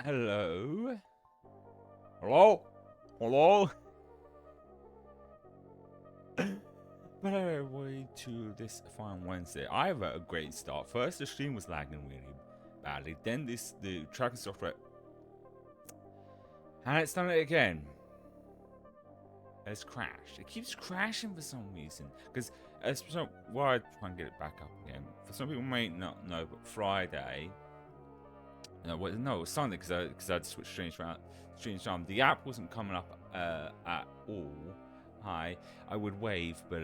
Hello? Hello? Hello? But anyway, to this fine Wednesday. I have a great start. First, the stream was lagging really badly. Then the tracking software, and it's done it again. It's crashed. It keeps crashing for some reason. Because why I try and get it back up again. For some people may not know, but Friday. No, it was Sunday because I'd switched streams around. The app wasn't coming up at all. Hi, I would wave, but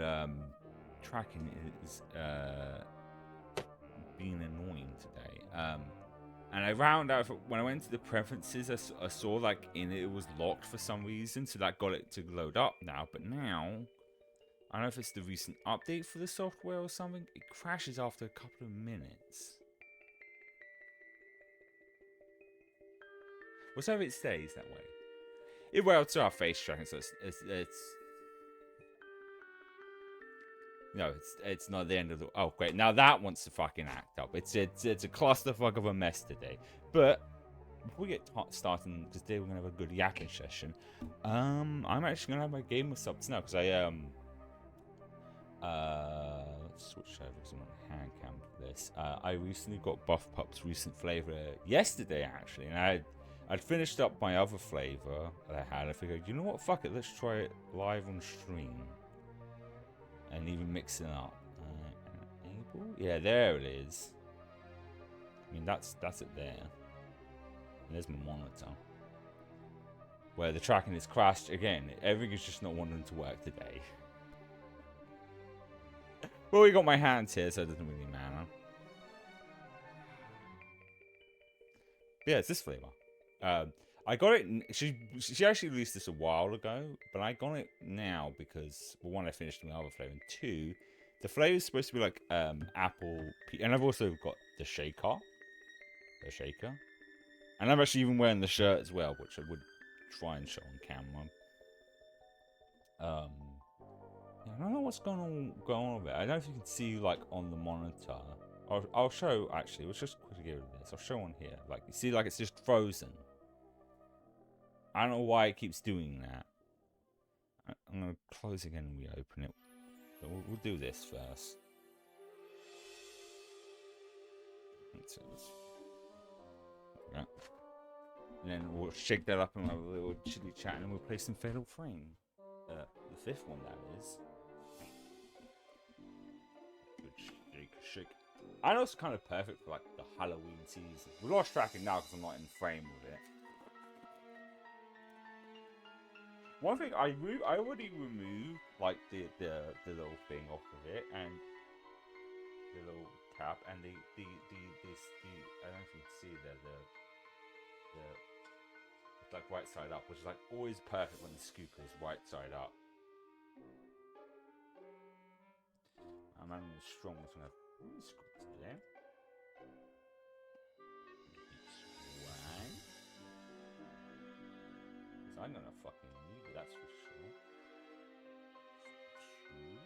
tracking is being annoying today. And I round out when I went to the preferences, I saw like it was locked for some reason, so that got it to load up now. But now, I don't know if it's the recent update for the software or something. It crashes after a couple of minutes. Whatever it stays that way. Well, it's our face tracking, so it's not the end of the. Oh, great! Now that wants to fucking act up. It's a clusterfuck of a mess today. But before we get started, because today we're gonna have a good yapping session. I'm actually gonna have my game with subs now because I let's switch over because I'm on hand cam for this. I recently got Buff Pup's recent flavor yesterday actually, and I'd finished up my other flavor that I had. I figured, you know what, fuck it, let's try it live on stream. And even mix it up. Enable? Yeah, there it is. I mean, that's it there. And there's my monitor. Where the tracking is crashed again. Everything is just not wanting to work today. Well, we got my hands here, so it doesn't really matter. But yeah, it's this flavor. I got it. She actually released this a while ago, but I got it now because, well, one, I finished my other flavor, and two, the flavor is supposed to be like apple, and I've also got the shaker, and I'm actually even wearing the shirt as well, which I would try and show on camera. Yeah, I don't know what's going on with it. I don't know if you can see like on the monitor. I'll show actually. Let's just quickly get rid of this. I'll show on here. Like you see, like it's just frozen. I don't know why it keeps doing that. I'm going to close again and reopen it. But we'll do this first. Yeah. And then we'll shake that up and have a little chitty chat and we'll play some Fatal Frame. The fifth one, that is. Good shake. I know it's kind of perfect for like the Halloween season. We lost tracking now because I'm not in frame with it. One thing I already removed like the little thing off of it and the little cap and the I don't know if you can see there the it's like right side up, which is like always perfect when the scoop is right side up. I'm having the strong one's gonna have scoops there. Swang. Because I'm gonna fucking need it, that's for sure. Two.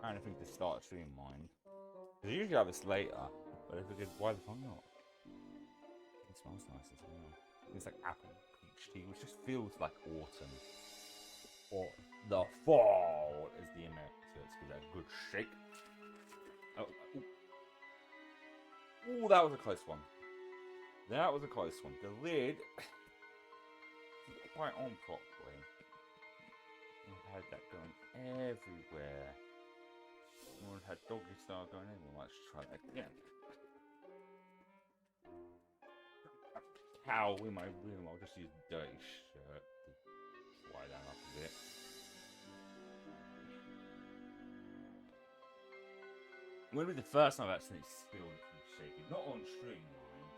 I don't think to start stream mine. Because I usually have this later. But I figured, why the fuck not? It smells nice as well. It's like apple peach tea, which just feels like autumn. Or the fall, as the Americans say. Let's give that a good shake. Oh, ooh, that was a close one. That was a close one. The lid isn't quite on properly. I've had that going everywhere. I've had doggy style going everywhere. Let's try that again. Towel in my room. I'll just use a dirty shirt to dry that up a bit. I'm going to be the first time I've actually spilled it from shaking. Not on stream, mind.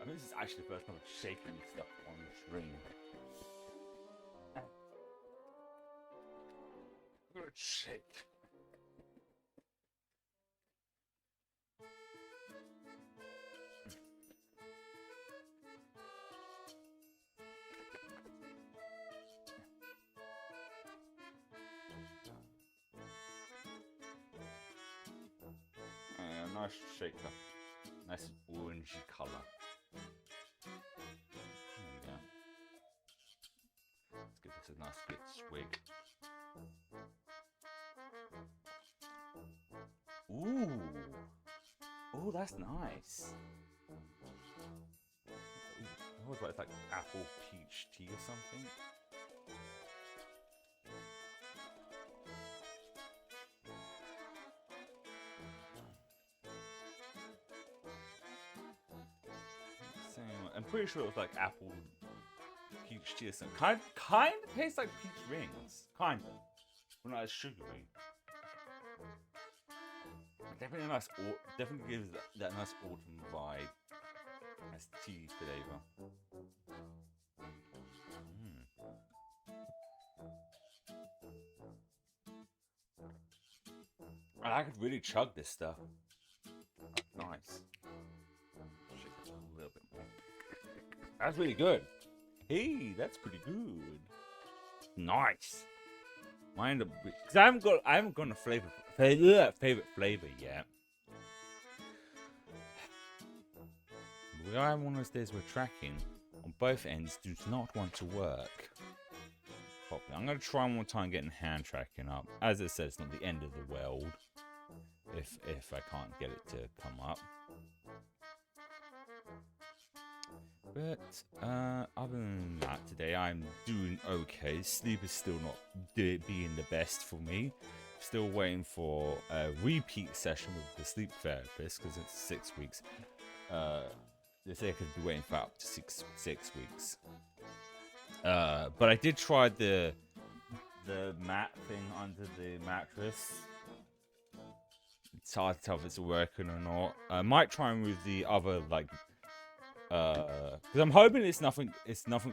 I think this is actually the first time I've shaken stuff on stream. I'm going to shake. Nice shaker. Nice orangey colour. There we go. Let's give this a nice good swig. Ooh. Ooh, that's nice. It's like apple peach tea or something. I'm pretty sure it was like apple peach tea or something. Kind of tastes like peach rings. Kind of. But not as sugary. Definitely nice. Definitely gives that nice autumn vibe. Nice tea flavour. And I could really chug this stuff. Nice. Shake it a little bit more. That's really good. Hey, that's pretty good. Nice. Mind because I haven't got a favorite flavor yet. We are one of those days where tracking on both ends does not want to work properly. I'm gonna try one more time getting hand tracking up. As I said, it's not the end of the world if I can't get it to come up. But other than that, today I'm doing okay. Sleep is still not being the best for me. Still waiting for a repeat session with the sleep therapist because it's 6 weeks. They say I could be waiting for up to six weeks. But I did try the mat thing under the mattress. It's hard to tell if it's working or not. I might try and move the other because I'm hoping it's nothing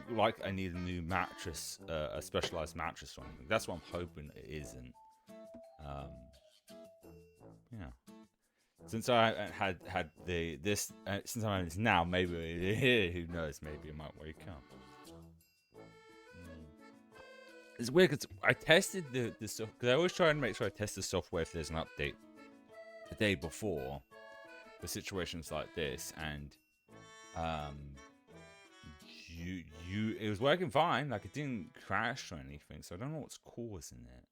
like I need a new mattress, a specialized mattress or anything. That's what I'm hoping it isn't. Yeah. Since I had this since I'm having this now, maybe who knows? Maybe it might wake up. It's weird because I tested the stuff because I always try and make sure I test the software if there's an update the day before for situations like this, and it was working fine. Like it didn't crash or anything, so I don't know what's causing it.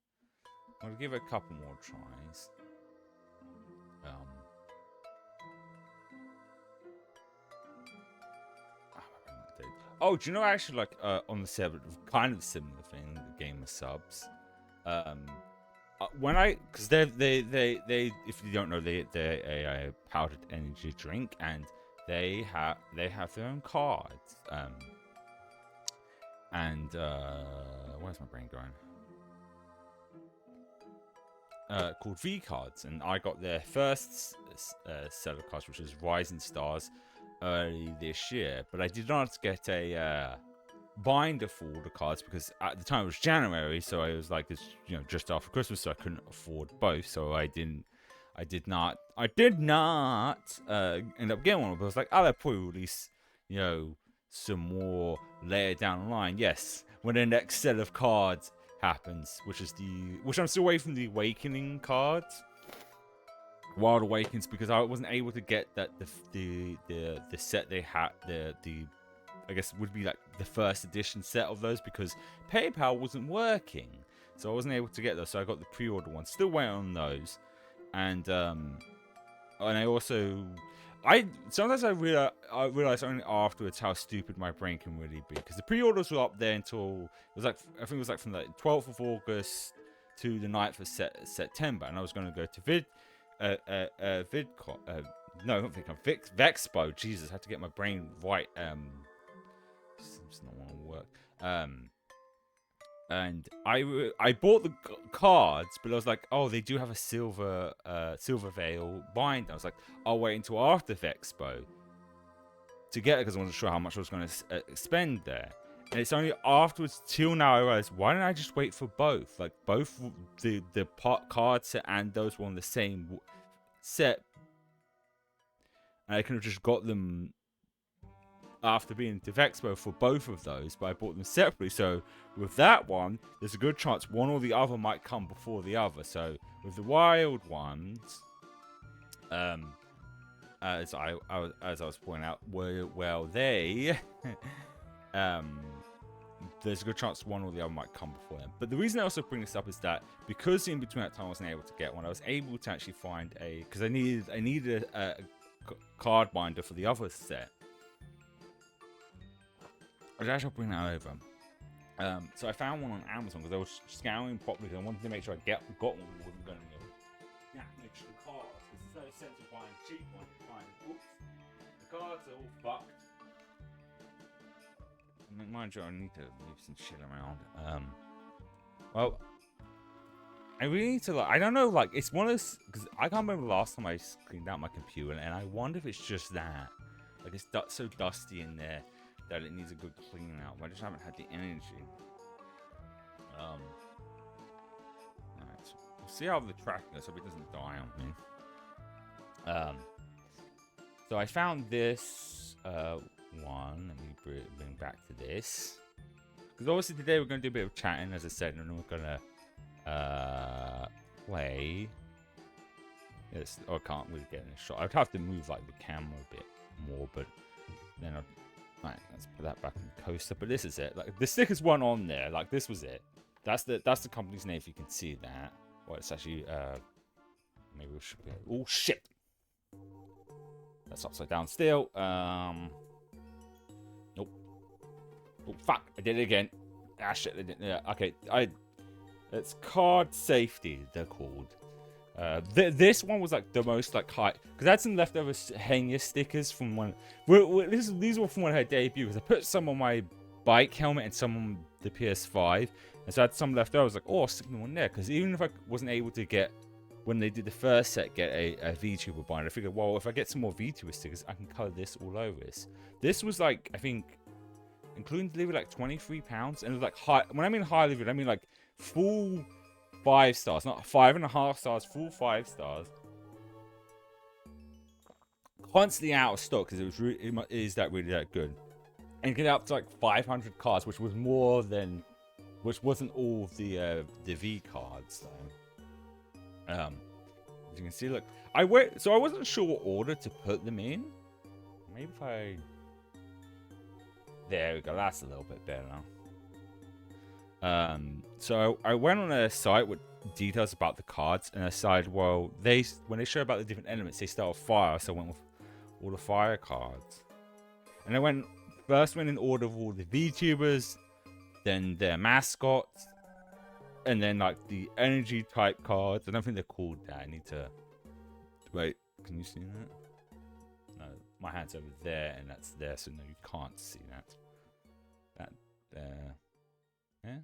I'm gonna give it a couple more tries. Oh, do you know actually on the server, kind of similar thing, the game of subs. Because they if you don't know, they're a powdered energy drink, and they have their own cards. Where's my brain going? Called V cards, and I got their first set of cards, which is Rising Stars, early this year. But I did not get a binder for all the cards because at the time it was January, so I was like, it's just after Christmas, so I couldn't afford both. So I did not end up getting one. But I was like, I'll probably release some more later down the line. Yes, when the next set of cards happens, which I'm still waiting for the Awakening cards. Wild Awakens, because I wasn't able to get that the set they had, the I guess would be like the first edition set of those, because PayPal wasn't working, so I wasn't able to get those. So I got the pre-order ones. Still waiting on those, and I also sometimes I realize only afterwards how stupid my brain can really be, because the pre-orders were up there until it was like, I think it was like from the 12th of August to the 9th of September, and I was going to go to VidCon. No, I don't think I'm Vexpo. Jesus, I had to get my brain right. It's not want to work. And I bought the cards, but I was like, oh, they do have a silver veil bind. I was like, I'll wait until after Vexpo to get it, because I wasn't sure how much I was going to spend there. And it's only afterwards, till now, I realized, why didn't I just wait for both? Like, both the card set and those were on the same set. And I could have just got them after being to Vexpo for both of those, but I bought them separately. So with that one, there's a good chance one or the other might come before the other. So with the wild ones, as I was pointing out, they there's a good chance one or the other might come before them. But the reason I also bring this up is that because in between that time I wasn't able to get one, I was able to actually find because I needed a card binder for the other set. I should actually bring that over. So I found one on Amazon because I was scouring properly. I wanted to make sure I got one that wasn't going to make sure the cards. Because there's no sense of buying cheap ones. Oops, the cards are all fucked. Mind you, I need to move some shit around. Well, I really need to, like, I don't know, like, it's one of those, because I can't remember the last time I cleaned out my computer, and I wonder if it's just that. Like, it's so dusty in there that it needs a good clean out. I just haven't had the energy. Alright, so we'll see how the track goes, so it doesn't die on me. So I found this, one. Let me bring back to this, because obviously today we're going to do a bit of chatting, as I said, and we're going to play. Yes, I can't really get in a shot. I'd have to move like the camera a bit more, but then right, let's put that back in the coaster. But this is it. Like, the stickers weren't on there. Like, this was it. That's the company's name, if you can see that. Well, it's actually maybe we should be. Oh shit! That's upside down still. Nope. Oh fuck! I did it again. Ah shit! I didn't. Yeah. Okay. It's Card Safety. They're called. This one was like the most like high, because I had some leftover Henya stickers from one. These were from when I had debut, because I put some on my bike helmet and some on the PS5, and so I had some left over. I was like, oh, I'll stick them on there, because even if I wasn't able to get, when they did the first set, get a VTuber binder, I figured, well, if I get some more VTuber stickers, I can color this all over this. This was like, I think, including delivery, like £23, and it was like high. When I mean high delivery, I mean like full 5 stars, not 5.5 stars, full 5 stars. Constantly out of stock, because it is that really that good. And get up to like 500 cards, which was more than, which wasn't all of the V cards though. As you can see, look, so I wasn't sure what order to put them in. Maybe if there we go, that's a little bit better now. So I went on a site with details about the cards, and I decided, well, when they show about the different elements, they start with fire, so I went with all the fire cards. And I first went in order of all the VTubers, then their mascots, and then like the energy type cards. I don't think they're called that. I need to wait. Can you see that? No, my hand's over there, and that's there, so no, you can't see that. That there. Yeah,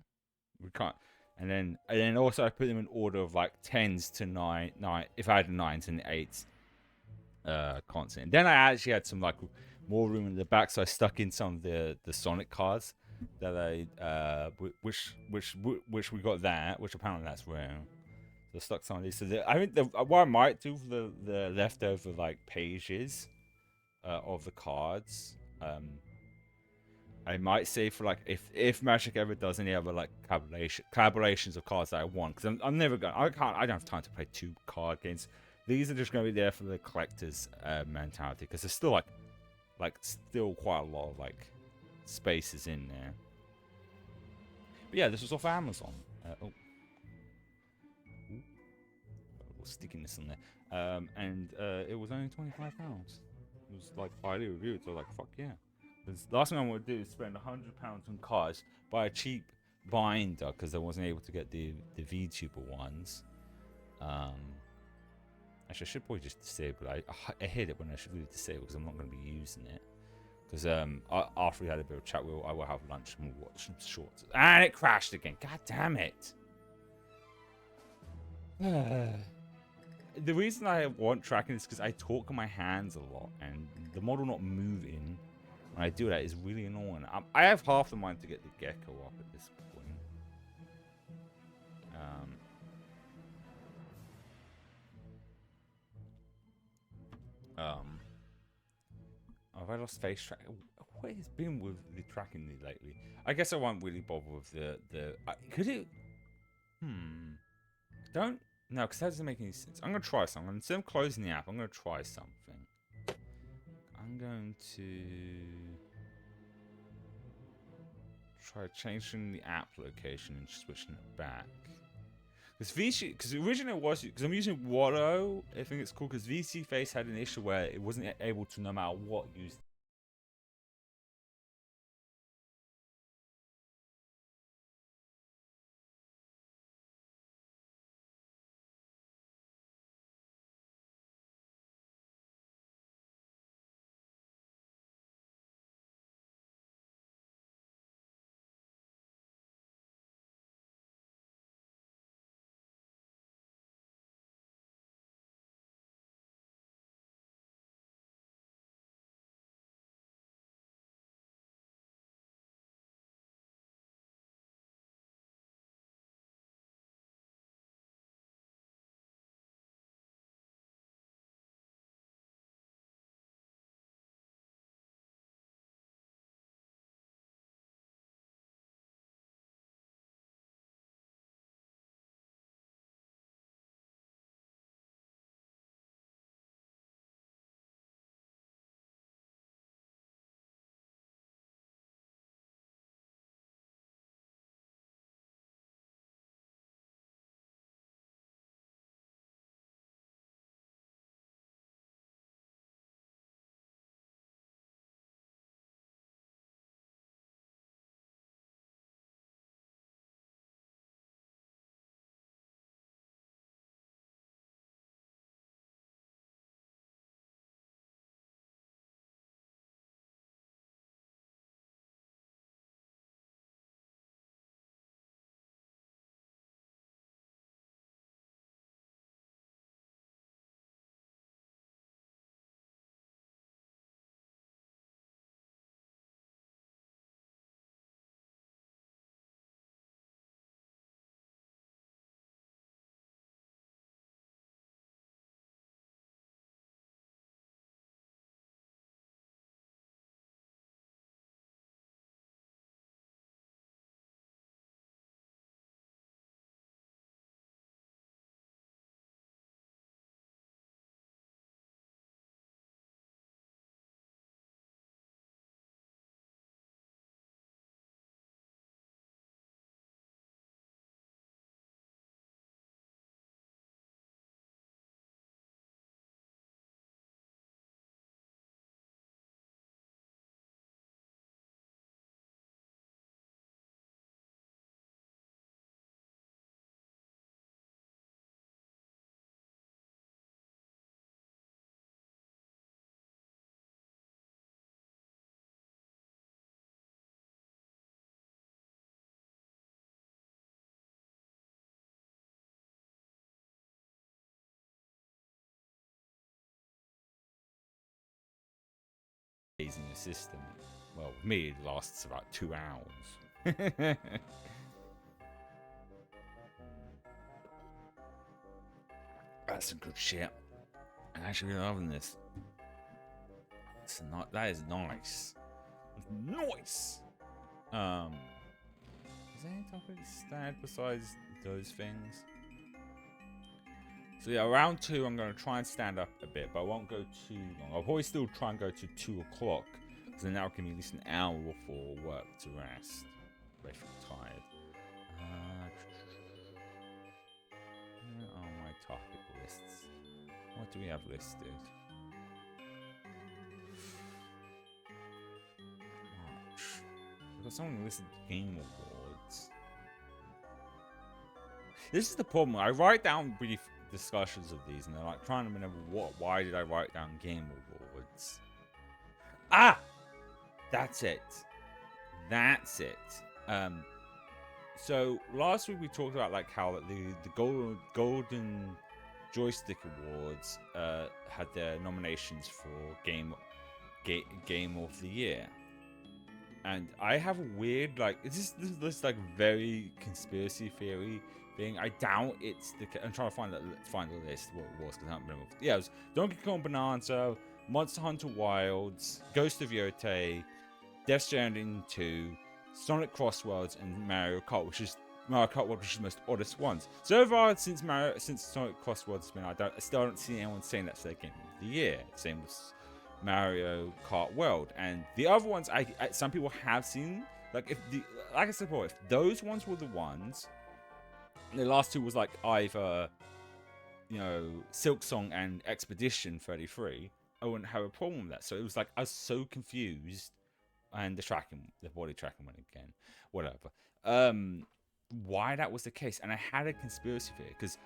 we can't. And then also I put them in order of like 10s to 9. If I had 9s and 8s, constant. And then I actually had some like more room in the back, so I stuck in some of the Sonic cards that I which we got that, which apparently that's rare. So I stuck some of these. So I think what I might do for the leftover like pages of the cards, I might say for like if Magic ever does any other like collaborations of cards that I want, because I'm never gonna, I don't have time to play 2 card games. These are just going to be there for the collector's mentality, because there's still like still quite a lot of like spaces in there. But yeah, this was off Amazon. Stickiness on there, and it was only £25. It was like highly reviewed, so like fuck yeah. The last thing I want to do is spend £100 on cards, buy a cheap binder because I wasn't able to get the VTuber ones. Actually, I should probably just disable it. I hit it when I should really disable because I'm not going to be using it. Because after we had a bit of chat, I will have lunch and we'll watch some shorts. And it crashed again. God damn it. The reason I want tracking is because I talk on my hands a lot, and the model not moving when I do that is really annoying. I have half the mind to get the gecko up at this point. Have I lost face track? What has been with the tracking lately? I guess I won't really bother with the. Could it? Don't. No, because that doesn't make any sense. I'm going to try something. Instead of closing the app, I'm going to try something. I'm going to try changing the app location and switching it back. Because originally it was, because I'm using Watto, I think it's cool, because VC Face had an issue where it wasn't able to, no matter what, use. In your system. Well, with me, it lasts about 2 hours. That's some good shit. I'm actually loving this. That is nice. Nice. Is there any topics stand besides those things? So yeah, round 2, I'm going to try and stand up a bit, but I won't go too long. I'll probably still try and go to 2 o'clock, because then that'll give me at least an hour before work to rest. If I'm tired. Where are my topic lists? What do we have listed? March. We've got something listed Game Awards. This is the problem. I write down brief discussions of these, and they're like trying to remember why did I write down Game Awards? Ah, that's it. That's it. So last week we talked about like how the Golden Joystick Awards had their nominations for Game of the Year, and I have a weird like this like very conspiracy theory thing. I doubt it's the. I'm trying to find the list what it was because I don't remember. Yeah, it was Donkey Kong Bonanza, Monster Hunter Wilds, Ghost of Yotei, Death Stranding 2, Sonic Crossworlds, and Mario Kart, which is the most oddest ones. So far, since Sonic Crossworlds has been, I still don't see anyone saying that's their Game of the Year. Same with Mario Kart World, and the other ones, some people have seen. Like like I said before, if those ones were the ones. The last two was like either, Silk Song and Expedition 33. I wouldn't have a problem with that. So it was like I was so confused, and the body tracking went again. Whatever. Why that was the case, and I had a conspiracy theory because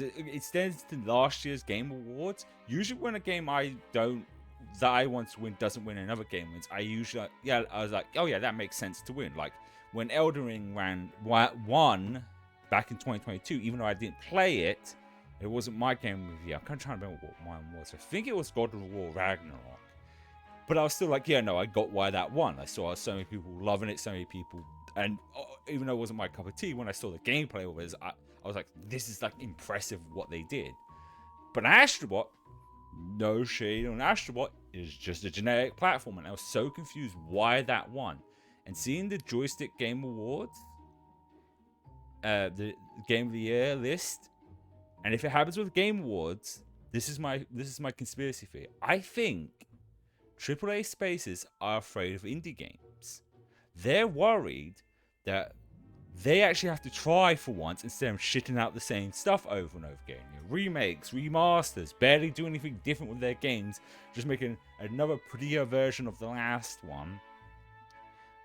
it extends to last year's Game Awards. Usually, when a game that I want to win doesn't win, another game wins. I was like, oh yeah, that makes sense to win. Like when Elden Ring won back in 2022, even though I didn't play it, it wasn't my game of the year. I'm kind of trying to remember what mine was. I think it was God of War Ragnarok. But I was still like, yeah, no, I got why that won. I saw so many people loving it, so many people, and even though it wasn't my cup of tea, when I saw the gameplay of it, I was like, this is like impressive what they did. But Astrobot, no shade on Astrobot, is just a generic platform, and I was so confused why that won. And seeing the Joystick Game Awards, the Game of the Year list, and if it happens with Game Awards, this is my conspiracy theory. I think AAA spaces are afraid of indie games. They're worried that they actually have to try for once instead of shitting out the same stuff over and over again. Remakes, remasters, barely do anything different with their games, just making another prettier version of the last one.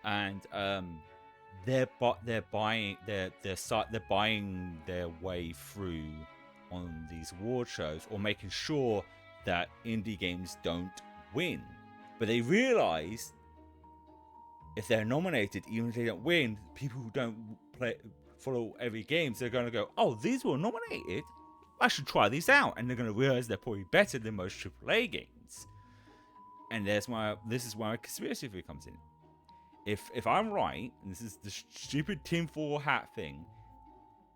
And they're buying their way through on these award shows, or making sure that indie games don't win. But they realize if they're nominated, even if they don't win, people who don't follow every game, they're going to go, oh, these were nominated, I should try these out, and they're going to realize they're probably better than most AAA games. And this is where my conspiracy theory comes in. If I'm right, and this is the stupid tinfoil hat thing,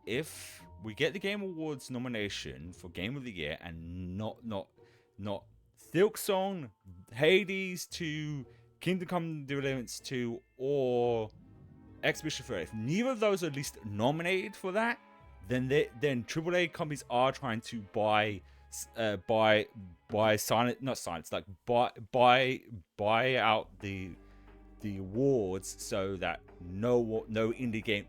if we get the Game Awards nomination for Game of the Year and not Silk Song, Hades 2, Kingdom Come Deliverance 2, or Expedition 3, if neither of those are at least nominated for that, then AAA companies are trying to buy out the awards so that no indie game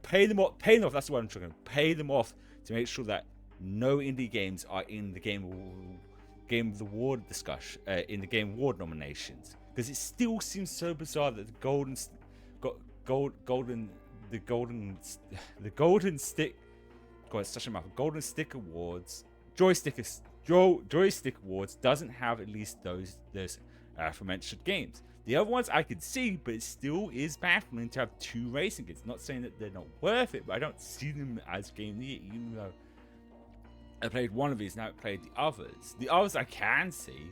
pay them off. That's what I'm trying to pay them off to make sure that no indie games are in the Game of the Award discussion, in the Game Award nominations, because it still seems so bizarre that the Golden Stick, God, it's such a mouthful. Golden Stick Awards, Joystick Awards doesn't have at least those aforementioned games. The other ones I could see, but it still is baffling to have two racing games. Not saying that they're not worth it, but I don't see them as Game of the Year, even though I played one of these, now I played the others. The others I can see,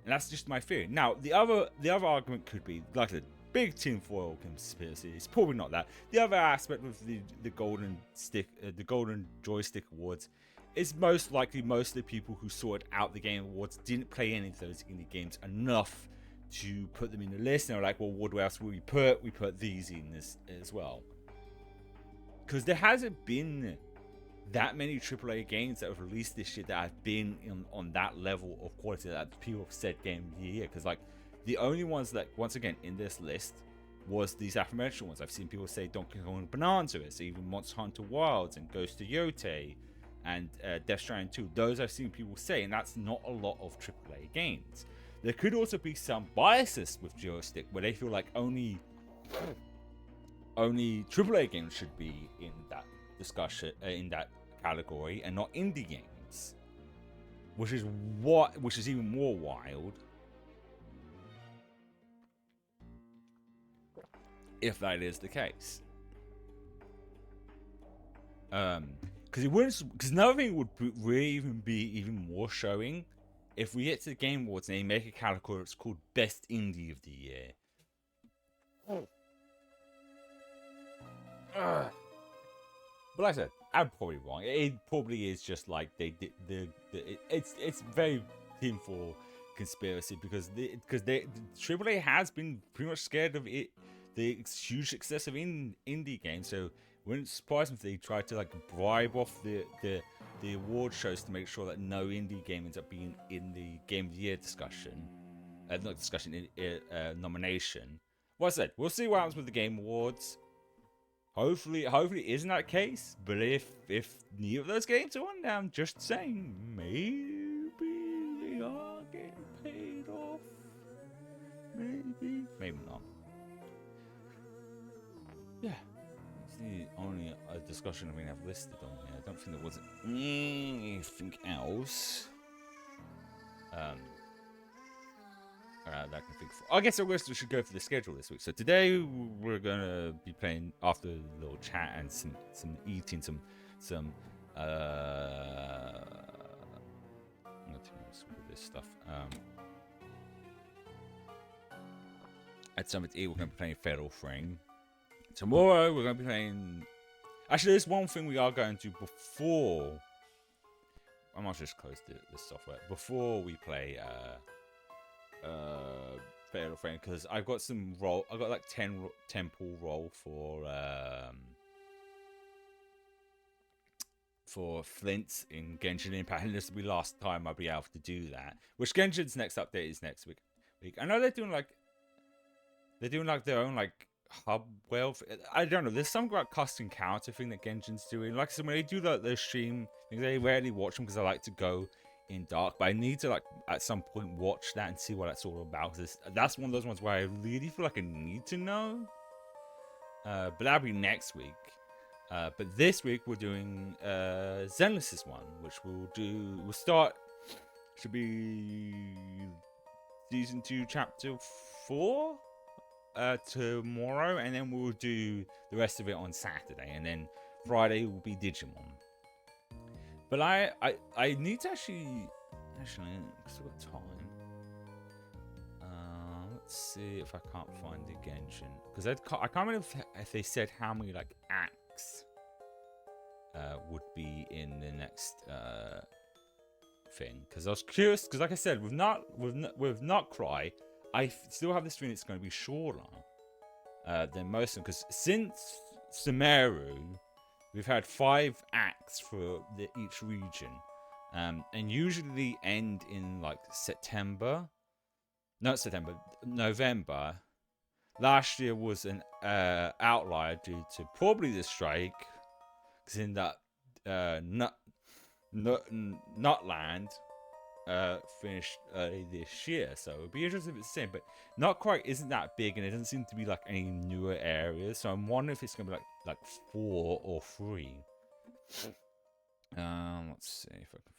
and that's just my theory. Now, the other argument could be, like a big tinfoil conspiracy. It's probably not that. The other aspect of the Golden Joystick Awards is most likely most of the people who sorted out the Game Awards didn't play any of those indie games enough to put them in the list. And they're like, well, what else will we put? We put these in this as well. Because there hasn't been that many AAA games that have released this year that have been on that level of quality that people have said game of the year. Because like the only ones that once again in this list was these aforementioned ones. I've seen people say Donkey Kong Bonanza, even Monster Hunter Wilds and Ghost of Yote and Death Stranding 2. Those I've seen people say, and that's not a lot of AAA games. There could also be some biases with Joystick where they feel like only AAA games should be in that discussion, in that category, and not indie games, which is even more wild. If that is the case, because another thing would really even be even more showing if we get to the Game Awards and they make a category that's called Best Indie of the Year. But like I said, I'm probably wrong. It probably is just like they did it's very tinfoil conspiracy because AAA has been pretty much scared of it. The huge success of indie games, so it wouldn't surprise me if they tried to like bribe off the award shows to make sure that no indie game ends up being in the Game of the Year nomination. Well, I said we'll see what happens with the Game Awards. Hopefully it isn't that case. But if neither of those games are on, I'm just saying maybe they are getting paid off. Maybe not. Yeah, it's the only discussion we have listed on here. I don't think there was anything else that I can think for. I guess we should go for the schedule this week. So today we're gonna be playing, after a little chat and some eating, some I'm gonna do some of this stuff. At Summit E, we're gonna be playing Fatal Frame. Tomorrow we're going to be playing... Actually, there's one thing we are going to before... I might just close this software. Before we play Fatal Frame, because I've got some roll... I've got like 10 pull roll for Flint in Genshin Impact. And this will be the last time I'll be able to do that. Which Genshin's next update is next week. I know they're doing like their own like hub wealth. I don't know, there's some like custom counter thing that Genshin's doing. Like I said, when they do the stream, they rarely watch them because I like to go in dark, but I need to like at some point watch that and see what that's all about. That's one of those ones where I really feel like I need to know, but that'll be next week. But this week we're doing Zenless's one, which we'll start, should be season 2 chapter 4 tomorrow, and then we'll do the rest of it on Saturday, and then Friday will be Digimon. But I need to actually sort of time. Let's see if I can't find the Genshin, because I can't remember if they said how many like acts would be in the next thing. Because I was curious, because like I said, with Nutcry, I still have this feeling it's going to be shorter than most of them, because since Sumeru, we've had 5 acts for each region, and usually they end in like November. Last year was an outlier due to probably the strike, because in that Nutland finished this year, so it'd be interesting if it's the same. But not quite isn't that big, and it doesn't seem to be like any newer areas, so I'm wondering if it's gonna be like 4 or 3. Let's see if I can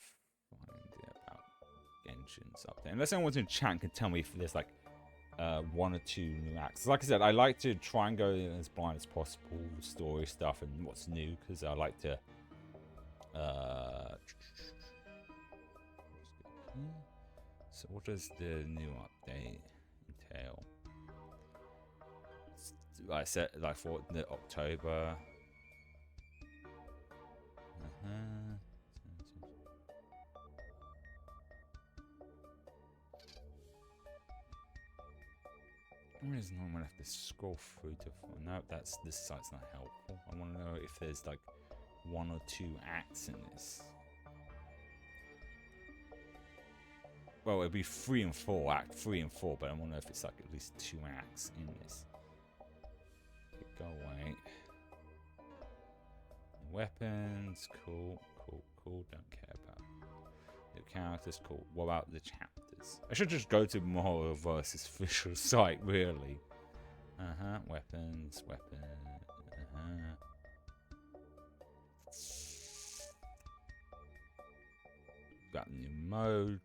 find it about Genshin's up there, unless anyone in chat can tell me if there's like 1 or 2 new acts. Like I said, I like to try and go as blind as possible with story stuff and what's new, because I like to so what does the new update entail? I set like for the October. For reason I'm gonna have to scroll through to. No, this site's not helpful. I want to know if there's like 1 or 2 acts in this. Well, it'd be 3 and 4, act 3 and 4, but I wonder if it's like at least 2 acts in this. Okay, go away. Weapons, cool. Don't care about the characters, cool. What about the chapters? I should just go to Mahalo versus Fisher site, really. Weapons. Got new mode.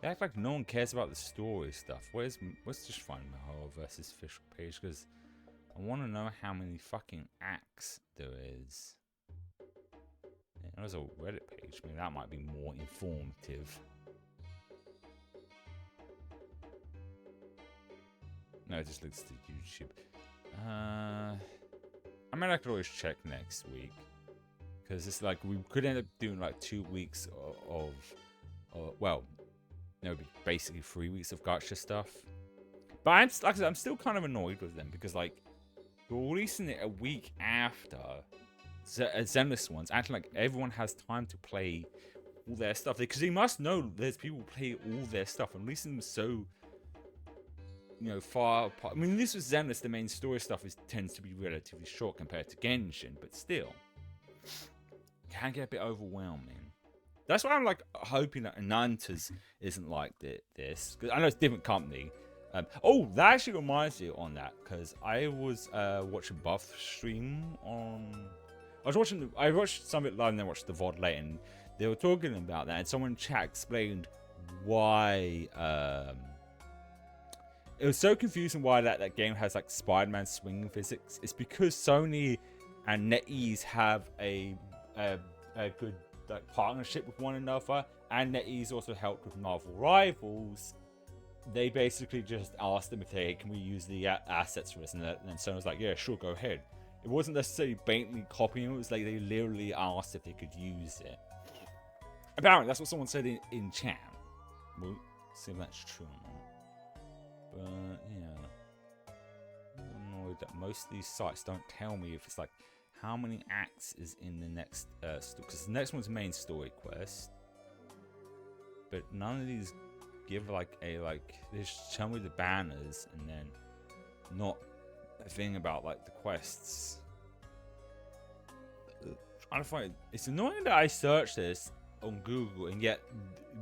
They act like no one cares about the story stuff. Let's just find Mahalo versus Fisher page, because I want to know how many fucking acts there is. Yeah, there's a Reddit page. I mean, that might be more informative. No, it just looks to YouTube. I mean, I could always check next week, because it's like we could end up doing like 2 weeks of well, no, basically 3 weeks of gacha stuff. But like I said, I'm still kind of annoyed with them, because like we're releasing it a week after Zenless ones, acting like everyone has time to play all their stuff, because they must know there's people who play all their stuff and releasing them so, you know, far apart. I mean, this was Zenless, the main story stuff tends to be relatively short compared to Genshin, but still can get a bit overwhelming. That's why I'm like hoping that Anantas isn't like this, because I know it's a different company. Oh, that actually reminds me on that, because I was watching Buff stream on. I watched some of it live and then watched the VOD later, and they were talking about that, and someone in chat explained why it was so confusing why that game has like Spider-Man swinging physics. It's because Sony and NetEase have a good like partnership with one another, and NetEase also helped with Marvel Rivals. They basically just asked them if can we use the assets for this, and then Sony was like, yeah, sure, go ahead. It wasn't necessarily blatantly copying it, it was like they literally asked if they could use it. Apparently, that's what someone said in chat. We'll see if that's true or not. But, yeah. I'm annoyed that most of these sites don't tell me if it's like, how many acts is in the next story. Because the next one's main story quest. But none of these give like they just tell me the banners and then not a thing about like the quests. I find it's annoying that I search this on Google and yet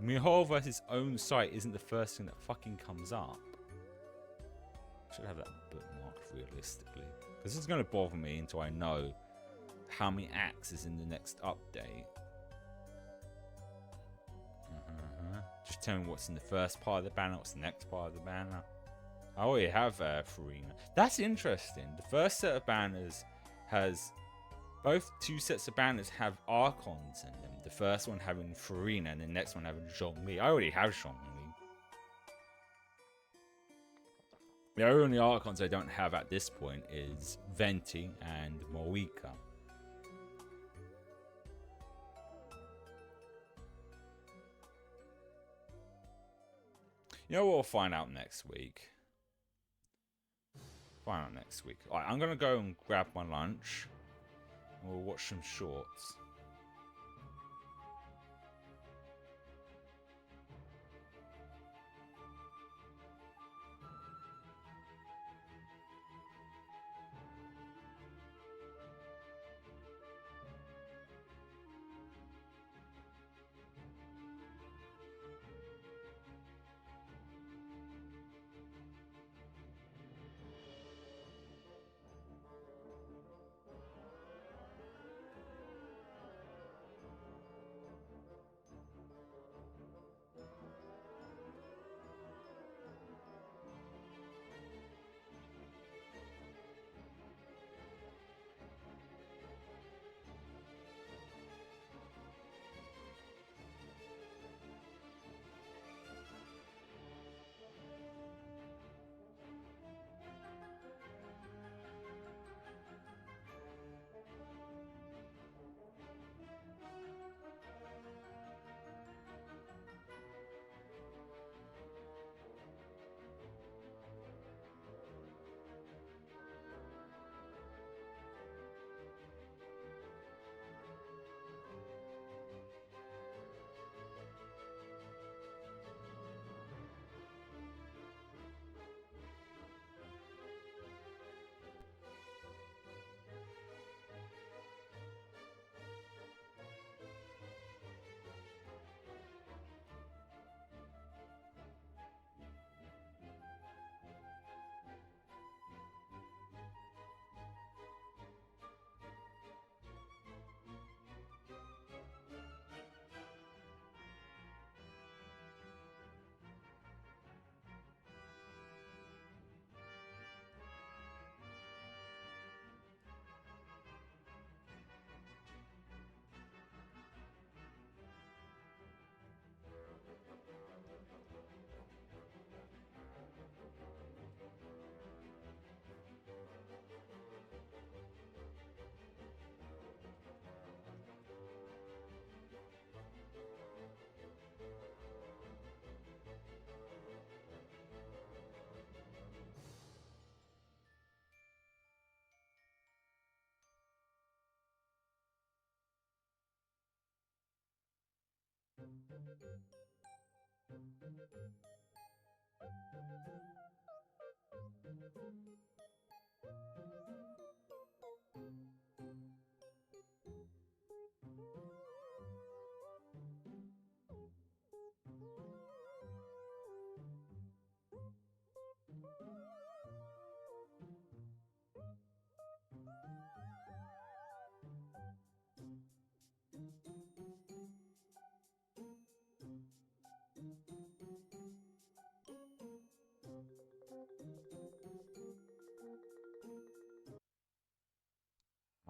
Miho versus own site isn't the first thing that fucking comes up. I should have that bookmarked realistically, because it's going to bother me until I know how many acts is in the next update. Just tell me what's in the first part of the banner, what's the next part of the banner. I already have Farina. That's interesting. The first set of banners has both 2 sets of banners have Archons in them. The first one having Farina and the next one having Zhongli. I already have Zhongli. The only Archons I don't have at this point is Venti and Moika. You know what, we'll find out next week. Alright, I'm gonna go and grab my lunch. And we'll watch some shorts.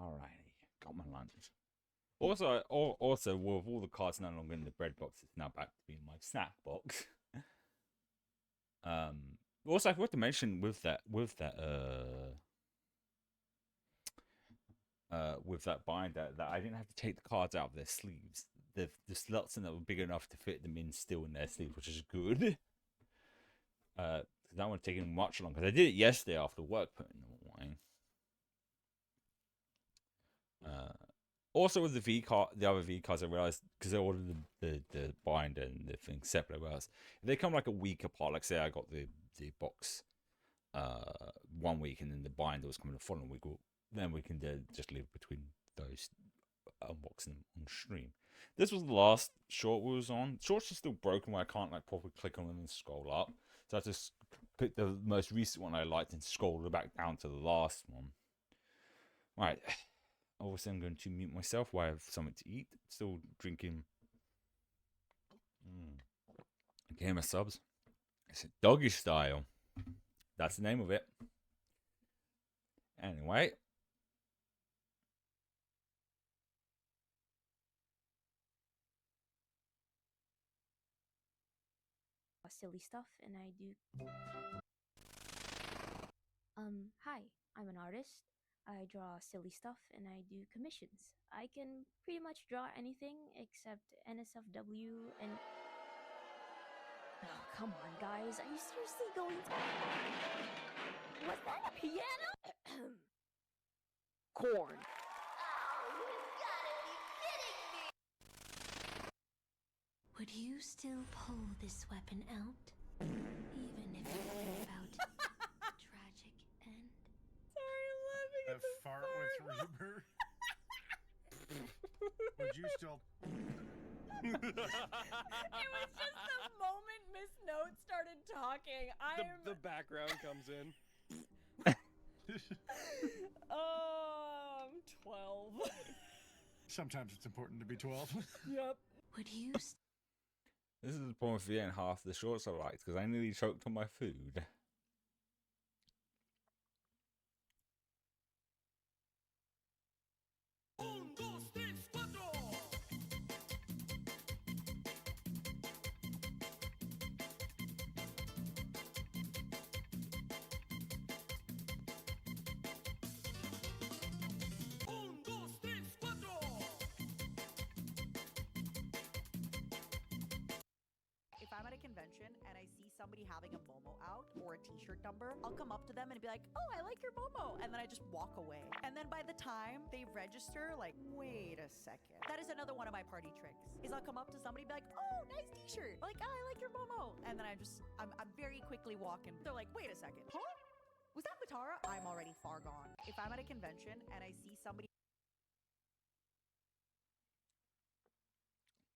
Alrighty, got my lunch. Also, with all the cards no longer in the bread box, it's now back to being my snack box. Also, I forgot to mention with that binder that I didn't have to take the cards out of their sleeves. The slots in that were big enough to fit them in still in their sleeves, which is good. That one taking much longer. I did it yesterday after work, putting them away. Also with the other V cards, I realized because I ordered the binder and the thing separate, I realized if they come like a week apart, like say I got the box 1 week and then the binder was coming the following week, then we can just live between those unboxing on stream. This was the last short we was on. Shorts are still broken where I can't like properly click on them and scroll up, so I just picked the most recent one I liked and scrolled back down to the last one. Right. Obviously, I'm going to mute myself while I have something to eat. Still drinking a game of subs. It's Doggy Style. That's the name of it. Anyway. Silly stuff, and I do. Hi, I'm an artist. I draw silly stuff and I do commissions. I can pretty much draw anything except NSFW and. Oh, come on, guys. Are you seriously going to. Was that a piano? Corn. Oh, you gotta be kidding me! Would you still pull this weapon out? Even if it were about a tragic end? Sorry, I'm laughing A at the fart with Reaper. Would you still? It was just the moment Miss Note started talking. The background comes in. Oh, I'm 12. Sometimes it's important to be 12. Yep. Would you This is the point of the end half of the shorts I liked because I nearly choked on my food. If I'm at a convention and I see somebody having a Momo out or a t-shirt number, I'll come up to them and be like, oh, I like your Momo. And then I just walk away. And then by the time they register, like, wait a second. That is another one of my party tricks, is I'll come up to somebody and be like, oh, nice t-shirt. Like, oh, I like your Momo. And then I'm very quickly walking. They're like, wait a second. Huh? Was that Matara? I'm already far gone. If I'm at a convention and I see somebody.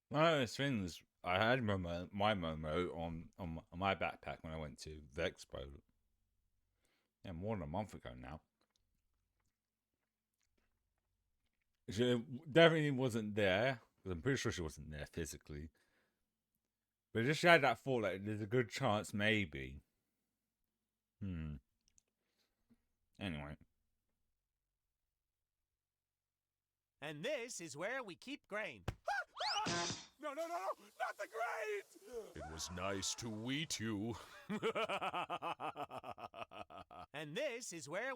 One of those things, I had my Momo on my backpack when I went to the expo. Yeah, more than a month ago now. She definitely wasn't there, because I'm pretty sure she wasn't there physically. But just had that thought, like, there's a good chance, maybe. Anyway. And this is where we keep grain. No, not the grain! It was nice to meet you. And this is where...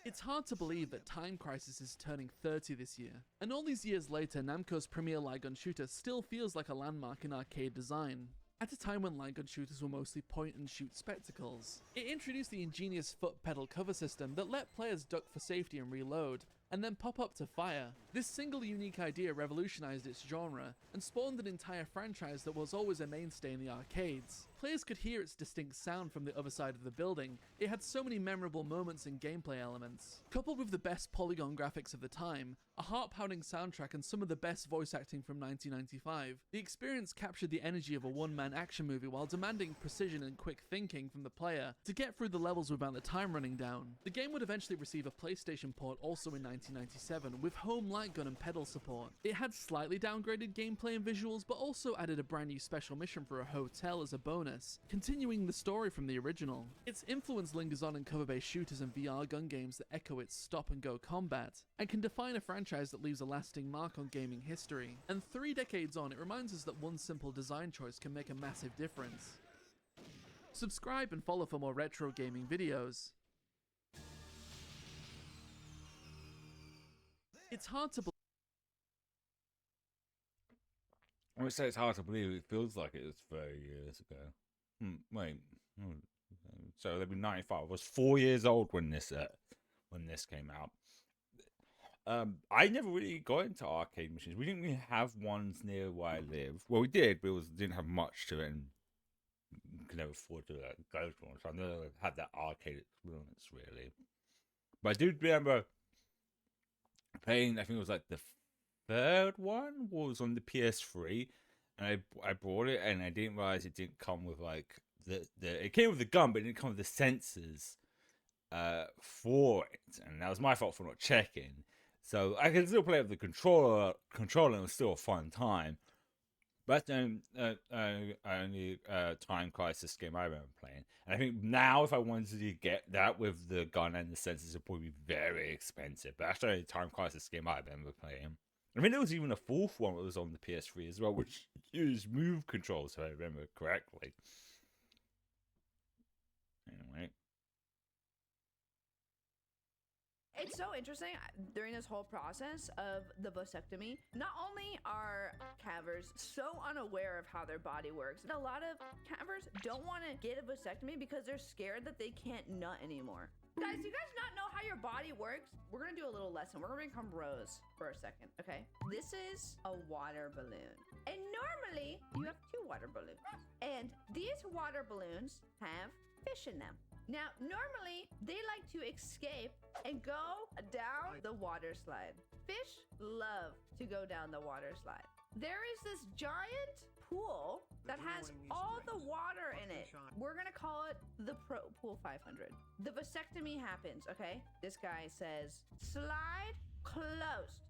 It's hard to believe that Time Crisis is turning 30 this year, and all these years later, Namco's premier light gun shooter still feels like a landmark in arcade design. At a time when light gun shooters were mostly point-and-shoot spectacles, it introduced the ingenious foot pedal cover system that let players duck for safety and reload, and then pop up to fire. This single unique idea revolutionized its genre and spawned an entire franchise that was always a mainstay in the arcades. Players could hear its distinct sound from the other side of the building. It had so many memorable moments and gameplay elements. Coupled with the best polygon graphics of the time, a heart-pounding soundtrack and some of the best voice acting from 1995, the experience captured the energy of a one-man action movie while demanding precision and quick thinking from the player to get through the levels without the time running down. The game would eventually receive a PlayStation port also in 1997 with home light gun and pedal support. It had slightly downgraded gameplay and visuals, but also added a brand new special mission for a hotel as a bonus, continuing the story from the original. Its influence lingers on in cover-based shooters and VR gun games that echo its stop-and-go combat, and can define a franchise that leaves a lasting mark on gaming history. And 3 decades on, it reminds us that one simple design choice can make a massive difference. Subscribe and follow for more retro gaming videos. It's hard to believe. I would say it's hard to believe. It feels like it was 30 years ago. Wait. So they'd be 95. I was 4 years old when this came out. I never really got into arcade machines. We didn't really have ones near where I live. Well, we did, but didn't have much to it, and could never afford to go to one. So I never had that arcade experience really. But I do remember playing. I think it was like the third one was on the PS3, and I bought it, and I didn't realize it didn't come with like it came with the gun, but it didn't come with the sensors for it, and that was my fault for not checking. So I can still play with the controller, and it was still a fun time. But then only Time Crisis game I remember playing. And I think now if I wanted to get that with the gun and the sensors, it'd probably be very expensive. But that's the only Time Crisis game I remember playing. I mean, there was even a fourth one that was on the PS3 as well, which used move controls, if I remember correctly. Anyway. It's so interesting during this whole process of the vasectomy. Not only are cavers so unaware of how their body works, a lot of cavers don't want to get a vasectomy because they're scared that they can't nut anymore. Guys, do you guys not know how your body works? We're gonna do a little lesson. We're gonna become Rose for a second, okay? This is a water balloon. And normally, you have 2 water balloons. And these water balloons have fish in them. Now, normally, they like to escape and go down the water slide. Fish love to go down the water slide. There is this giant pool that has all the water in it. We're gonna call it the Pool 500. The vasectomy happens, okay? This guy says, slide closed.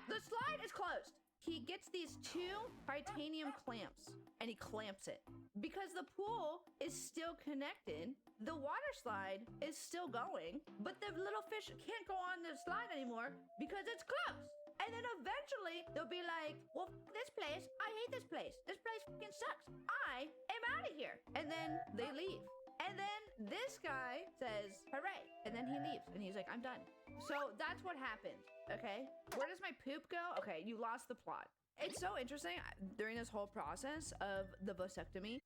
The slide is closed. He gets these 2 titanium clamps and he clamps it. Because the pool is still connected, the water slide is still going, but the little fish can't go on the slide anymore because it's closed. And then eventually they'll be like, well, this place, I hate this place. This place fucking sucks. I am out of here. And then they leave. And then this guy says, hooray. And then he leaves and he's like, I'm done. So that's what happened. Okay. Where does my poop go? Okay. You lost the plot. It's so interesting during this whole process of the vasectomy.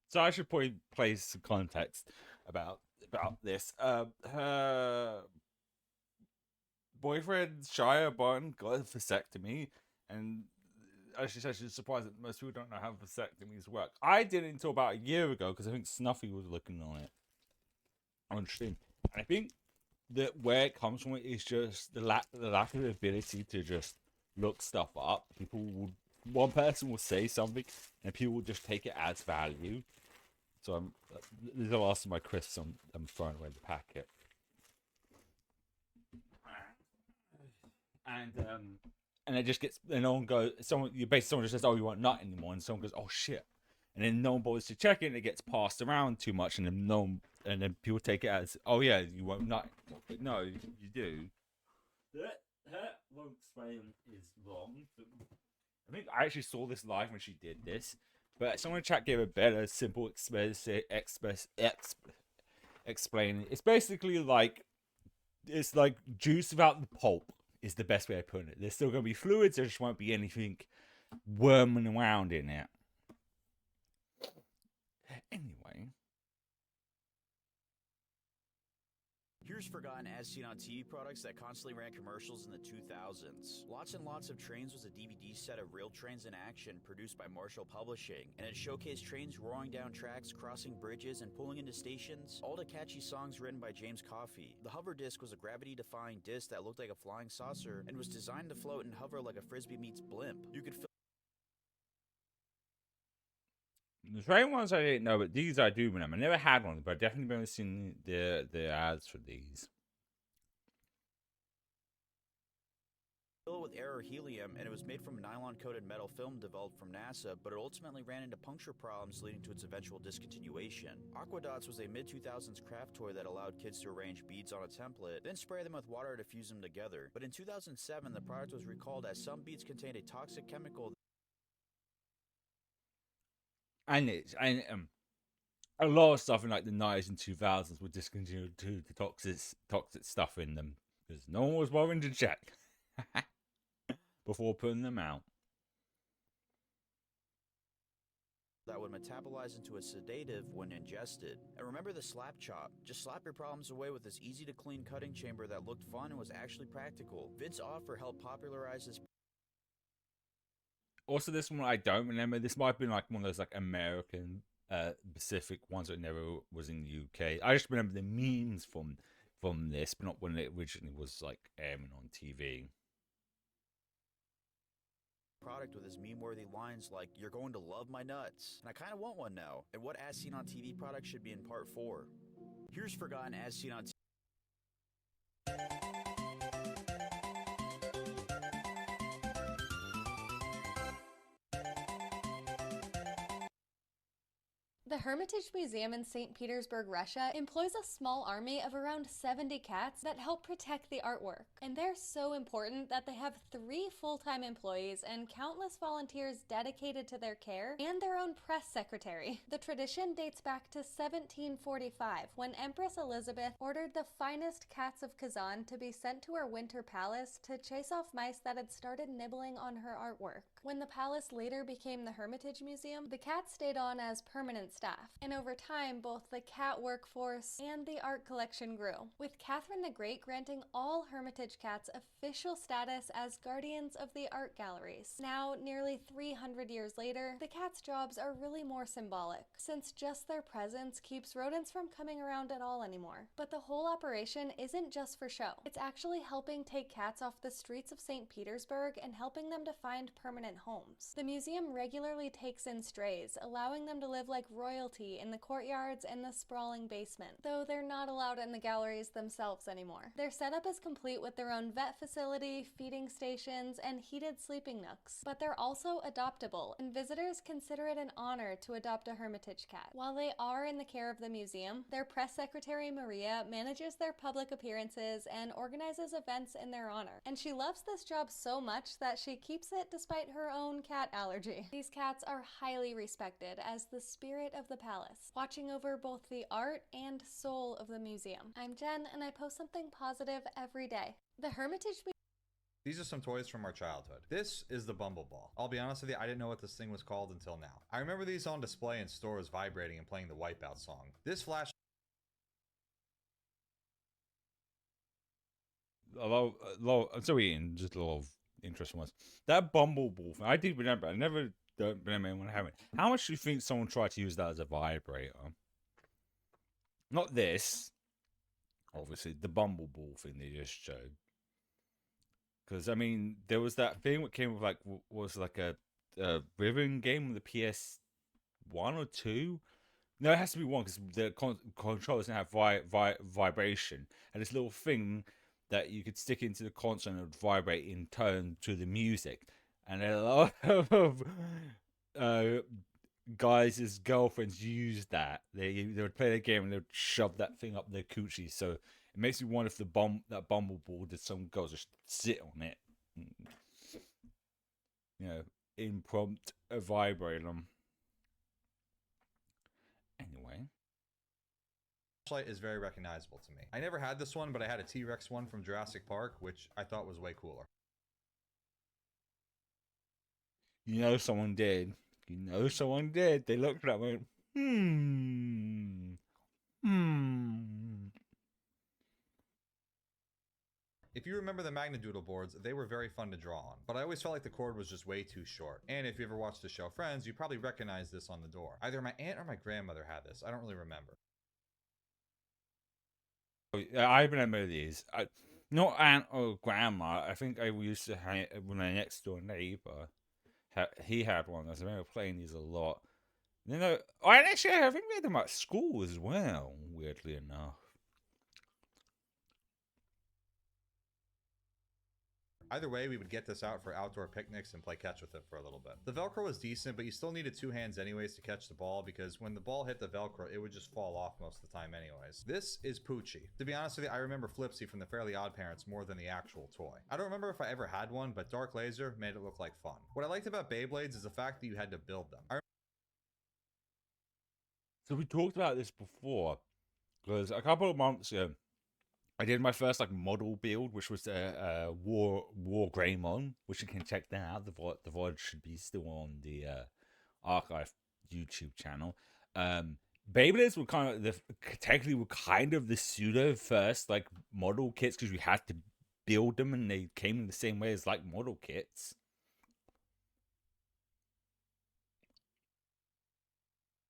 So I should probably place some context about this. Her boyfriend Shia Bun got a vasectomy, and as she said, she's surprised that most people don't know how vasectomies work. I did it until about a year ago because I think Snuffy was looking on it on stream, and I think that where it comes from is just the lack of ability to just look stuff up. One person will say something, and people will just take it as value. So these are the last of my crisps. I'm throwing away the packet. And it just gets, and no one goes, someone just says, oh, you want nut anymore, and someone goes, oh shit, and then no one bothers to check it, and it gets passed around too much, and then people take it as, oh yeah, you won't nut, but no, you do. That won't explain is wrong. I think I actually saw this live when she did this, but someone in chat gave a better, simple, explain. It's basically like, it's like juice without the pulp. Is the best way of putting it. There's still going to be fluids, there just won't be anything worming around in it. Anyway. Here's forgotten as seen on TV products that constantly ran commercials in the 2000s. Lots and Lots of Trains was a DVD set of real trains in action produced by Marshall Publishing, and it showcased trains roaring down tracks, crossing bridges, and pulling into stations, all to catchy songs written by James Coffey. The hover disc was a gravity-defying disc that looked like a flying saucer and was designed to float and hover like a frisbee meets blimp. You could The train ones I didn't know, but these I do remember. I never had one, but I definitely remember seeing the ads for these. fill it with air or helium, and it was made from nylon-coated metal film developed from NASA, but it ultimately ran into puncture problems leading to its eventual discontinuation. Aquadots was a mid-2000s craft toy that allowed kids to arrange beads on a template, then spray them with water to fuse them together. But in 2007, the product was recalled as some beads contained a toxic chemical. And a lot of stuff in like the 90s and 2000s were discontinued due to toxic stuff in them because no one was bothering to check before putting them out. That would metabolize into a sedative when ingested. And remember the slap chop. Just slap your problems away with this easy to clean cutting chamber that looked fun and was actually practical. Vince Offer helped popularize this. Also, this one I don't remember. This might have been like one of those like American Pacific ones that never was in the UK. I just remember the memes from this, but not when it originally was like airing on TV. Product with his meme-worthy lines like, "You're going to love my nuts." And I kind of want one now. And what As Seen on TV product should be in part 4. Here's forgotten As Seen on TV. The Hermitage Museum in St. Petersburg, Russia employs a small army of around 70 cats that help protect the artwork. And they're so important that they have 3 full-time employees and countless volunteers dedicated to their care and their own press secretary. The tradition dates back to 1745 when Empress Elizabeth ordered the finest cats of Kazan to be sent to her winter palace to chase off mice that had started nibbling on her artwork. When the palace later became the Hermitage Museum, the cats stayed on as permanent staff, and over time both the cat workforce and the art collection grew, with Catherine the Great granting all Hermitage cats official status as guardians of the art galleries. Now, nearly 300 years later, the cats' jobs are really more symbolic, since just their presence keeps rodents from coming around at all anymore. But the whole operation isn't just for show. It's actually helping take cats off the streets of St. Petersburg and helping them to find permanent homes. The museum regularly takes in strays, allowing them to live like royalty in the courtyards and the sprawling basement, though they're not allowed in the galleries themselves anymore. Their setup is complete with their own vet facility, feeding stations, and heated sleeping nooks, but they're also adoptable, and visitors consider it an honor to adopt a Hermitage cat. While they are in the care of the museum, their press secretary Maria manages their public appearances and organizes events in their honor, and she loves this job so much that she keeps it despite her own cat allergy. These cats are highly respected as the spirit of the palace, watching over both the art and soul of the museum. I'm Jen, and I post something positive every day. The Hermitage. These are some toys from our childhood. This is the Bumble Ball. I'll be honest with you, I didn't know what this thing was called until now. I remember these on display in stores vibrating and playing the Wipeout song. This flash just a lot of interesting ones. That Bumbleball thing, I do remember. I never don't remember anyone having it. How much do you think someone tried to use that as a vibrator? Not this, obviously, the Bumbleball thing they just showed. Because I mean, there was that thing that came with like was like a ribbon game with the PS1 or 2. No, it has to be 1 because the controllers didn't have vibration, and this little thing that you could stick into the console and it would vibrate in turn to the music. And a lot of guys' girlfriends used that. They would play the game and they would shove that thing up their coochie. So it makes me wonder if that Bumbleball did some girls just sit on it, impromptu vibrate them. Anyway. flashlight is very recognizable to me. I never had this one, but I had a T-Rex one from Jurassic Park, which I thought was way cooler. You know someone did. You know someone did. They looked at me and went, If you remember the Magnadoodle boards, they were very fun to draw on, but I always felt like the cord was just way too short. And if you ever watched the show Friends, you probably recognize this on the door. Either my aunt or my grandmother had this. I don't really remember. I remember these. Not aunt or grandma. I think I used to hang when my next door neighbor. He had one. I remember playing these a lot. You know, I think we had them at school as well. Weirdly enough. Either way, we would get this out for outdoor picnics and play catch with it for a little bit. The Velcro was decent, but you still needed two hands anyways to catch the ball because when the ball hit the Velcro, it would just fall off most of the time anyways. This is Poochie. To be honest with you, I remember Flipsy from the Fairly Odd Parents more than the actual toy. I don't remember if I ever had one, but Dark Laser made it look like fun. What I liked about Beyblades is the fact that you had to build them. So we talked about this before, because a couple of months ago, I did my first model build, which was War Greymon, which you can check that out. The VOD should be still on the archive YouTube channel. Beyblades were technically the pseudo first model kits because you had to build them, and they came in the same way as model kits.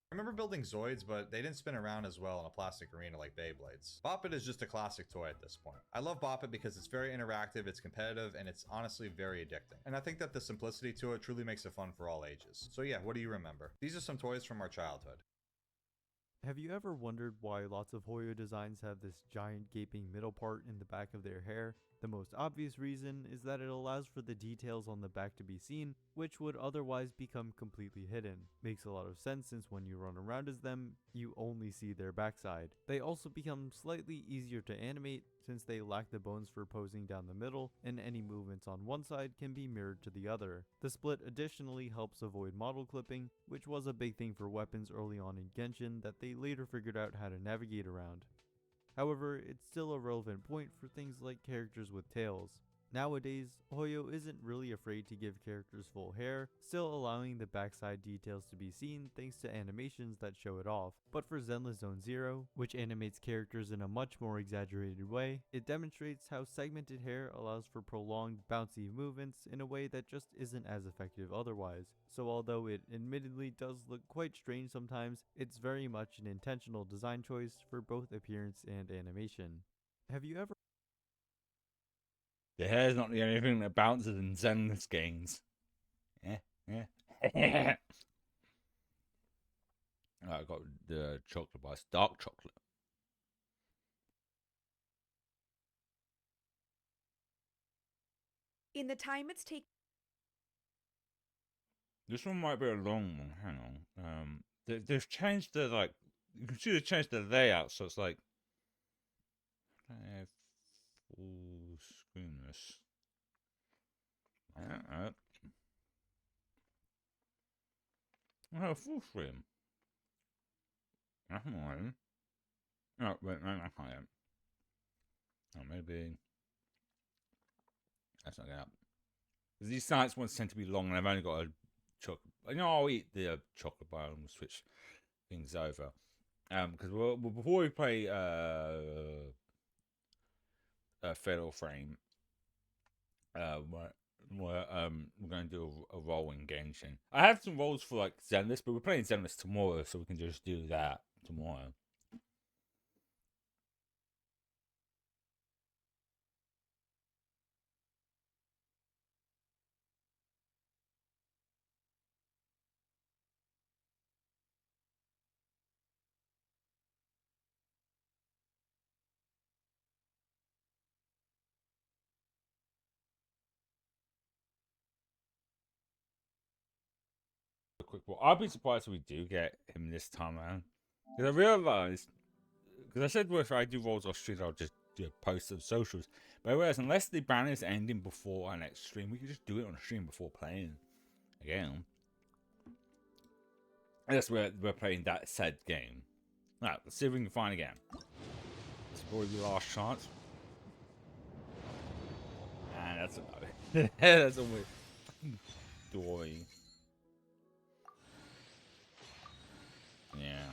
I remember building Zoids, but they didn't spin around as well in a plastic arena like Beyblades. Bop It is just a classic toy at this point. I love Bop It because it's very interactive, it's competitive, and it's honestly very addicting. And I think that the simplicity to it truly makes it fun for all ages. So yeah, what do you remember? These are some toys from our childhood. Have you ever wondered why lots of Hoyo designs have this giant gaping middle part in the back of their hair? The most obvious reason is that it allows for the details on the back to be seen, which would otherwise become completely hidden. Makes a lot of sense since when you run around as them, you only see their backside. They also become slightly easier to animate since they lack the bones for posing down the middle, and any movements on one side can be mirrored to the other. The split additionally helps avoid model clipping, which was a big thing for weapons early on in Genshin that they later figured out how to navigate around. However, it's still a relevant point for things like characters with tails. Nowadays, Hoyo isn't really afraid to give characters full hair, still allowing the backside details to be seen thanks to animations that show it off. But for Zenless Zone Zero, which animates characters in a much more exaggerated way, it demonstrates how segmented hair allows for prolonged, bouncy movements in a way that just isn't as effective otherwise. So although it admittedly does look quite strange sometimes, it's very much an intentional design choice for both appearance and animation. Have you ever The hair is not the only thing that bounces in Zenless games. Yeah. I got the chocolate bar. It's dark chocolate. In the time it's taken. This one might be a long one. Hang on. They've changed the you can see they've changed the layout, so it's full screen this. Oh, full screen. That's mine. Oh, wait, no, I can't. Oh, maybe that's not gonna. These science ones tend to be long, and I've only got a chocolate. I'll eat the chocolate bar and we'll switch things over. Because before we play Fatal Frame, we're going to do a roll in Genshin. I have some rolls for Zenless, but we're playing Zenless tomorrow, so we can just do that tomorrow. Quick ball. I'll be surprised if we do get him this time around. Because I realised, because I said if I do rolls off stream, I'll just post on socials. But I realised unless the ban is ending before our next stream, we can just do it on stream before playing again. And that's where we're playing that said game. Alright, let's see if we can find again. This is probably the last chance. And that's a no. That's a weird dory. Yeah.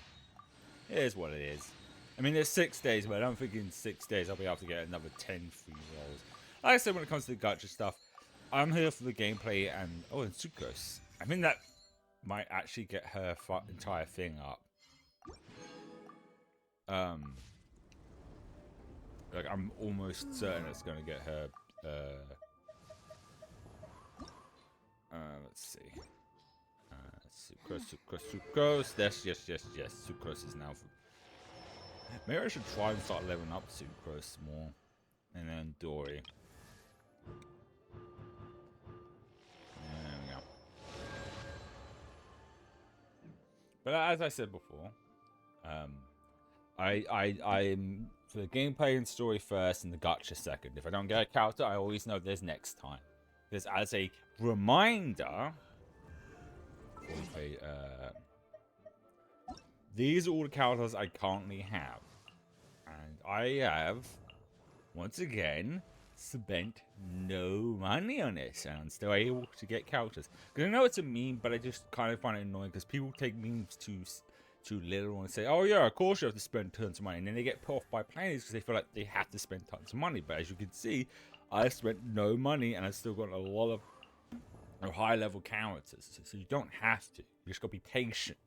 It is what it is. I mean, there's 6 days, but I don't think in 6 days I'll be able to get another 10 free rolls. Like I said, when it comes to the gacha stuff, I'm here for the gameplay and and Sucrose. I think that might actually get her entire thing up. Like I'm almost certain it's going to get her. Let's see. Sucrose. Yes. Sucrose is now. Maybe I should try and start leveling up Sucrose more, and then Dory. There we go. But as I said before, I'm for the gameplay and story first, and the gacha second. If I don't get a character, I always know there's next time. Because as a reminder, these are all the characters I currently have, and I have once again spent no money on this, and I'm still able to get characters. Because I know it's a meme, but I just kind of find it annoying because people take memes too literal and say, "Oh yeah, of course you have to spend tons of money," and then they get put off by playing this because they feel like they have to spend tons of money. But as you can see, I spent no money, and I've still got a lot of high-level characters. So you don't have to. You just gotta be patient.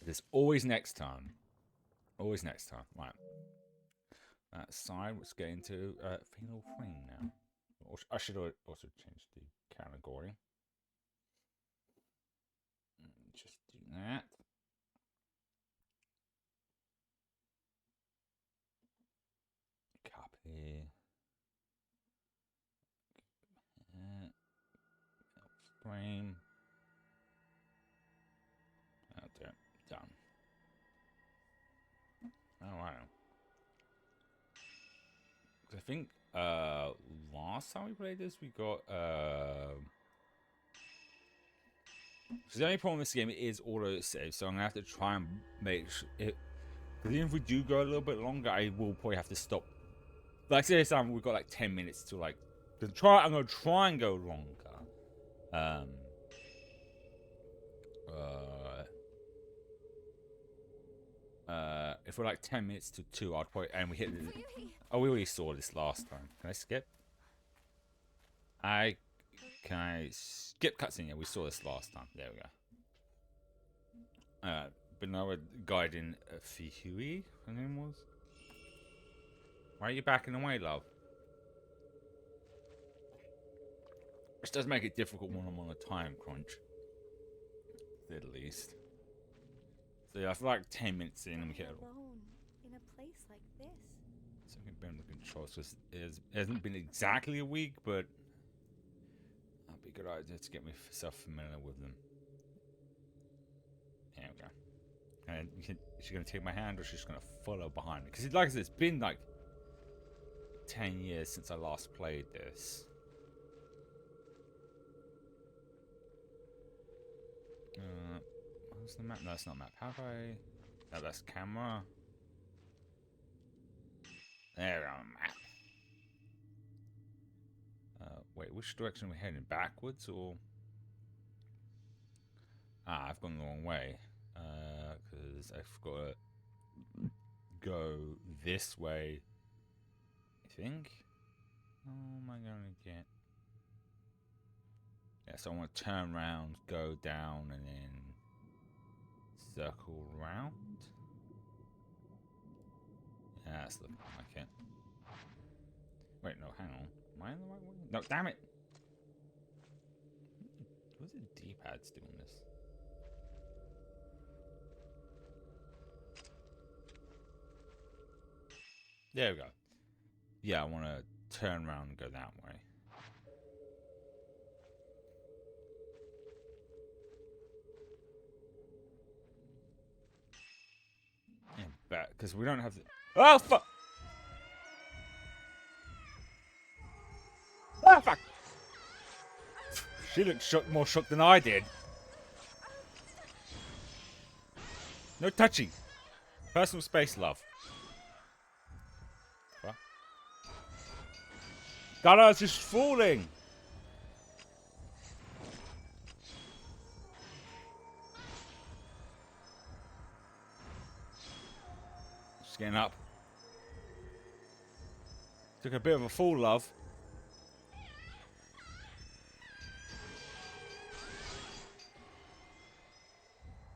There's always next time. Always next time. Right. That side, let's get into Fatal Frame now. I should also change the category. Just do that. Copy. Frame. Out there. Done. Alright. I think last time we played this we got so the only problem with this game is auto save, so I'm gonna have to try and make it, because even if we do go a little bit longer, I will probably have to stop. Like say this time we've got like 10 minutes to like I'm gonna try and go longer. If we're like 10 minutes to 2, I'd probably, and we hit the, oh, we already saw this last time. Can I skip? Can I skip cutscene? Yeah, we saw this last time. There we go. But now we're guiding Fihui, her name was. Why are you backing away, love? Which does make it difficult when I'm on a time crunch. At least. So yeah, I feel like 10 minutes in and we get alone in a place like this. something better the controls, because it hasn't been exactly a week, but that'd be a good idea to get myself familiar with them. There we go. And she's gonna take my hand, or she's gonna follow behind me? Because like I said, it's been like 10 years since I last played this. What's the map? No, it's not map. How do I? No, that's camera. There we go, map. Wait, which direction are we heading? Backwards or? Ah, I've gone the wrong way. Because I've got to go this way. I think. Oh, am I going to get? Yeah, so I want to turn around, go down, and then circle round. Yeah, that's looking like it. Wait, no, hang on. Am I in the right way? No, damn it! What's the D-pads doing this? There we go. Yeah, I want to turn around and go that way. Yeah, back, because we don't have the... Oh, fuck! Ah, fuck! She looked more shocked than I did. No touching. Personal space, love. What? God, I was just falling. Just getting up. Took a bit of a fall, love.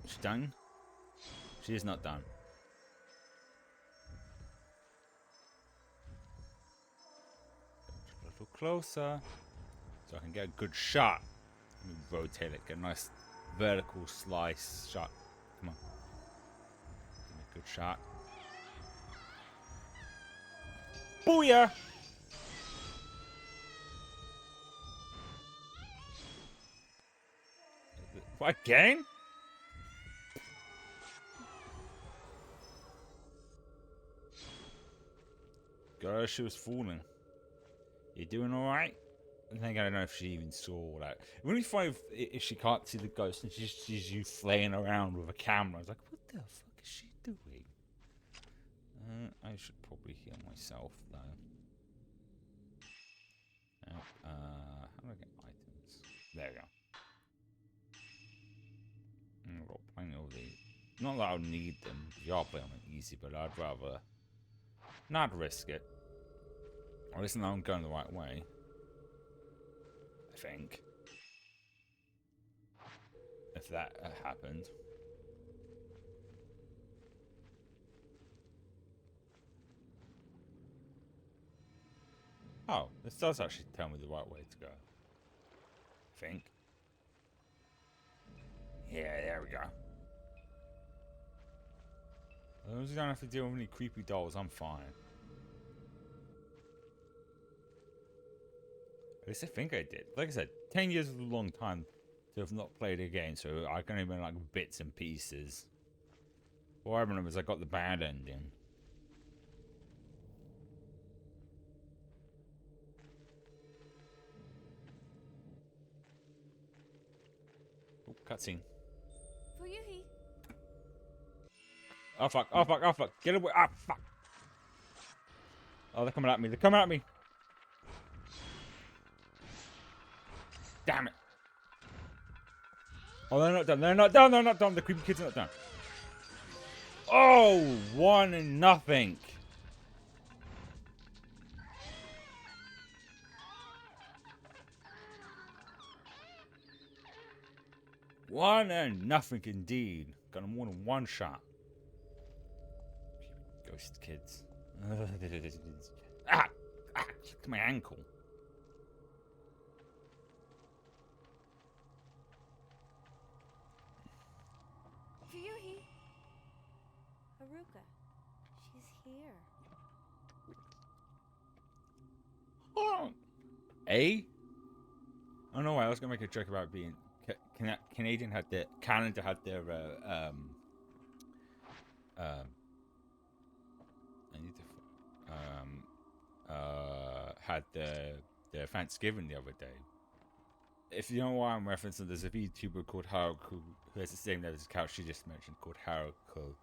She's done? She is not done. A little closer. So I can get a good shot. Let me rotate it, get a nice vertical slice shot. Come on. Give me a good shot. Booyah! What, again? Girl, she was falling. You doing alright? I think I don't know if she even saw that. It would be funny if she can't see the ghost and she's you flaying around with a camera. I was like, what the fuck is she doing? I should probably heal myself though. How do I get items? There we go. I've got plenty of these. Not that I'll need them. You are playing on easy, but I'd rather not risk it. At least now I'm going the right way. I think. If that happened. Oh, this does actually tell me the right way to go. I think. Yeah, there we go. As long as you don't have to deal with any creepy dolls, I'm fine. At least I think I did. Like I said, 10 years is a long time to have not played a game, so I can even like bits and pieces. All I remember is I got the bad ending. Oh, cutscene. Fuyuhi. Oh fuck, oh fuck, oh fuck. Get away. Ah, fuck. Oh, they're coming at me. They're coming at me. Damn it. Oh, they're not done. They're not done. They're not done. The creepy kids are not done. Oh, 1-0. 1-0 indeed. Got them more than one shot. Ghost kids. Ah! Ah! Look my ankle. Fuyuhi. Haruka. She's here. Oh. A? Oh no, I was gonna make a joke about being Canadian had their Canada had their I need to had their Thanksgiving the other day. If you know why I'm referencing, there's a VTuber called Haruko who has the same name as the cow she just mentioned called Haruko.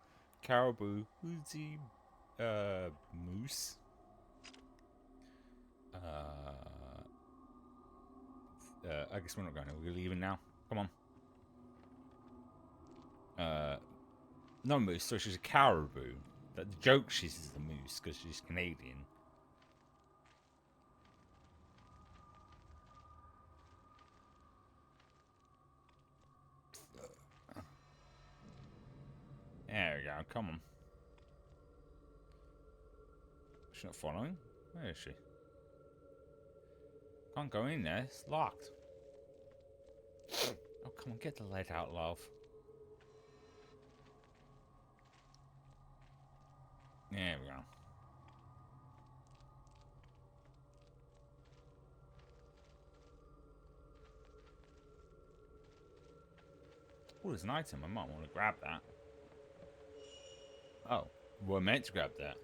Caribou, Uzi, Moose. I guess we're not going. We're leaving now. Come on. No moose. So she's a caribou. The joke she's a moose because she's Canadian. There we go. Come on. She's not following. Where is she? Can't go in there. It's locked. Oh, come on. Get the lead out, love. There we go. Oh, there's an item. I might want to grab that. Oh, we're meant to grab that.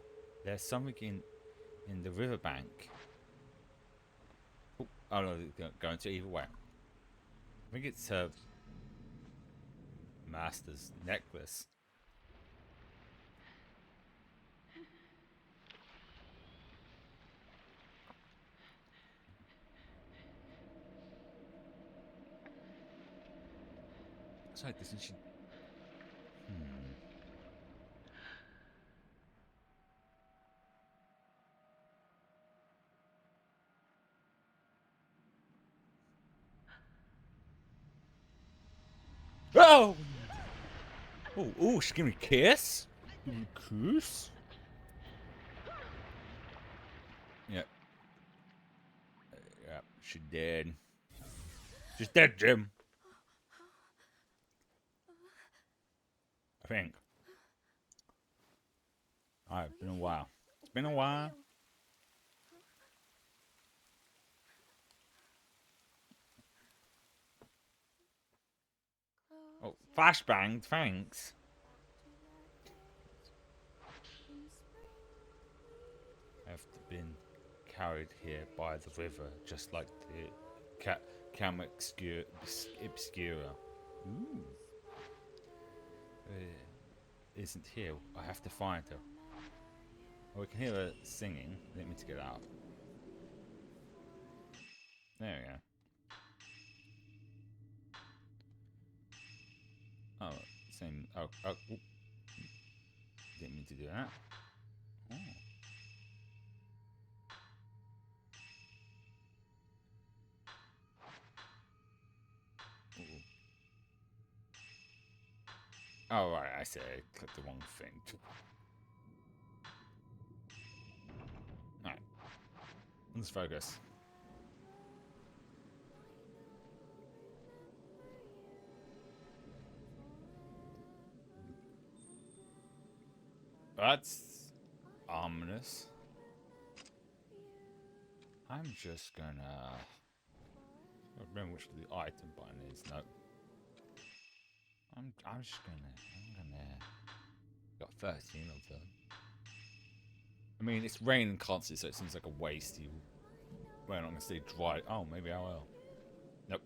There's something in the riverbank. Oh no, going to either way. I think it's Master's necklace. Sorry, doesn't she? Oh! Oh, she gave me a kiss? Give me a kiss? Yep. Yep, she dead. She's dead, Jim. I think. Alright, been a while. It's been a while. Oh, flashbang, thanks. I've been carried here by the river, just like the Cam Obscura. Ooh. Isn't here. I have to find her. Oh, we can hear her singing. Let me get out. There we go. Oh, same. Oh. Didn't mean to do that. Oh. Ooh. Oh, right. I said I clicked the wrong thing. Alright. Let's focus. That's ominous. I'm just gonna... I don't remember which the item button is. No. I'm gonna... Got 13 of them. I mean, it's raining constantly, so it seems like a waste. Well, I'm gonna stay dry. Oh, maybe I will. Nope.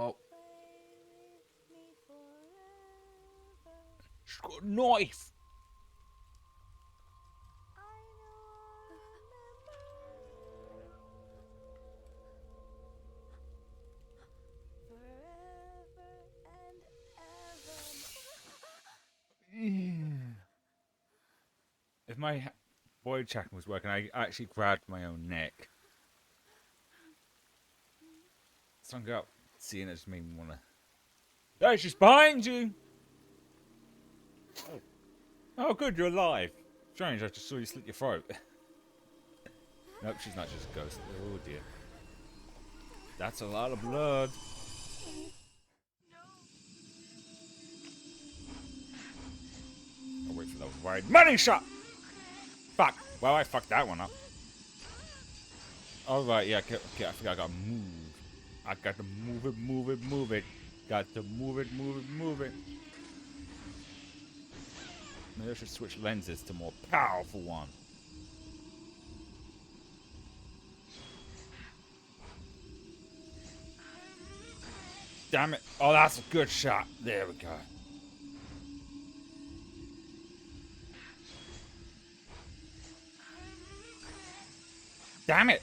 Oh. She's got a knife! If my void tracking was working, I actually grabbed my own neck. Sung up. Seeing it just made me wanna... Hey, she's behind you! Oh, good, you're alive. Strange, I just saw you slit your throat. Nope, she's not just a ghost. Oh dear. That's a lot of blood. I'll wait for the right money shot! Fuck. Well, I fucked that one up. Alright, yeah, okay, I think I gotta move. I got to move it, move it, move it. Got to move it, move it, move it. Maybe I should switch lenses to more powerful one. Damn it. Oh, that's a good shot. There we go. Damn it.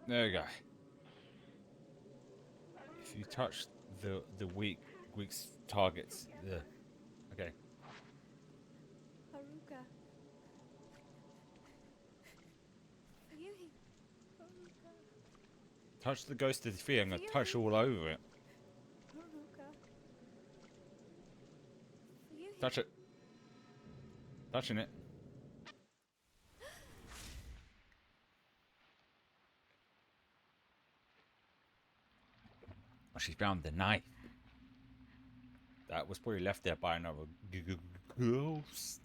There we go. If you touch the weak's targets, okay. Haruka. Touch the ghost of the fear. I'm gonna touch all over it. Touch it. Touching it. Oh, she found the knife. That was probably left there by another ghost.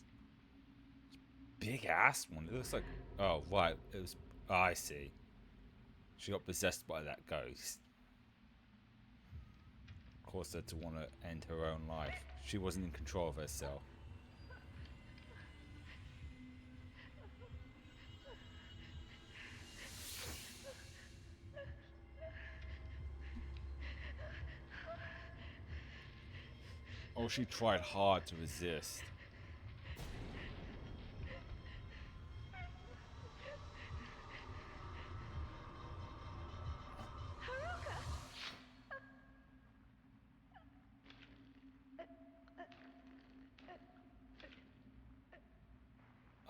big ass one. It looks like, oh right, it was. Oh, I see. She got possessed by that ghost. Caused her to want to end her own life. She wasn't in control of herself. Oh, she tried hard to resist.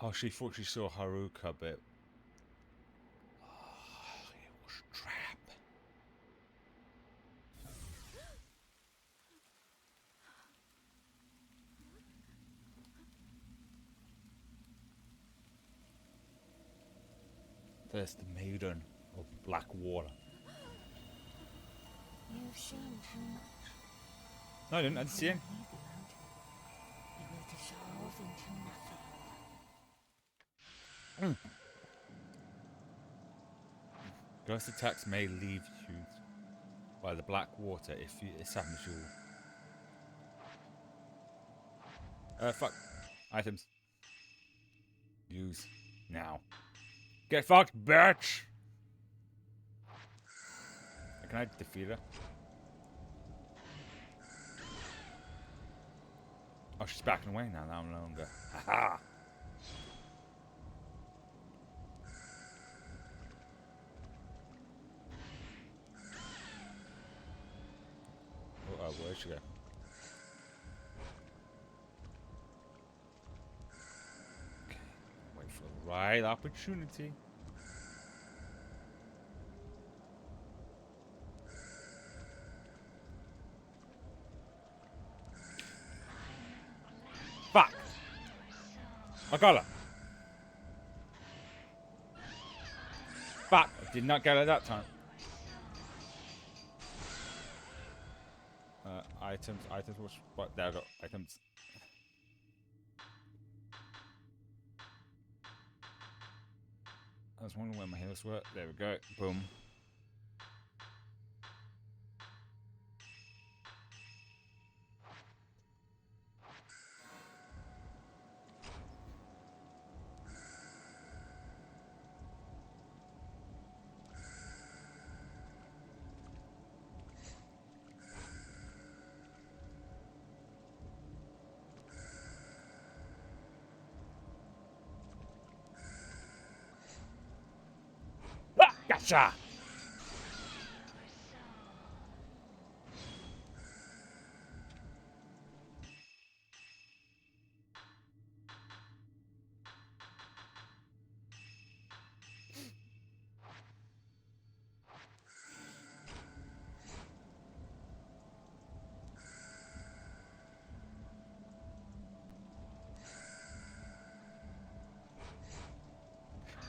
Oh, she thought she saw Haruka, but it was a trap. There's the Maiden of Black Water. You've shown too much. No, I didn't see him. Leave the mountain. It will dissolve into nothing. Ghost attacks may leave you by the Black Water. If it happens, you'll... fuck. Items. Use. Now. Get fucked, bitch! Can I defeat her? Oh, she's backing away now. Now I'm no longer. Haha! Oh, where'd she go? Okay, wait for the right opportunity. Fuck! I got her. Fuck! I did not get her that time. Items, what? There I go. Items. I was wondering where my heals were. There we go. Boom. Gotcha!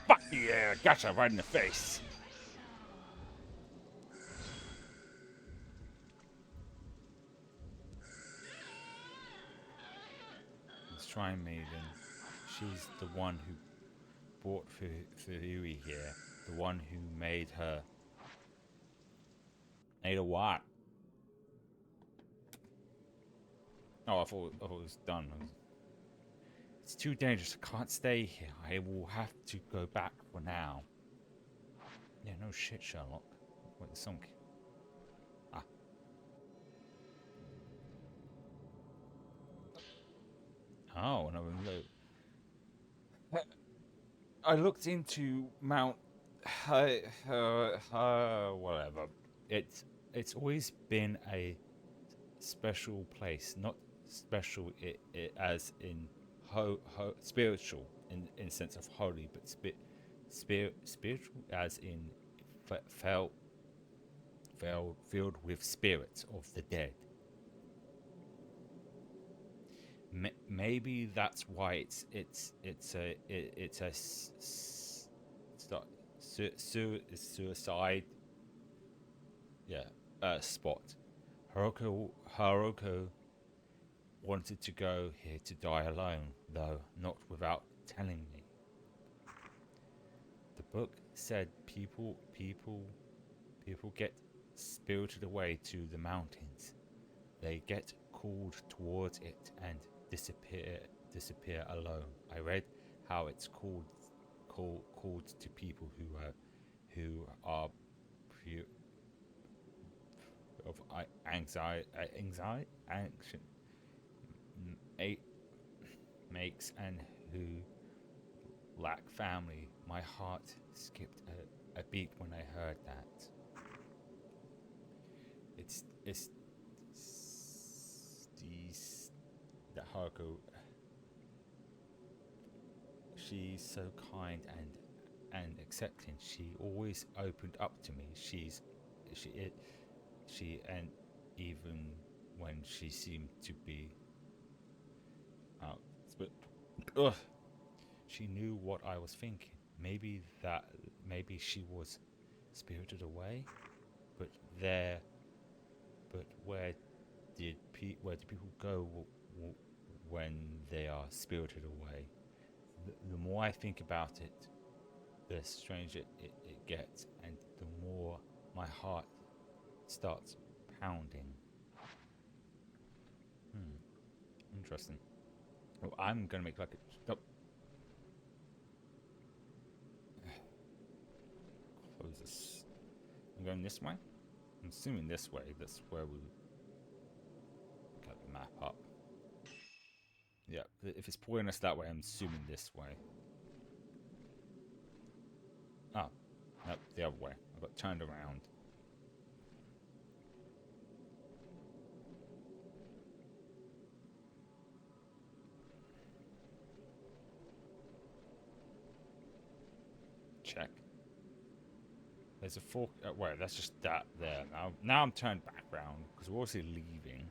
Fuck yeah! Gotcha! Right in the face. Shrine Maiden. She's the one who brought Furui here. The one who made her. Made her what? Oh, I thought it was done. It's too dangerous. I can't stay here. I will have to go back for now. Yeah, no shit, Sherlock. What the sunk? Ah. Oh, another loot. I looked into Mount. Whatever. It's always been a special place, not special as in spiritual in sense of holy, but spiritual as in filled with spirits of the dead. Maybe that's why it's a suicide spot. Haruko wanted to go here to die alone, though not without telling me. book said people get spirited away to the mountains. They get called towards it and disappear alone. I read how it's called to people who are of anxiety, action makes, and who lack family. My heart skipped a beat when I heard that. It's that Haruko. She's so kind and accepting. She always opened up to me. She and even when she seemed to be out, but she knew what I was thinking. Maybe she was spirited away, but where do people go when they are spirited away? The more I think about it, the stranger it gets, and the more my heart starts pounding. Interesting. Well, I'm gonna make like a stop. Close this. I'm going this way. I'm assuming this way. That's where we got the map up. Yeah, if it's pointing us that way, I'm assuming this way. Oh, nope, the other way. I got turned around. Check. There's a fork. Wait, that's just that there. Now I'm turned back round because we're obviously leaving.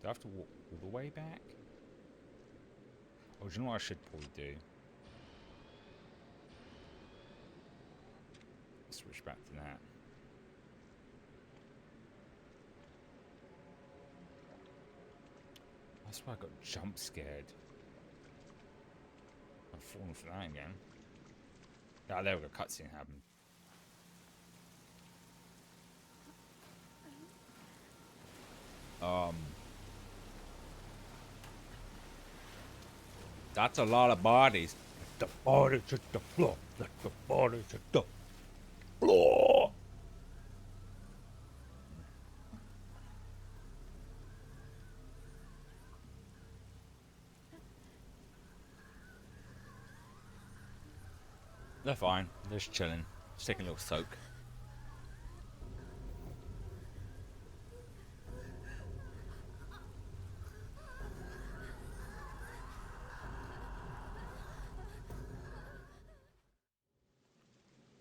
Do I have to walk all the way back? Oh, do you know what I should probably do? Switch back to that. That's why I got jump scared. I've fallen for that again. Ah, there we go. Cutscene happened. That's a lot of bodies. The bodies hit the floor. Let the bodies hit the floor. They're fine. They're just chilling. Just taking a little soak.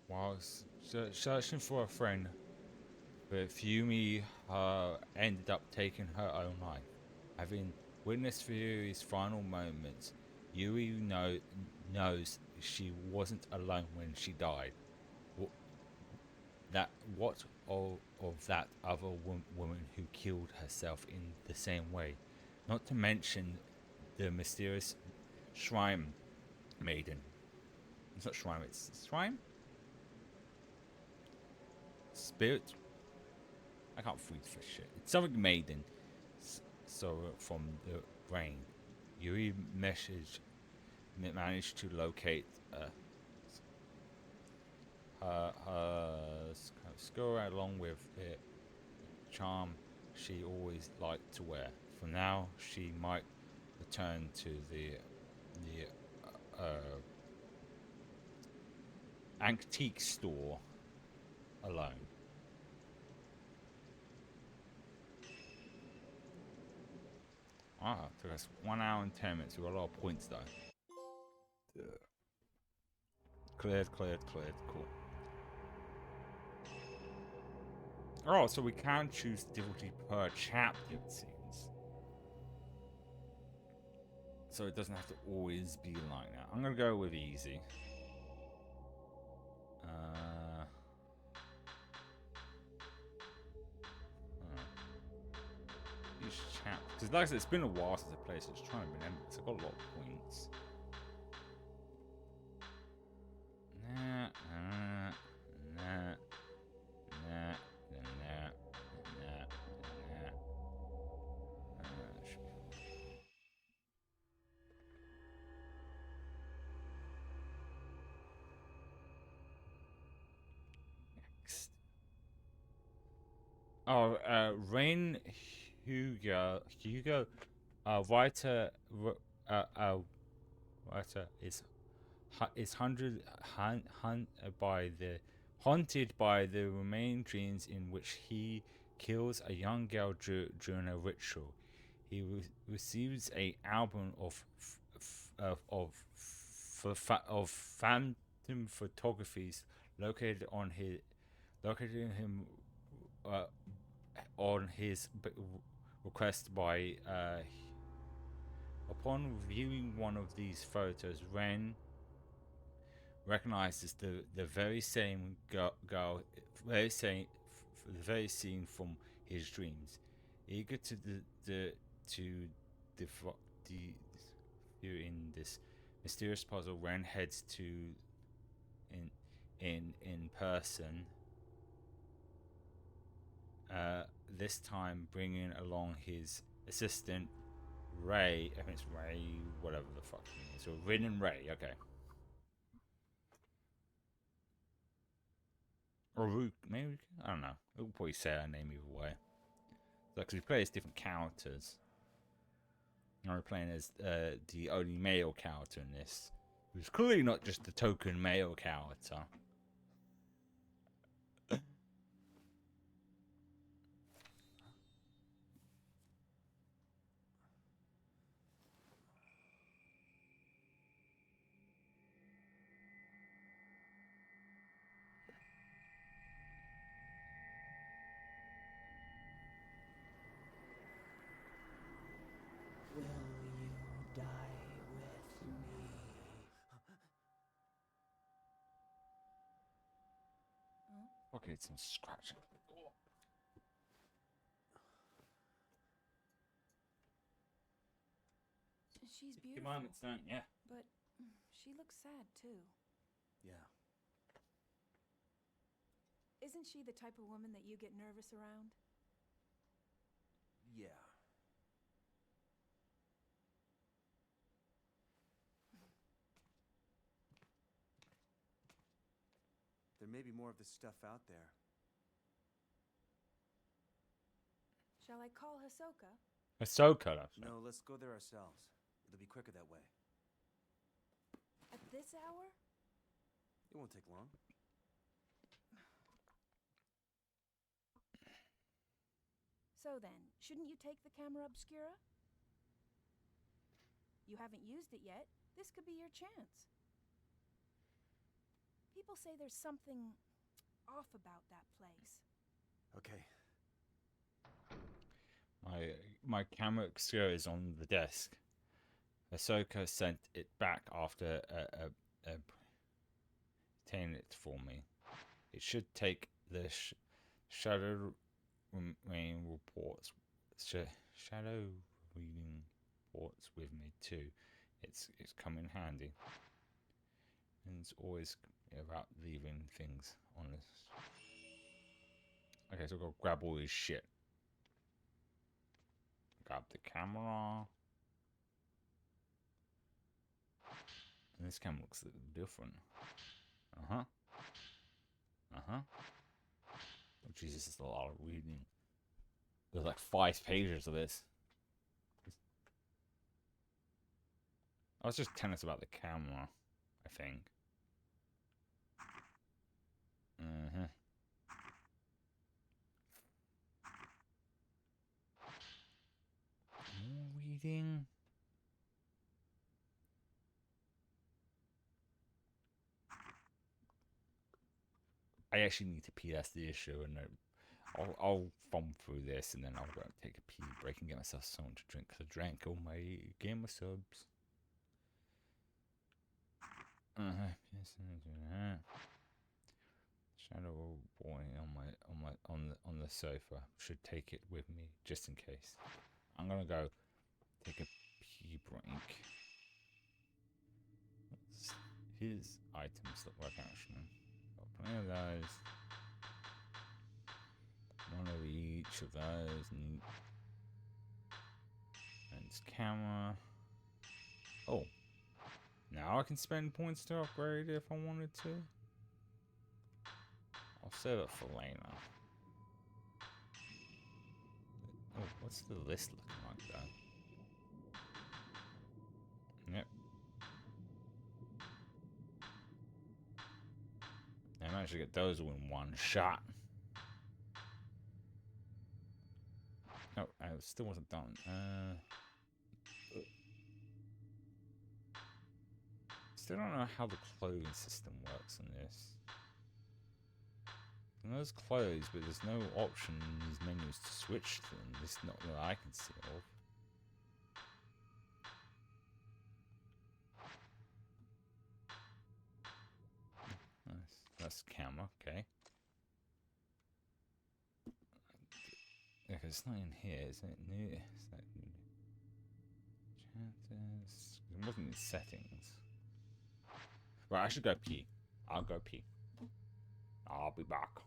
While searching for a friend, but Fumi ended up taking her own life. Having witnessed Furi's final moments, Yui knows she wasn't alone when she died. What of that other woman who killed herself in the same way? Not to mention the mysterious shrine maiden. It's not shrine, it's shrine? Spirit? I can't read for shit. It's something maiden. So from the brain, Yui managed to locate her score along with the charm she always liked to wear. For now, she might return to the antique store alone. Ah, took us 1 hour and 10 minutes. We got a lot of points though. Yeah. Cleared. Cool. Oh, so we can choose difficulty per chapter, it seems. So it doesn't have to always be like that. I'm gonna go with easy. Each chapter, because like I said, it's been a while since I played, so I was trying to remember. So I got a lot of points. Nah, Oh, Rain Hugo, writer, writer is haunted by the remaining dreams in which he kills a young girl during a ritual. He receives a album of phantom photographies located him on his request by upon viewing one of these photos, Ren recognizes the very same girl, the very scene from his dreams. Eager to in this mysterious puzzle, Ren heads to in person. This time bringing along his assistant Ray. I think it's Ray, whatever the fuck it is. So Rin and Ray, okay. Or Rook, maybe? I don't know. We'll probably say her name either way. Because we play as different characters. And we're playing as the only male character in this. Who's clearly not just the token male character. Will you die with me? Okay, it's some scratching. She's Few beautiful. moments, don't ya? But she looks sad too. Yeah. Isn't she the type of woman that you get nervous around? Yeah. There may be more of this stuff out there. Shall I call Hisoka? Ahsoka, that's right. No, let's go there ourselves. It'll be quicker that way. At this hour? It won't take long. So then, shouldn't you take the camera obscura? You haven't used it yet. This could be your chance. People say there's something off about that place. Okay. My camera obscura is on the desk. Ahsoka sent it back after obtaining it for me. It should take the shadow reading reports with me too. It's come in handy. And it's always about leaving things on this. Okay, so I'll go grab all this shit. Grab the camera. And this camera looks a little different. Uh-huh. Uh-huh. Oh, Jesus, it's a lot of reading. There's like 5 pages of this. I was just telling us about the camera, I think. Uh-huh. More reading. I actually need to pee. That's the issue, and I'll thumb through this, and then I'll go take a pee break and get myself something to drink. Cause I drank all my gamer subs. Shadow boy on the sofa. Should take it with me just in case. I'm gonna go take a pee break. His items look like actually. Got plenty of those. One of each of those. And his camera. Oh. Now I can spend points to upgrade if I wanted to. I'll save it for later. What's the list looking like though? Yep. I managed to get those all in one shot. No, I still wasn't done. Still don't know how the clothing system works on this. And there's clothes, but there's no option in these menus to switch to them. At least not that I can see of. Nice. That's camera, okay. Yeah, 'cause it's not in here, is it? New. Is that new? Chapters. It wasn't in settings. Right, I should go pee. I'll go pee. I'll be back.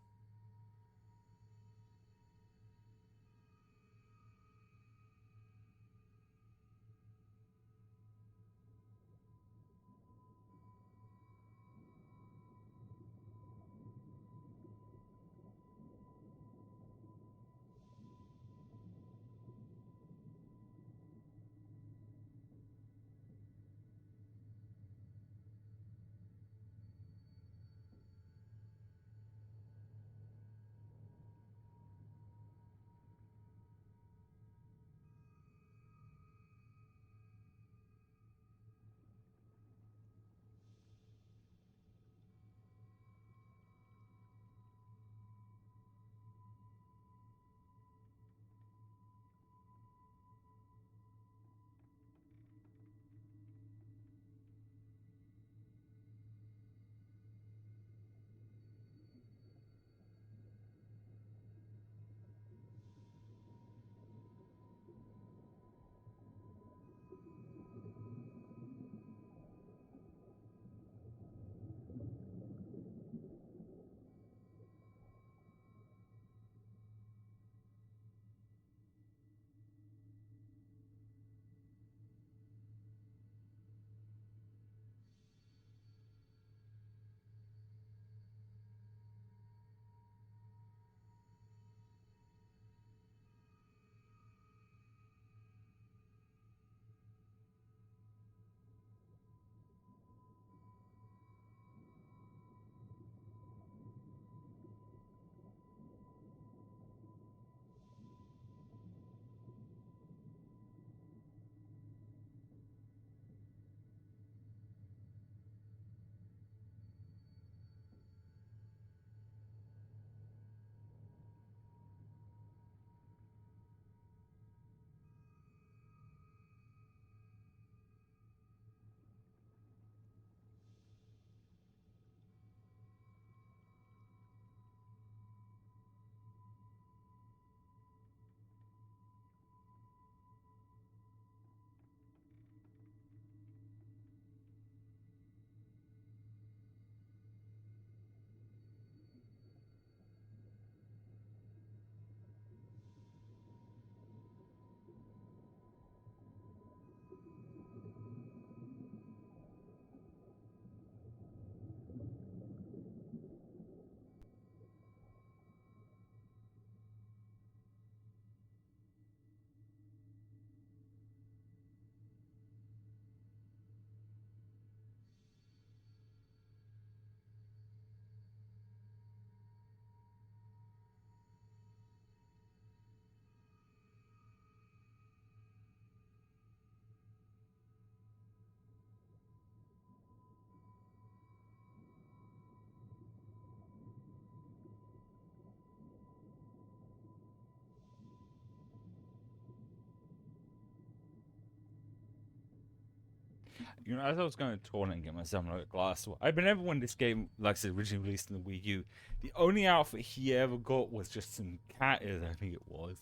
You know, as I was going to the toilet and get myself a glass of water, I remember when this game, like I said, originally released on the Wii U, the only outfit he ever got was just some cat ears, I think it was,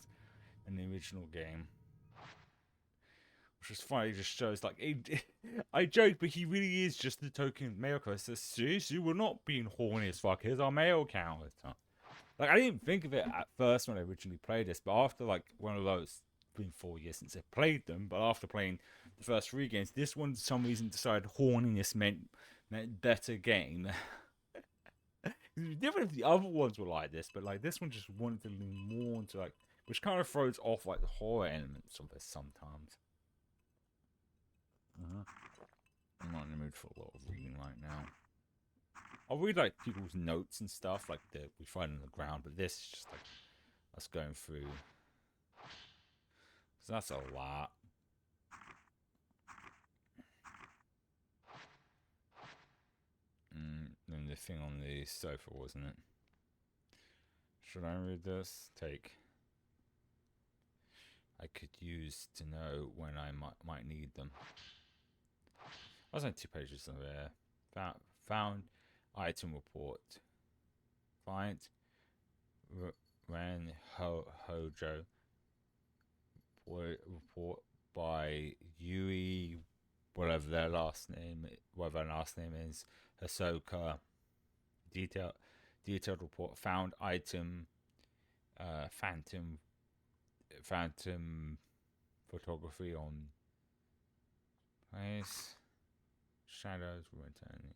in the original game. Which is funny, it just shows, like, I joke, but he really is just the token male character. See, we're not being horny as fuck, here's our male character. Like, I didn't think of it at first when I originally played this, but after, like, one of those, it's been 4 years since I played them, but after playing the first 3 games, this one, for some reason, decided horniness meant better game. It was different if the other ones were like this, but, like, this one just wanted to lean more into, like, which kind of throws off like the horror elements of this sometimes. I'm not in the mood for a lot of reading right now. I'll read like people's notes and stuff like that we find on the ground, but this is just like us going through. So that's a lot. And the thing on the sofa, wasn't it? Should I read this? Take. I could use to know when I might need them. I was on 2 pages of there. Found item report. Client Ran Hojo. Report by Yui, whatever their last name is. Hisoka. Detailed report. Found item. Phantom photography on place. Shadows returning.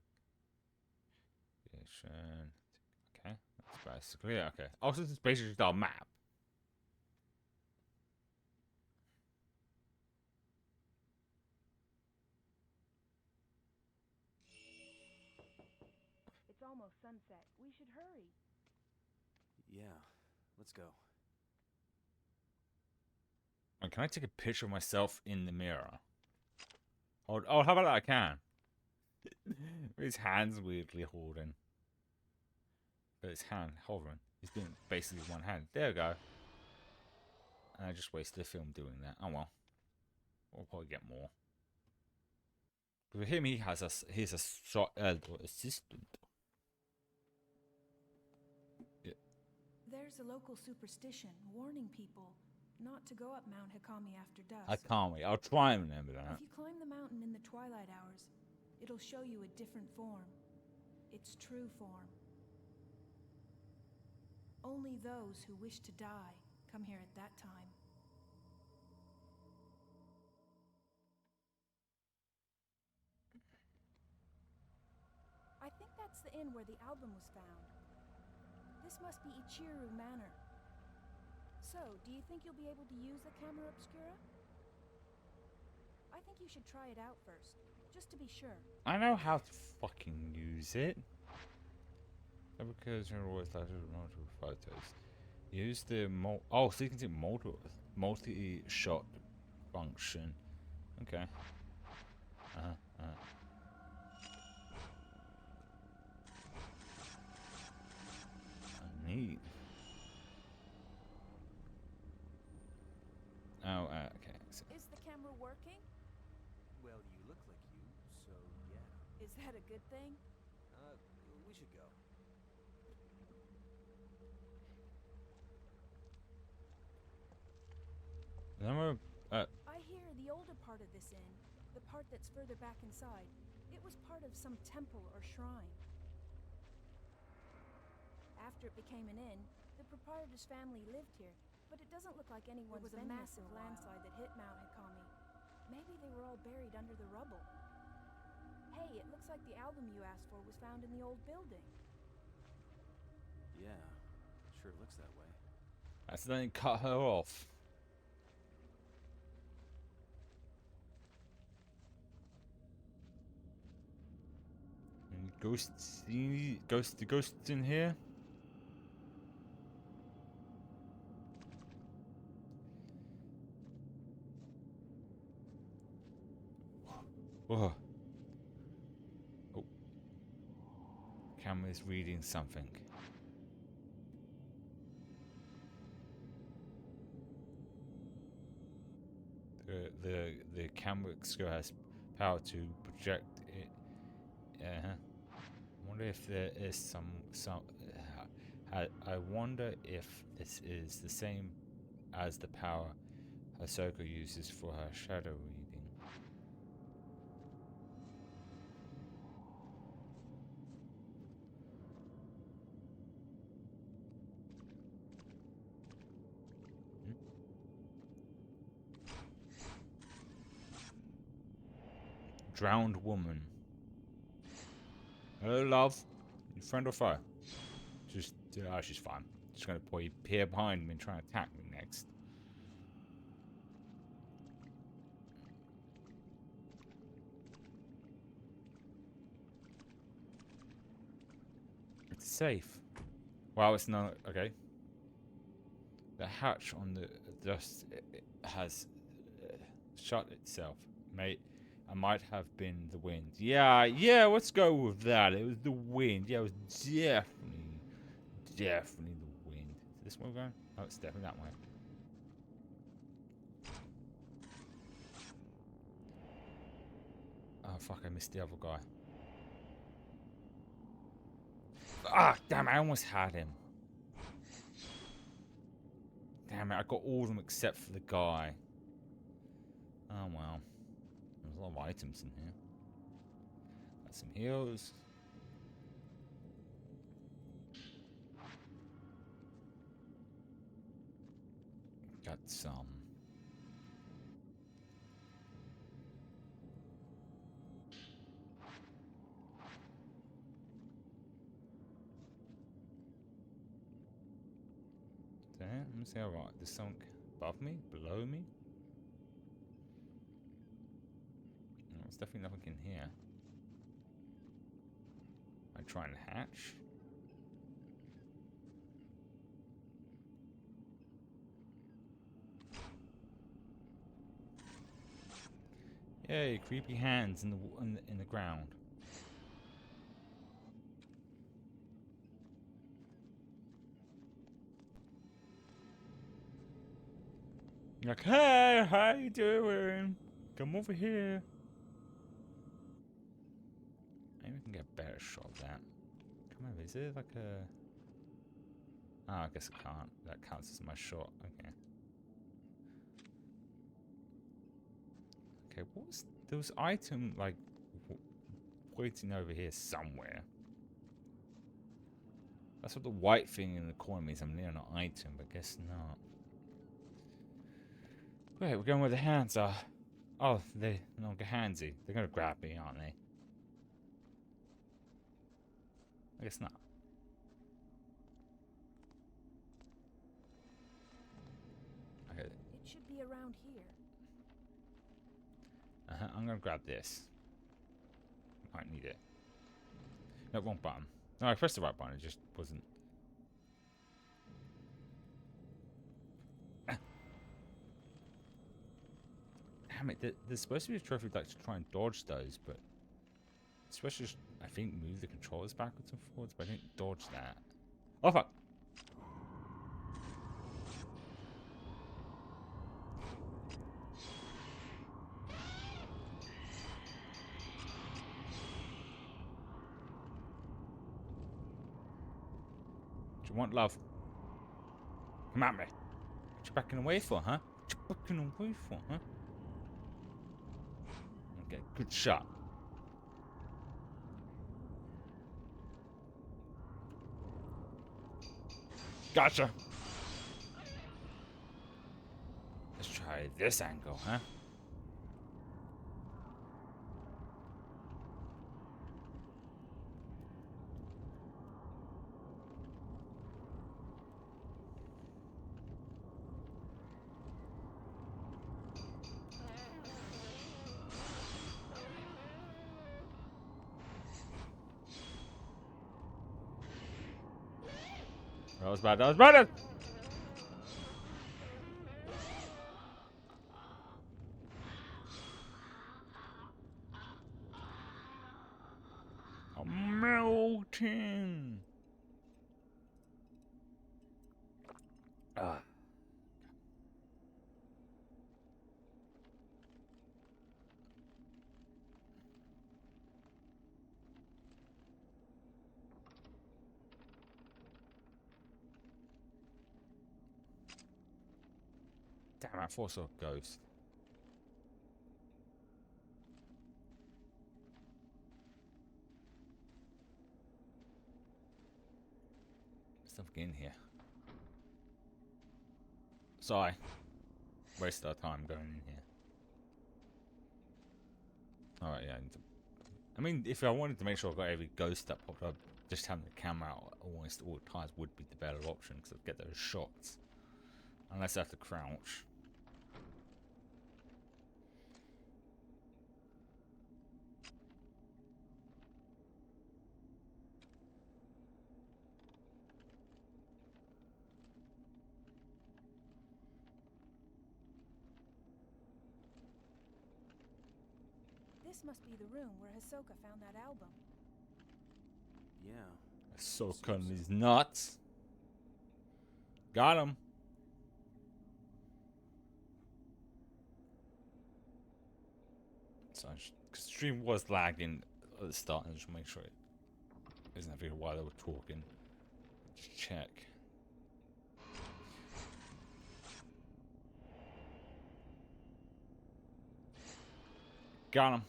Okay, that's basically it. Okay. Also, this is basically just our map. It's almost sunset. We should hurry. Yeah, let's go. And can I take a picture of myself in the mirror? Oh, how about that? I can. His hand's weirdly holding. But his hand hovering. He's doing basically one hand. There we go. And I just wasted a film doing that. Oh well. We'll probably get more. But with him, he's a shot assistant. Yeah. There's a local superstition warning people not to go up Mount Hikami after dusk. I can't wait. I'll try and remember that. If you climb the mountain in the twilight hours, it'll show you a different form. Its true form. Only those who wish to die come here at that time. I think that's the inn where the album was found. This must be Ichiru Manor. So, do you think you'll be able to use the camera obscura? I think you should try it out first, just to be sure. I know how to fucking use it. Because you're always multiple photos. Use the so you can do multi-shot function. Okay. Neat. Oh, okay. Is the camera working? Well, you look like you, so yeah. Is that a good thing? We should go. I hear the older part of this inn, the part that's further back inside, it was part of some temple or shrine. After it became an inn, the proprietor's family lived here, but it doesn't look like anyone's been here. There was a massive landslide that hit Mount Hikami. Maybe they were all buried under the rubble. Hey, it looks like the album you asked for was found in the old building. Yeah, sure looks that way. Accidentally cut her off. Any ghosts in here? Whoa. Oh. Camera's reading something. The camera skill has power to project it. I wonder if there is some. I wonder if this is the same as the power Hisoka uses for her shadow reading. Drowned woman. Hello, love. You friend or foe? She's fine. She's gonna appear behind me and try and attack me next. safe. Wow, it's not okay. The hatch on the dust has shut itself. Mate, I might have been the wind. Yeah, let's go with that. It was the wind. Yeah, it was definitely the wind. Is this where we're going? Oh, it's definitely that way. Oh, fuck, I missed the other guy. Ah, damn, I almost had him. Damn it, I got all of them except for the guy. Oh, well. There's a lot of items in here. Got some heals. Got some. There, let me see how right. There's something above me, below me. No, there's definitely nothing in here. I try and hatch. Yay, creepy hands in the ground. Like, hey, how you doing? Come over here. Maybe we can get a better shot of that. Come on, is it like a... Oh, I guess I can't. That counts as my shot. Okay. Okay, what was... There was item, like, waiting over here somewhere. That's what the white thing in the corner means. I'm near an item, but guess not. Wait, we're going where the hands are. Oh, they're no longer handsy. They're gonna grab me, aren't they? I guess not. Okay. It should be around here. I'm gonna grab this. Might need it. No, wrong button. No, I pressed the right button. It just wasn't. Damn it! There's supposed to be a trophy like to try and dodge those, but it's supposed to just, I think, move the controllers backwards and forwards, but I didn't dodge that. Oh fuck! Do you want love? Come at me. What you backing away for, huh? What you backing away for, huh? Okay, good shot. Gotcha. Let's try this angle, huh? That was bad. That was bad. I'm melting. Ah. Damn, I thought so. Ghost. There's something in here. Sorry. Wasted our time going in here. Alright, yeah. I mean, if I wanted to make sure I got every ghost that popped up, just having the camera out almost all the times would be the better option, because I'd get those shots. Unless I have to crouch. This must be the room where Hisoka found that album. Yeah. So cutting these nuts. Got him. So stream was lagging at the start, and just make sure it isn't having while they were talking. Just check. Got him.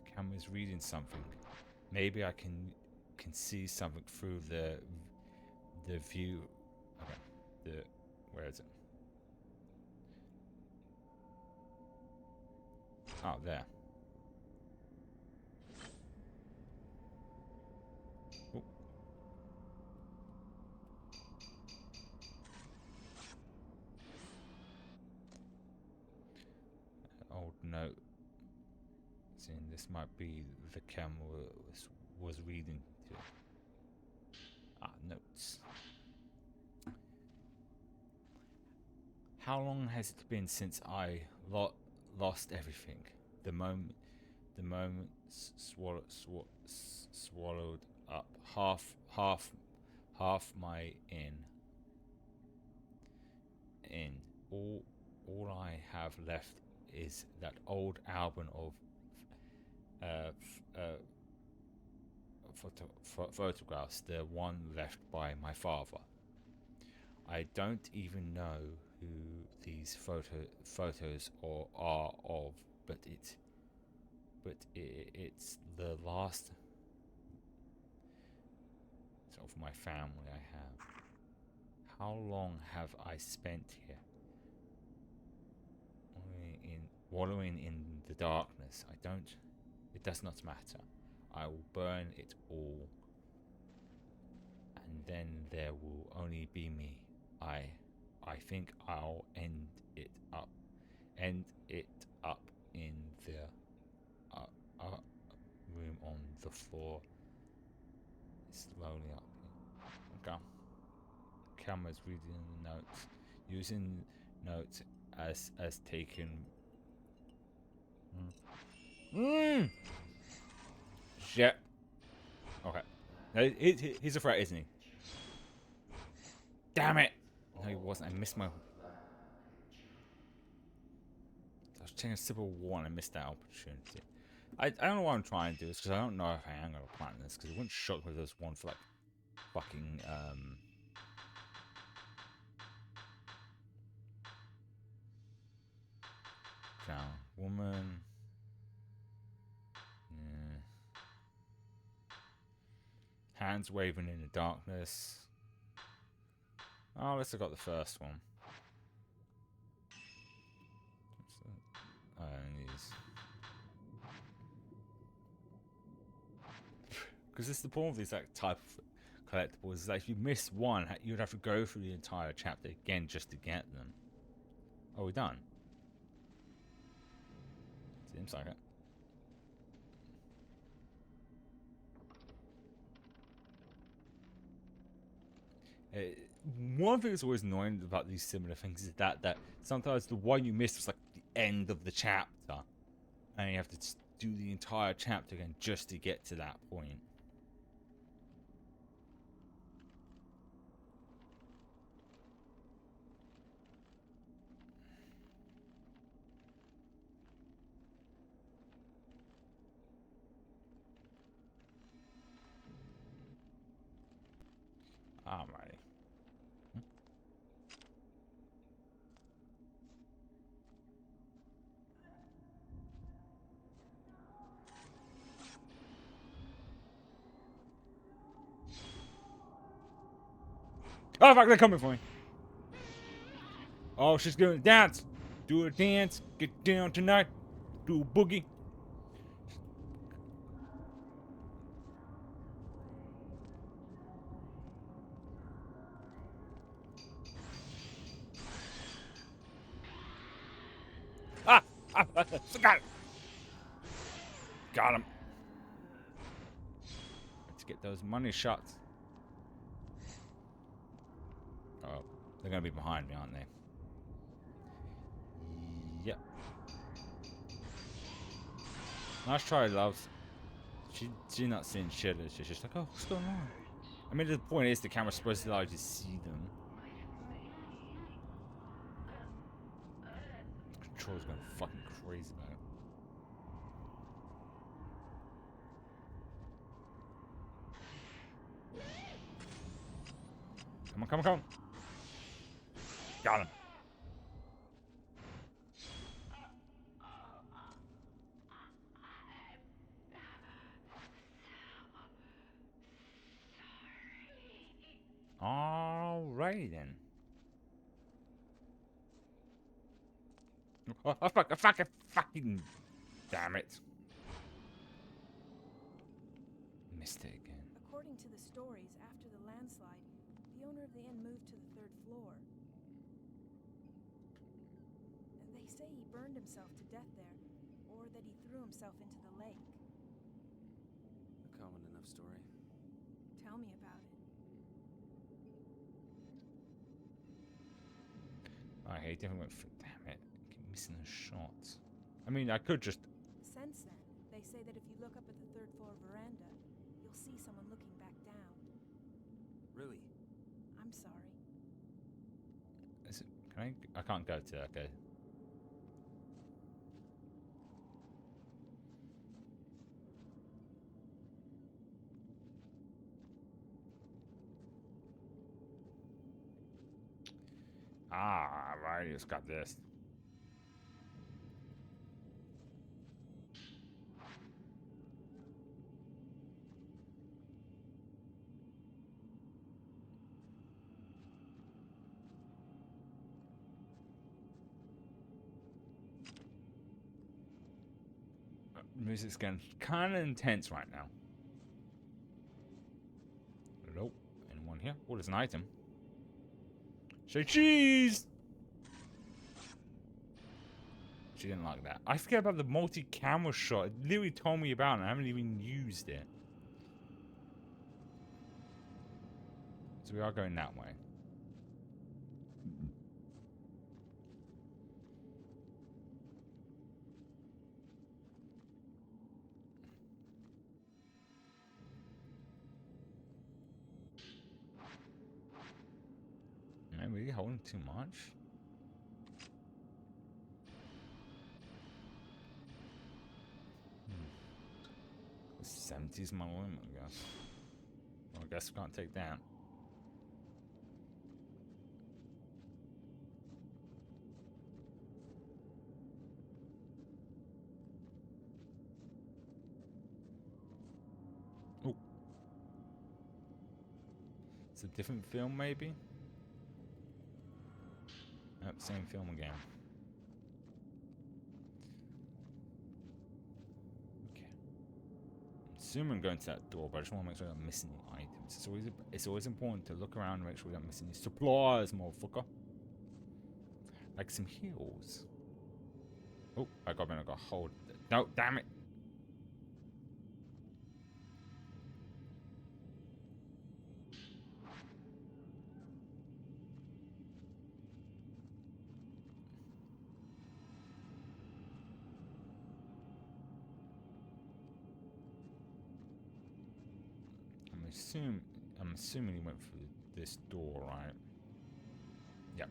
The camera's reading something. Maybe I can see something through the view. Okay. Where is it? Oh, there. Oh. Old note. Saying this might be the camera was reading to. Notes. How long has it been since I lost everything? The moment swallowed up half my in. All I have left is that old album of photographs, the one left by my father. I don't even know who these photos are of, but it's the last of my family I have. How long have I spent here? Wallowing in the darkness. It does not matter. I will burn it all, and then there will only be me. I think I'll end it up in the room on the floor. Slowly up. Okay. Camera's reading the notes, using notes as taken. Shit. Okay. He's a threat, isn't he? Damn it! No, he wasn't. I missed my. I was taking a sip of water and I missed that opportunity. I don't know what I'm trying to do. It's because I don't know if I am going to plan this. Because it wouldn't shock me if there's one for like fucking Crown woman. Yeah. Hands waving in the darkness. Oh, let's have got the first one. Because it's the problem with these like type of collectibles is that if you miss one, you'd have to go through the entire chapter again just to get them. Oh, we're done. Seems like it. One thing that's always annoying about these similar things is that sometimes the one you missed was like the end of the chapter, and you have to do the entire chapter again just to get to that point. Alrighty. Oh fuck, they're coming for me. Oh, she's gonna dance. Do a dance. Get down tonight. Do a boogie. Got him. Got him. Let's get those money shots. Oh, they're gonna be behind me, aren't they? Yep. Nice try, loves. She's not seeing shit. She's just like, oh, what's going on? I mean, the point is the camera's supposed to allow you to see them. The controller's going fucking crazy about it. Come on, come on, come on. Got him. Alrighty then. Oh, fucking damn it. Missed it again. According to the stories, after the landslide, the owner of the inn moved to the 3rd floor. They say he burned himself to death there, or that he threw himself into the lake. A common enough story. Tell me about it. He definitely went for. Damn it. I keep missing the shots. I mean, I could just. Since then, they say that if you look up at the 3rd floor veranda, you'll see someone looking back down. Really? I'm sorry. Is it, can I can't go to. Okay. Ah, right. It's got this. Music's getting kind of intense right now. Nope. Anyone here? Oh, there's an item. Say cheese! She didn't like that. I forget about the multi-camera shot. It literally told me about it. I haven't even used it. So we are going that way. Am I really holding too much? The 70's my limit, I guess. Well, I guess we can't take that. Oh. It's a different film, maybe? Nope, same film again. Okay. I'm assuming I'm going to that door, but I just want to make sure I'm not missing any items. It's always important to look around and make sure we don't miss any supplies, motherfucker. Like some heals. Oh, I got hold. No, damn it. I'm assuming he went through this door, right? Yep.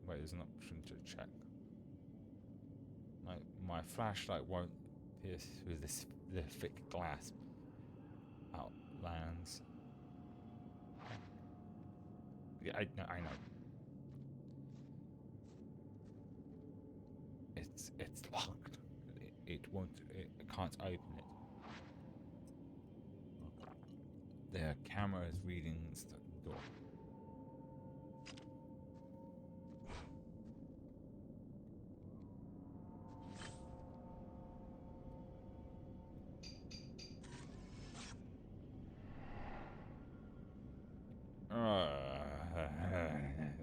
Wait, there's an option to check. My flashlight won't pierce through the thick glass outlines. Yeah, I know. It's locked. It won't. It can't open it. The camera is reading the door.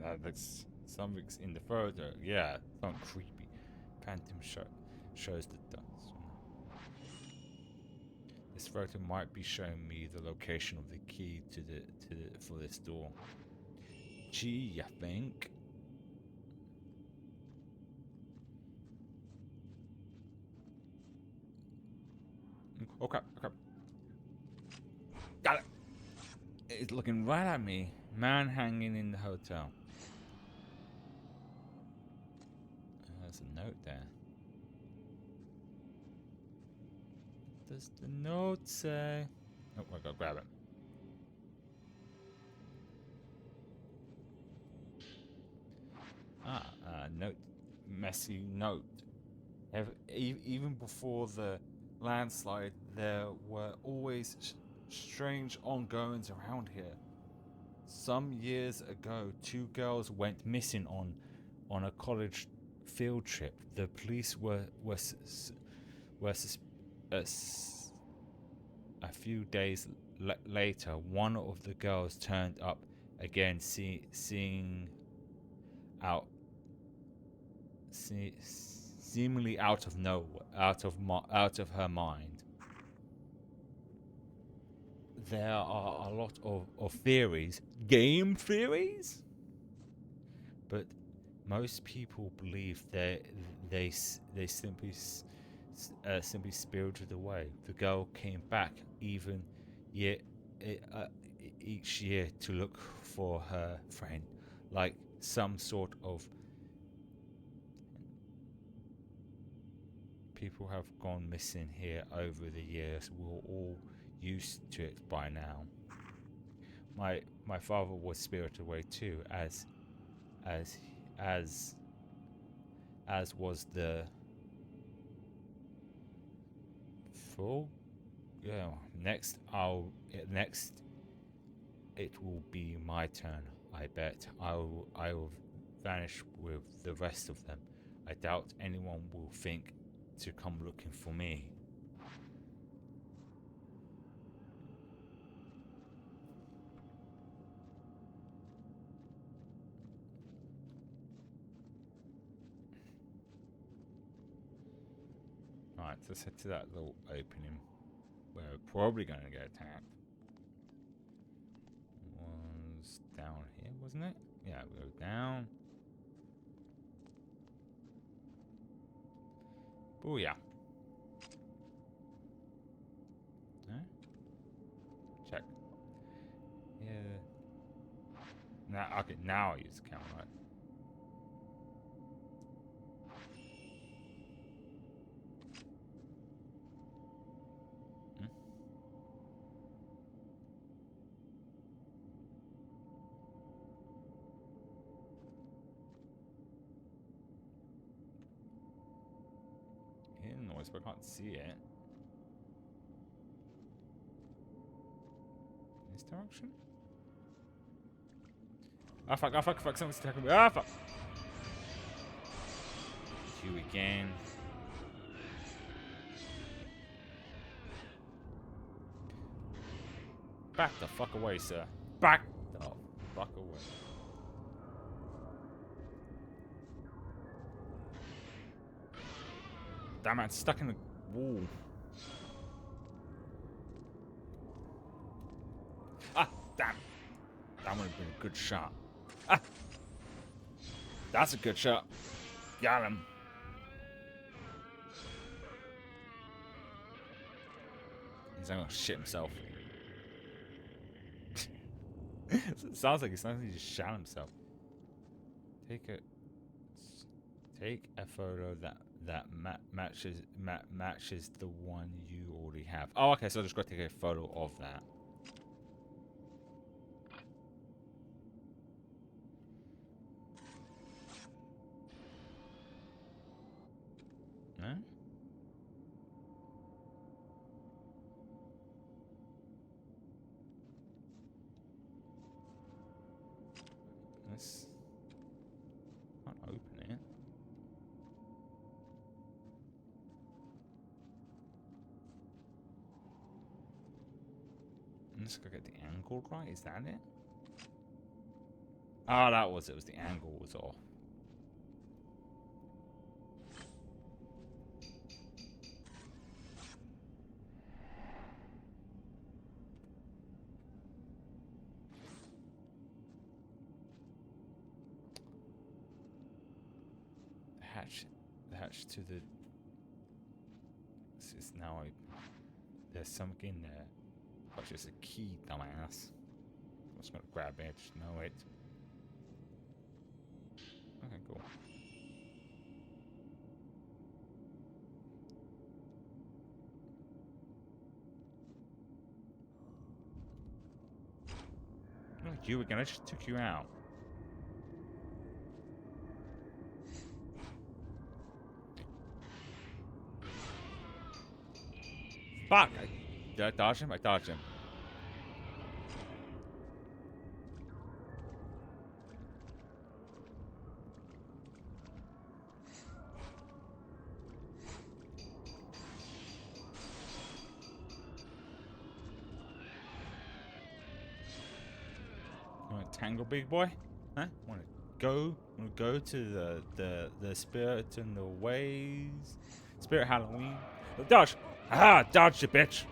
That looks something's in the photo. Yeah, something creepy. Phantom shows the dots. This photo might be showing me the location of the key for this door. G, you think? Okay, okay. Got it. It's looking right at me. Man hanging in the hotel. There's a note there. What does the note say? Oh, I gotta grab it. Note. Messy note. Even before the landslide, there were always strange ongoings around here. Some years ago, 2 girls went missing on a college field trip. The police were a few days later. One of the girls turned up again, seemingly out of her mind. There are a lot of theories, game theories, but most people believe they simply spirited away. The girl came back each year to look for her friend, like some sort of. People have gone missing here over the years. We're all used to it by now. My father was spirited away too, as was the full. Yeah. Next it will be my turn. I bet I will vanish with the rest of them. I doubt anyone will think to come looking for me. Alright, let's head to that little opening where we're probably going to get attacked. Was down here, wasn't it? Yeah, we go down. Booyah. Huh? Check. Yeah. Now, okay, now I use the camera, right? Hear the noise, but I can't see it. This direction? Ah fuck, someone's attacking me. Ah fuck! You again. Back the fuck away, sir. Back the fuck away. Damn it, it's stuck in the wall. Ah, damn. That would have been a good shot. Ah! That's a good shot. Got him. He's gonna shit himself. Sounds like he just shot himself. Take a photo that matches the one you already have. Oh, okay, so I just got to take a photo of that. No? This can't open it. I'm just gonna get the angle right. Is that it? Oh, that was it. It was the angle was off. to the. This is now there's something in there. Oh, it's just a key, dumbass. I'm just gonna grab it. Just know it. Okay, cool. Not you again. I just took you out. Fuck! Did I dodge him? I dodged him. You want to tangle, big boy? Huh? Want to go to the spirit and the ways? Spirit Halloween. Oh, dodge! Ah, dodge, you bitch!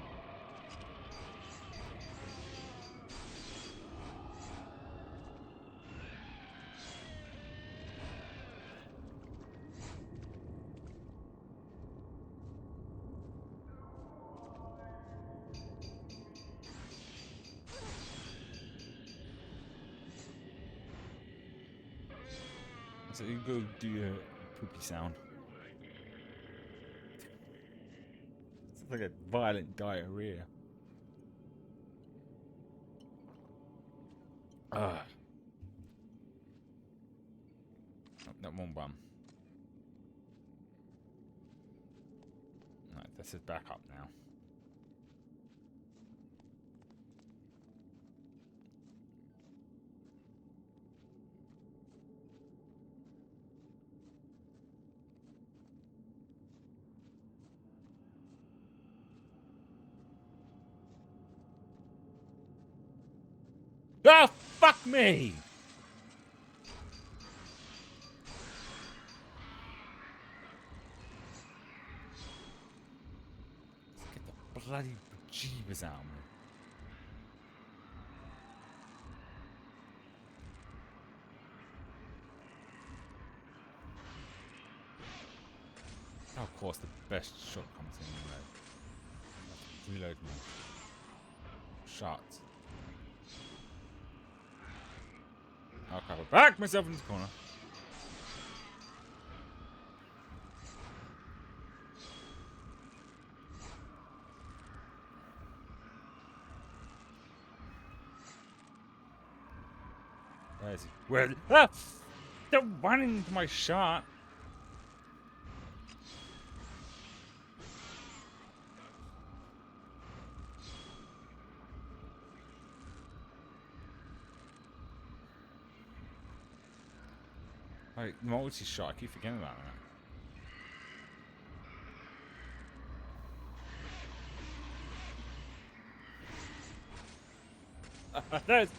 So you go do your poopy sound. It's like a violent diarrhea. Ah. Oh, that one bum. Right, this is back up now. Ah, fuck me! Let's get the bloody bejeebers out of me. Oh, of course, the best shot comes in. Reload my shots. I'll cover back myself in this corner. Where is he? Where is he? Ah! Don't run into my shot. Like, multi-shot, I keep forgetting about that. There's...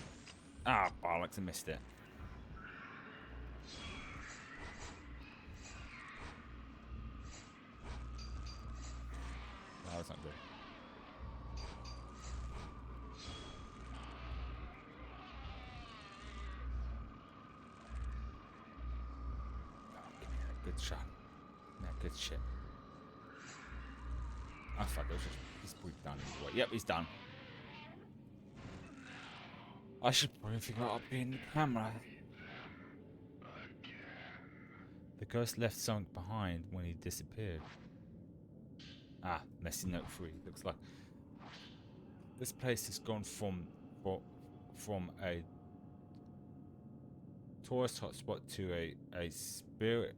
Ah, bollocks, I missed it. No, that's not good. Oh, give me that good shot. That good shit. Oh, fuck, it was just... He's probably done. Yep, he's done. I should probably figure out how to be in the camera. The ghost left something behind when he disappeared. Ah, messy note 3. Looks like this place has gone from a tourist hotspot to a spirit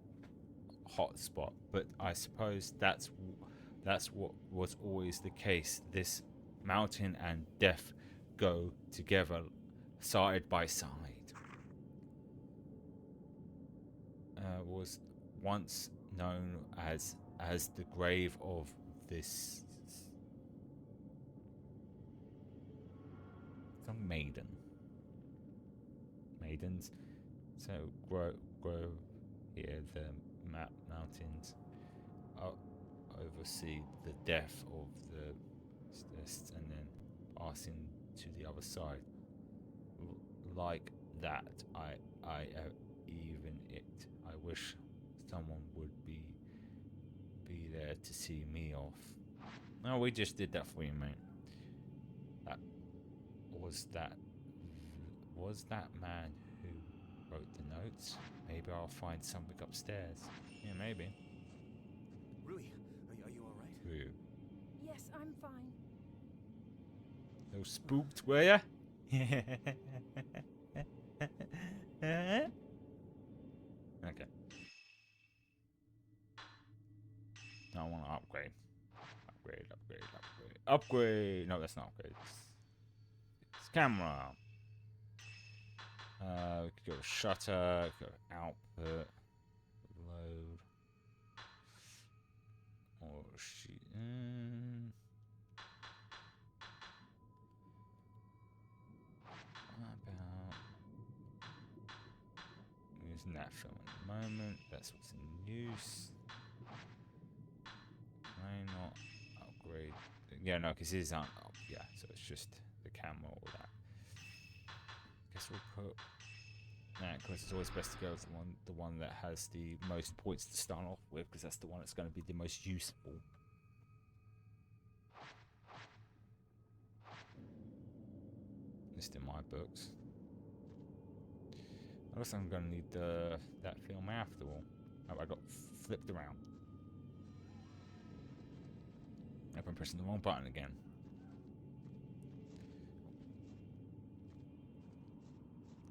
hotspot, but I suppose that's what was always the case. This mountain and death go together side by side. Was once known as the grave of this some maiden. Maidens. So grow here. The mountains oversee the death of the and then passing to the other side. Like that, I even it. I wish someone would be there to see me off. No, we just did that for you, mate. That was that man who wrote the notes. Maybe I'll find something upstairs. Yeah, maybe. Rui, are you alright? Who? Yes, I'm fine. No spooked, were ya? Okay. I want to upgrade. Upgrade. No, that's not upgrade. It's camera. We could go to shutter, go to output, load. Or she. About using that film at the moment. That's what's in use. Can I not upgrade? Yeah, no, because these aren't up. Yeah, so it's just the camera, all that. Guess we'll put. Nah, because it's always best to go with the one that has the most points to start off with, because that's the one that's going to be the most useful. At least in my books. Unless I'm going to need that film after all. Oh, I got flipped around. I've been pressing the wrong button again.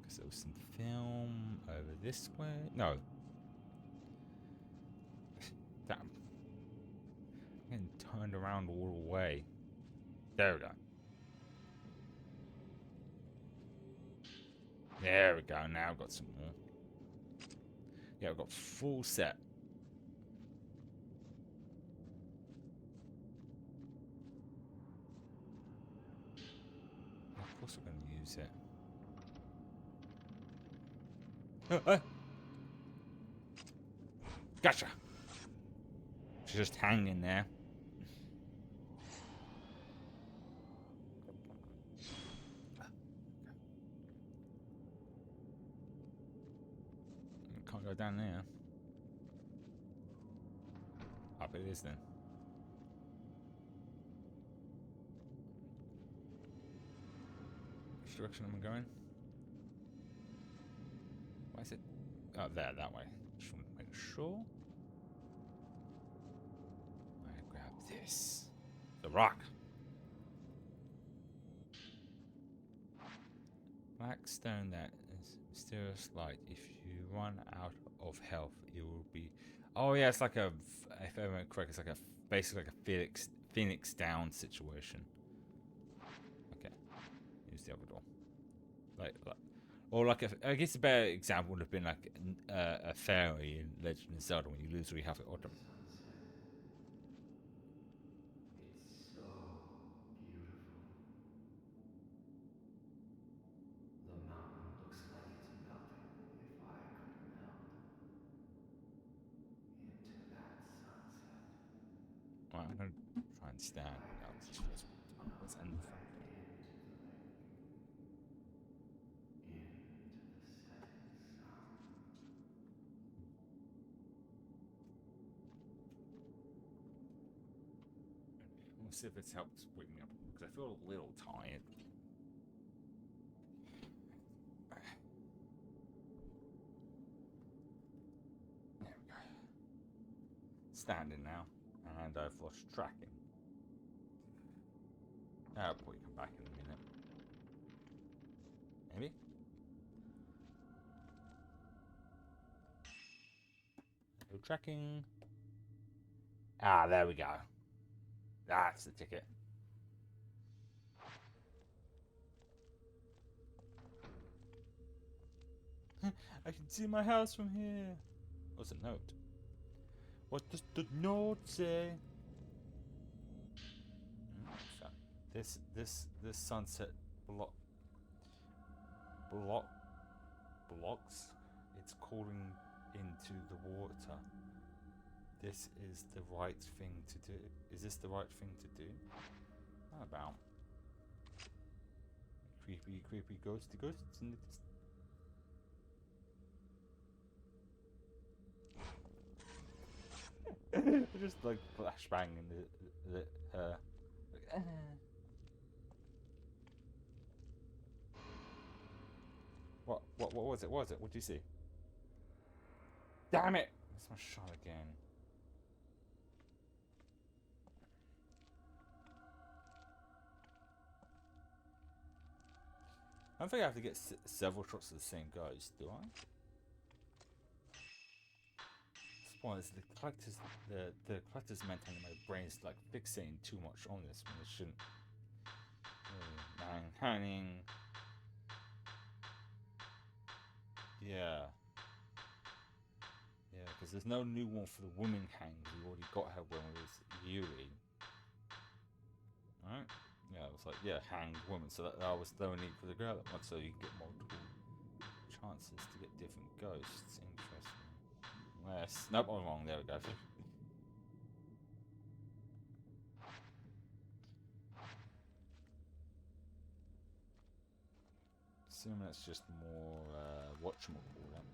Because there was some film over this way. No. Damn. I'm getting turned around all the way. There we go. There we go. Now I've got some more. Yeah, I've got full set. Of course we're going to use it. Gotcha. She's just hanging there. Can't go down there. Up it is then. Which direction am I going? Why is it? Oh, there, that way. Just want to make sure. I grab this. The rock. Black stone that is mysterious light. If you run out of health, it will be. Oh yeah, it's like a. If I remember correct, it's like basically like a Phoenix Down situation. Okay, use the other door. Or like I guess a better example would have been like a fairy in Legend of Zelda when you lose all your health. It's so beautiful. The mountain looks like it's melting if I could melt into that sunset. Right, I'm gonna try and stand out as far as possible and the front. Into the lake. Into the setting sun. We'll see if this helps wake me up because I feel a little tired. There we go. Standing now, and I've lost tracking. I'll probably come back in a minute. Maybe? No tracking. Ah, there we go. That's the ticket. I can see my house from here. What's the note? What does the note say? This sunset blocks. It's calling into the water. This is the right thing to do. Is this the right thing to do? How about creepy ghosts in the distance? Just like flashbanging the her. What was it? What was it? What did you see? Damn it! It's my shot again. I don't think I have to get several shots of the same ghost, do I? Spoilers, the collector's mentality in my brain is like fixating too much on this when it shouldn't. Hanging. Yeah. Yeah, because there's no new one for the woman hang. We already got her when it was Yuri. Alright? Yeah, it was like, yeah, hanged woman. So that was the only for the girl that one, so you get multiple chances to get different ghosts. Interesting. Yes. Nope, I'm wrong. There we go. Assuming that's just more whatchamacallit.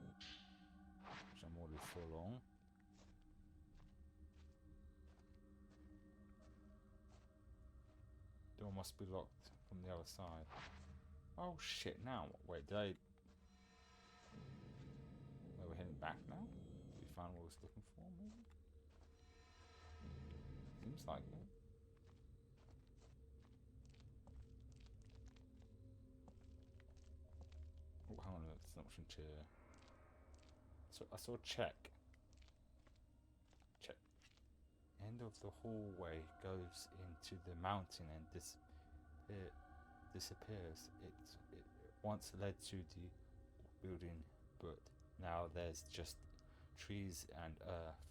Which I'm already full on. Door must be locked from the other side. Oh shit, now what? Wait, did I... Wait, we're heading back now? We found what we was looking for, maybe? Seems like it. Oh, hang on, there's an option to... So I saw check. Check. End of the hallway goes into the mountain and it disappears. It once led to the building, but now there's just trees and earth.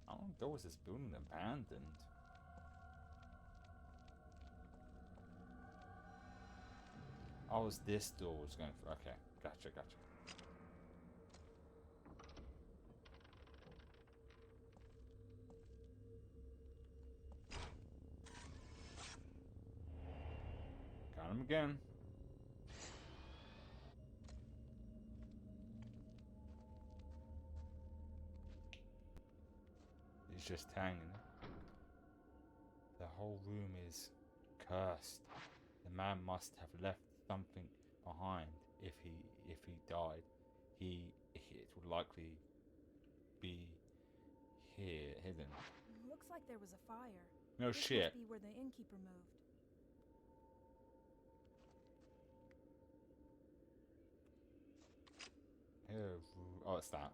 How long ago was this building abandoned? Oh, was this door was going for... Okay, gotcha. Got him again. He's just hanging. The whole room is cursed. The man must have left something behind. If he died, it would likely be here hidden. Looks like there was a fire. No This shit. must be where the innkeeper moved. Here, oh, it's that.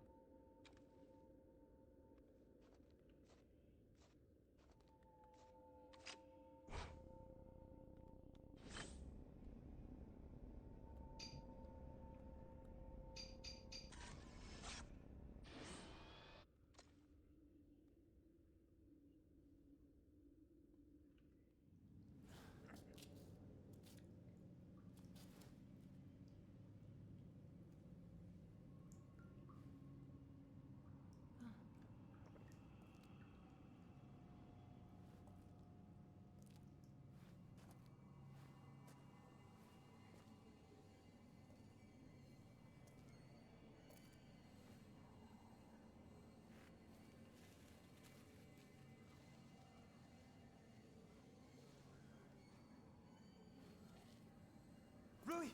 Rui!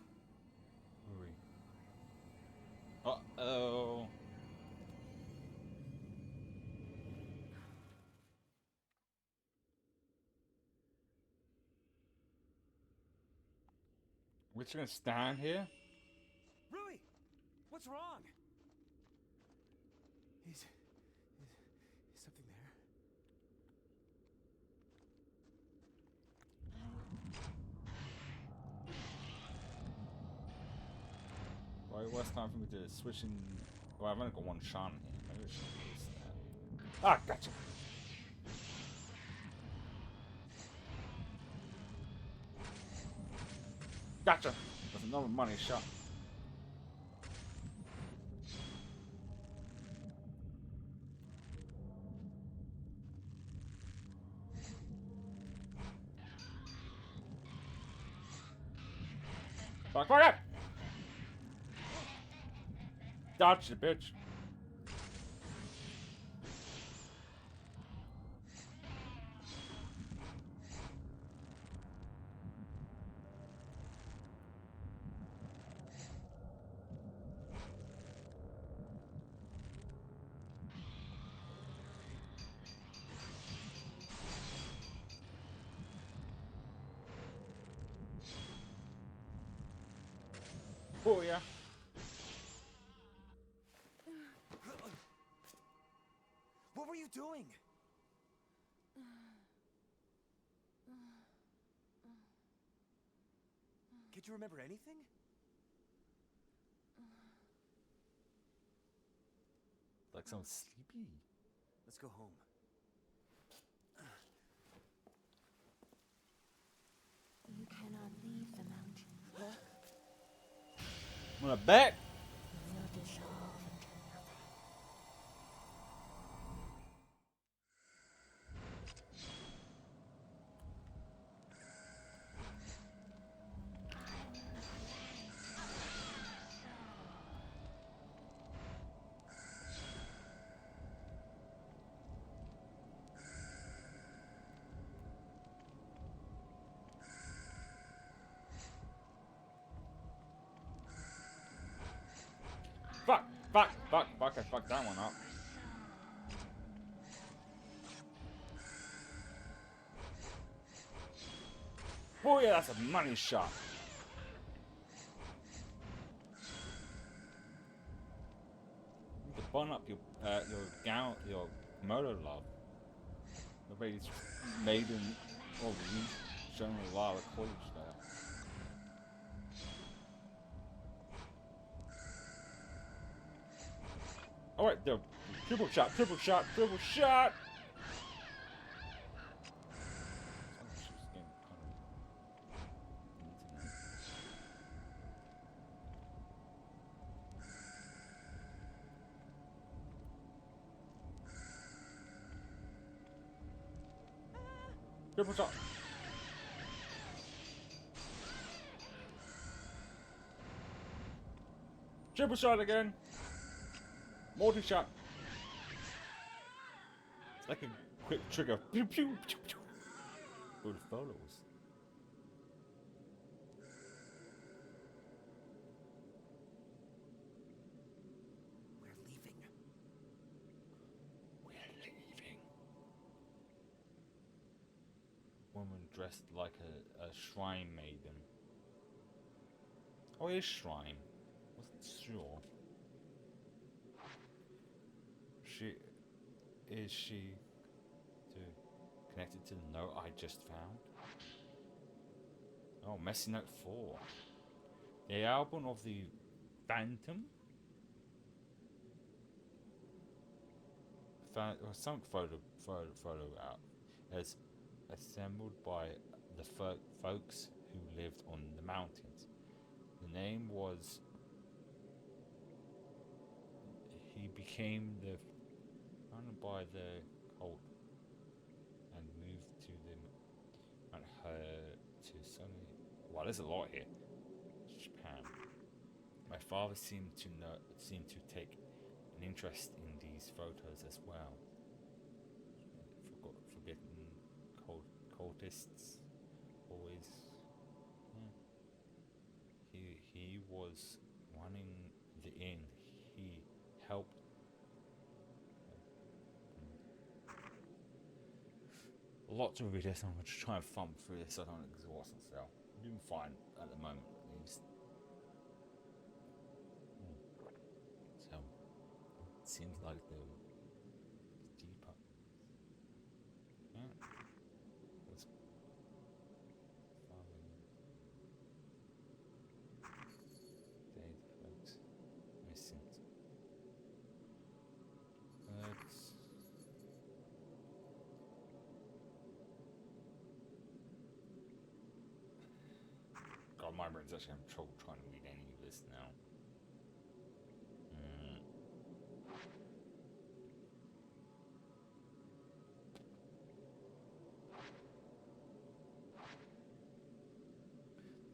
Rui. Uh-oh. We're just gonna stand here? Rui! What's wrong? Is something there? Right, well, it's time for me to switch in. Well, I've only got one shot here. Maybe I should use that. Ah, gotcha! Gotcha! That's another money shot. Fuck, fuck it! Dodge the bitch. Oh yeah. What were you doing? Can't you remember anything? Like someone's sleepy. Let's go home. You cannot leave the mountain. I'm gonna bet. You will dissolve into nothing. Fuck, I fucked that one up. Oh yeah, that's a money shot. You need to bun up your gown, your motor love. Nobody's Maiden or you showing a lot of cleavage there. Alright, there. Triple shot, triple shot, triple shot! Triple shot. Triple shot again. Multi shot. It's like a quick trigger. Pew pew pew pew. Good photos. We're leaving. Woman dressed like a shrine maiden. Oh, it's shrine. Wasn't sure. Is she connected to the note I just found? Oh, Messy Note 4. The album of the Phantom? Some photo out as assembled by the folks who lived on the mountains. The name was. He became the founded by the cult and moved to the and her to sunny. Wow, there's a lot here. Japan. My father seemed to take an interest in these photos as well. Forgetting cultists always. Yeah. He was running the inn. He helped. A lot to read this. I'm going to try and thumb through this so I don't exhaust myself. I'm doing fine at the moment, at least. So, it seems like the deeper. Yeah. Let's follow. Dave, folks. Missing. Let's. God, my brain's actually having trouble trying to read any of this now.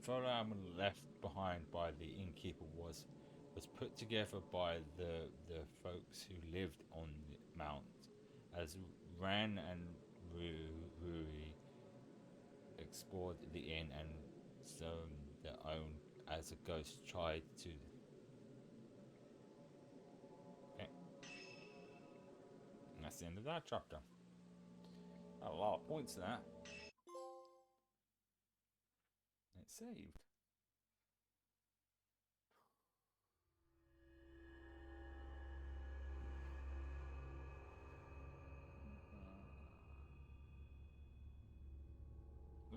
photo album left behind by the innkeeper was put together by the folks who lived on the mount, as Ran and Rui explored the inn and some their own as a ghost tried to. Okay. And that's the end of that chapter. A lot of points to that. It's saved.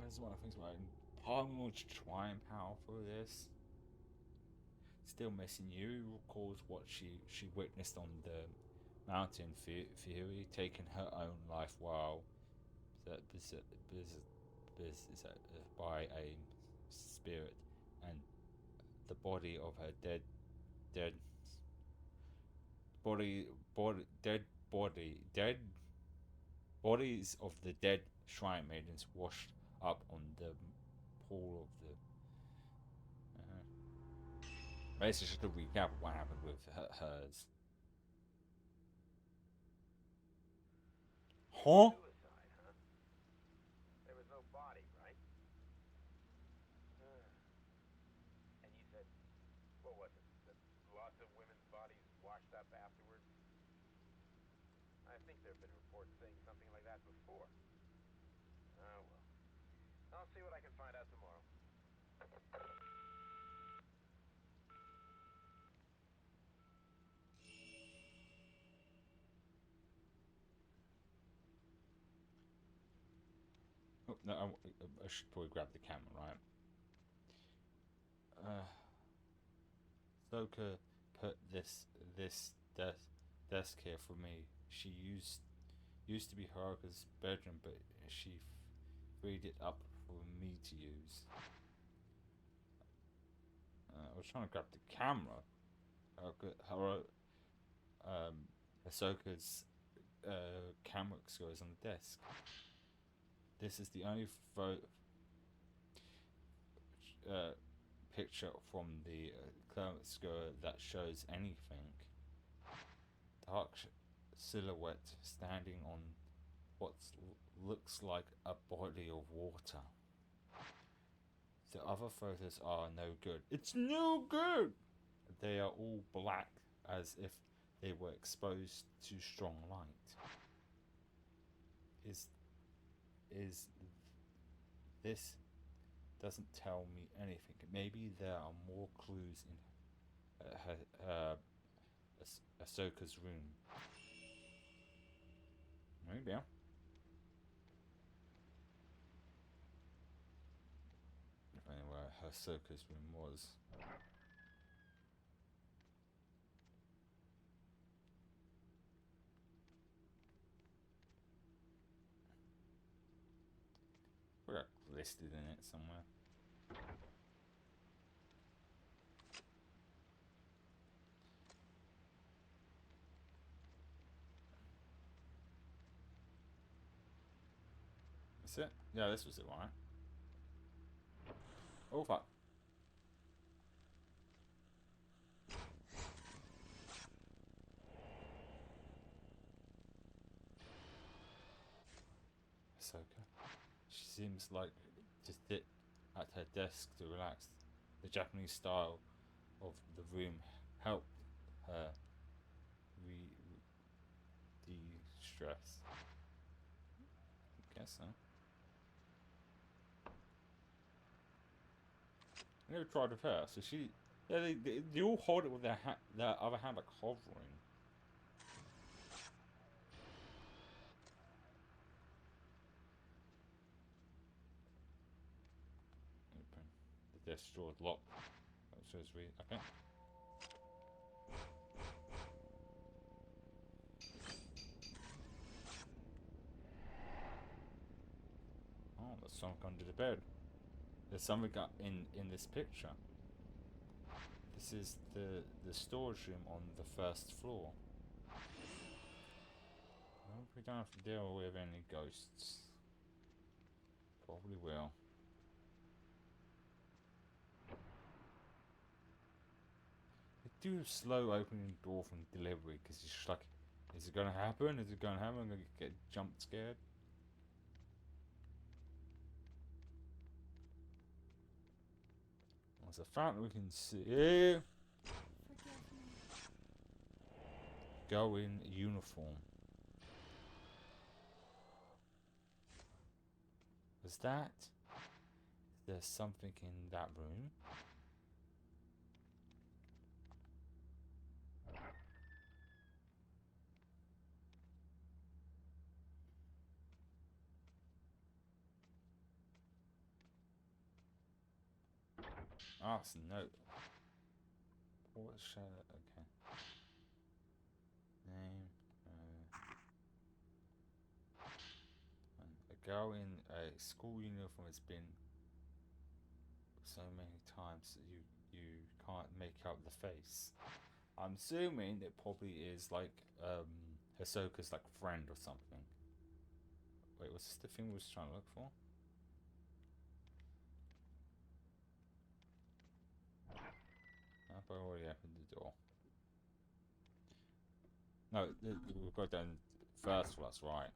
That's one of the things about Palmer wants to try and power through this. Still missing you recalls what she witnessed on the mountain Fury, taking her own life while by a spirit, and the body of her dead bodies of the dead shrine maidens washed up on the pool of the. Basically, just a recap of what happened with hers. Huh? Suicide, huh? There was no body, right? And you said, what was it? That lots of women's bodies washed up afterwards? I think there have been reports saying something like that before. Oh well. I'll see what I can find out tomorrow. Oh, no, I should probably grab the camera, right? Soka put this desk here for me. She used to be Haruka's bedroom, but she freed it up for me to use. I was trying to grab the camera. Ahsoka's camera goes on the desk. This is the only picture from the camera that shows anything. Dark silhouette standing on what looks like a body of water. The other photos are no good. It's no good! They are all black, as if they were exposed to strong light. Is this doesn't tell me anything. Maybe there are more clues in Ahsoka's room. Maybe. If I know where Ahsoka's room was. We're listed in it somewhere. That's it? Yeah, this was it, right? Oh, fuck. Ahsoka. She seems like to sit at her desk to relax. The Japanese style of the room helped her de-stress. I guess so. I never tried with her, so she. Yeah, they all hold it with their other hand, like hovering. Open. The desk drawer is locked. That says we. Okay. Oh, there's something under the bed. There's something in this picture. This is the storage room on the first floor. Hope we don't have to deal with any ghosts. Probably will. do slow opening the door from delivery because it's just like, is it gonna happen? Is it gonna happen? I'm gonna get jump scared. There's a fountain we can see. Go in uniform. Was that? There's something in that room. Ah, it's a note. What's okay. Name. A girl in a school uniform has been so many times that you can't make out the face. I'm assuming it probably is like Hisoka's like friend or something. Wait, was this the thing we was trying to look for? I already opened the door. No, we've got down first for us, right?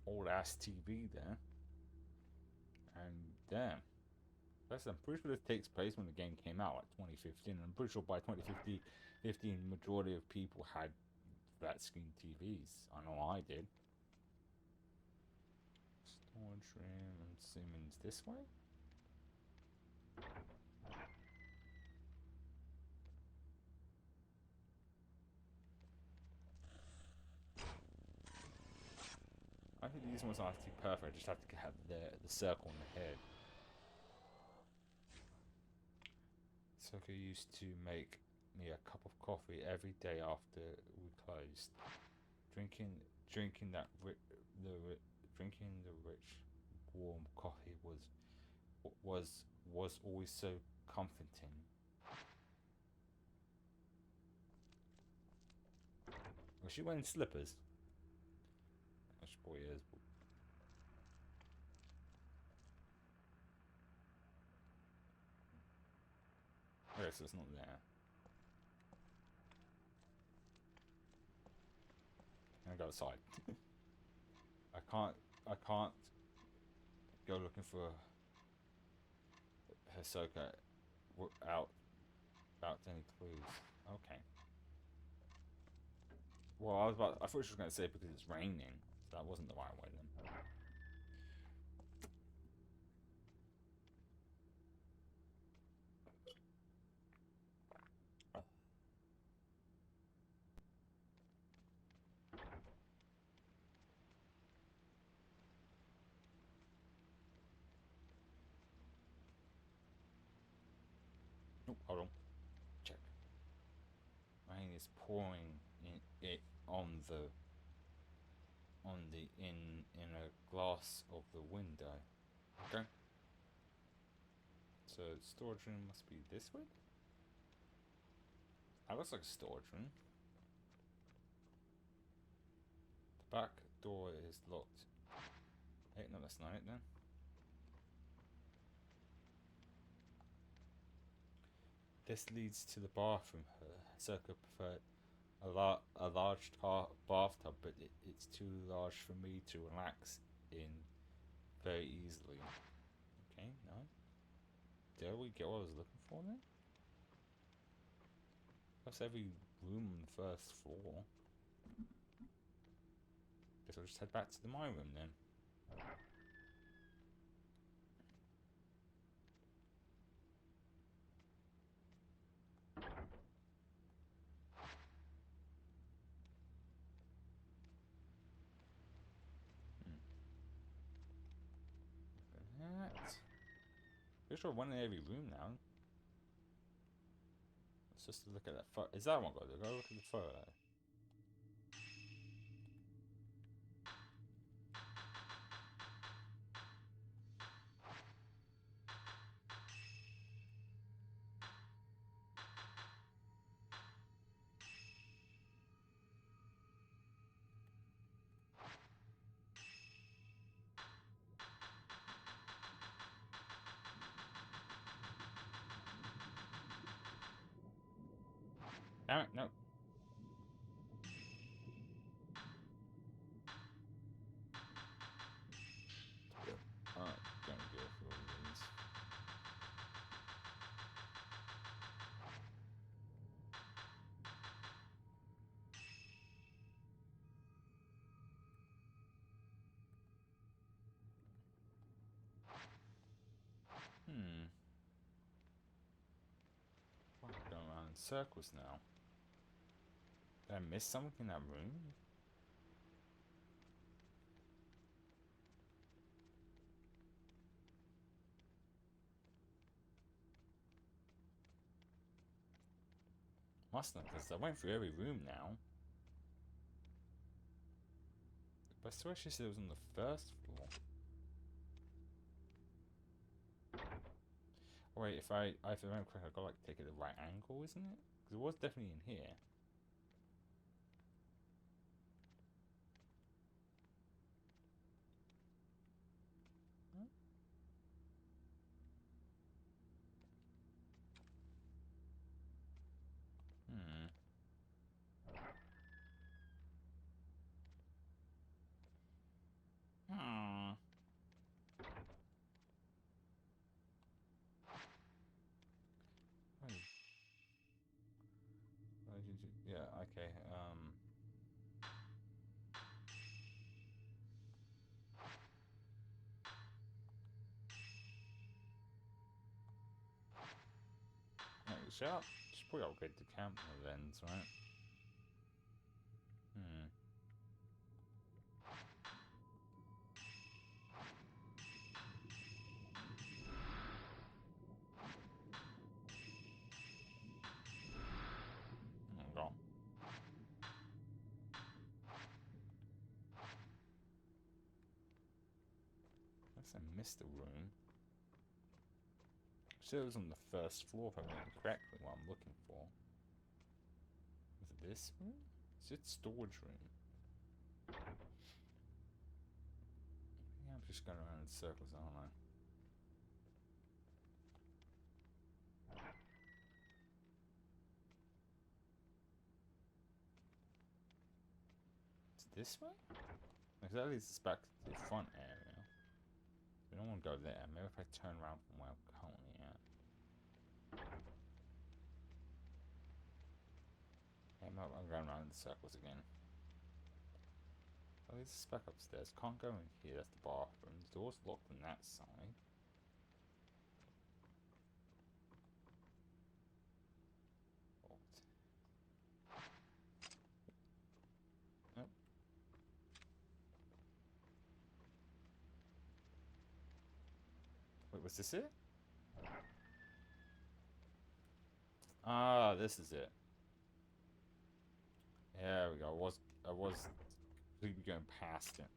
Old ass TV there. And damn. I'm pretty sure this takes place when the game came out, like 2015. I'm pretty sure by 2015, majority of people had flat screen TVs. I know I did. Storage room, I'm assuming it's this way? I think these ones aren't too perfect, I just have to have the circle in the head. Soka used to make me a cup of coffee every day after we closed. Drinking the rich warm coffee was always so comforting. Was she wearing slippers? She probably is. Okay, so it's not there. I go outside. I can't go looking for Hisoka without any clues. Okay. Well, I thought she was going to say because it's raining. So that wasn't the right way then. Oh, hold on. Check. Rain is pouring in a glass of the window. Okay. So storage room must be this way. That looks like a storage room. The back door is locked. Hey, no, that's not it then. This leads to the bathroom. Hisoka preferred a large bathtub, but it's too large for me to relax in very easily. Okay, no. Did we get what I was looking for then? That's every room on the first floor. Guess I'll just head back to my room then. Pretty sure one in every room now. Let's just look at that photo. Is that one good? Go look at the photo. Damn it, no. Alright, gonna go for all these. I'm going around in circles now. Did I miss something in that room? Must not, because I went through every room now. But I swear she said it was on the first floor. Oh, wait, if I remember correctly, I've got to like take it at the right angle, isn't it? Because it was definitely in here. Hmm. Hmm. Yeah, okay, should probably upgrade the camera lens, right? Hmm. Oh, God. Guess I missed the room. So it was on the first floor, if I remember correctly, what I'm looking for. Is it this room? Is it storage room? Yeah, I'm just going around in circles, aren't I? It's this way? Because that leads us back to the front area. We don't want to go there. Maybe if I turn around from where I'm currently at. Yeah, I'm going around in circles again. Oh, this is back upstairs. Can't go in here. That's the bathroom. The door's locked on that side. Locked. Nope. Wait, was this it? Ah, this is it. There we go. I was completely going past it.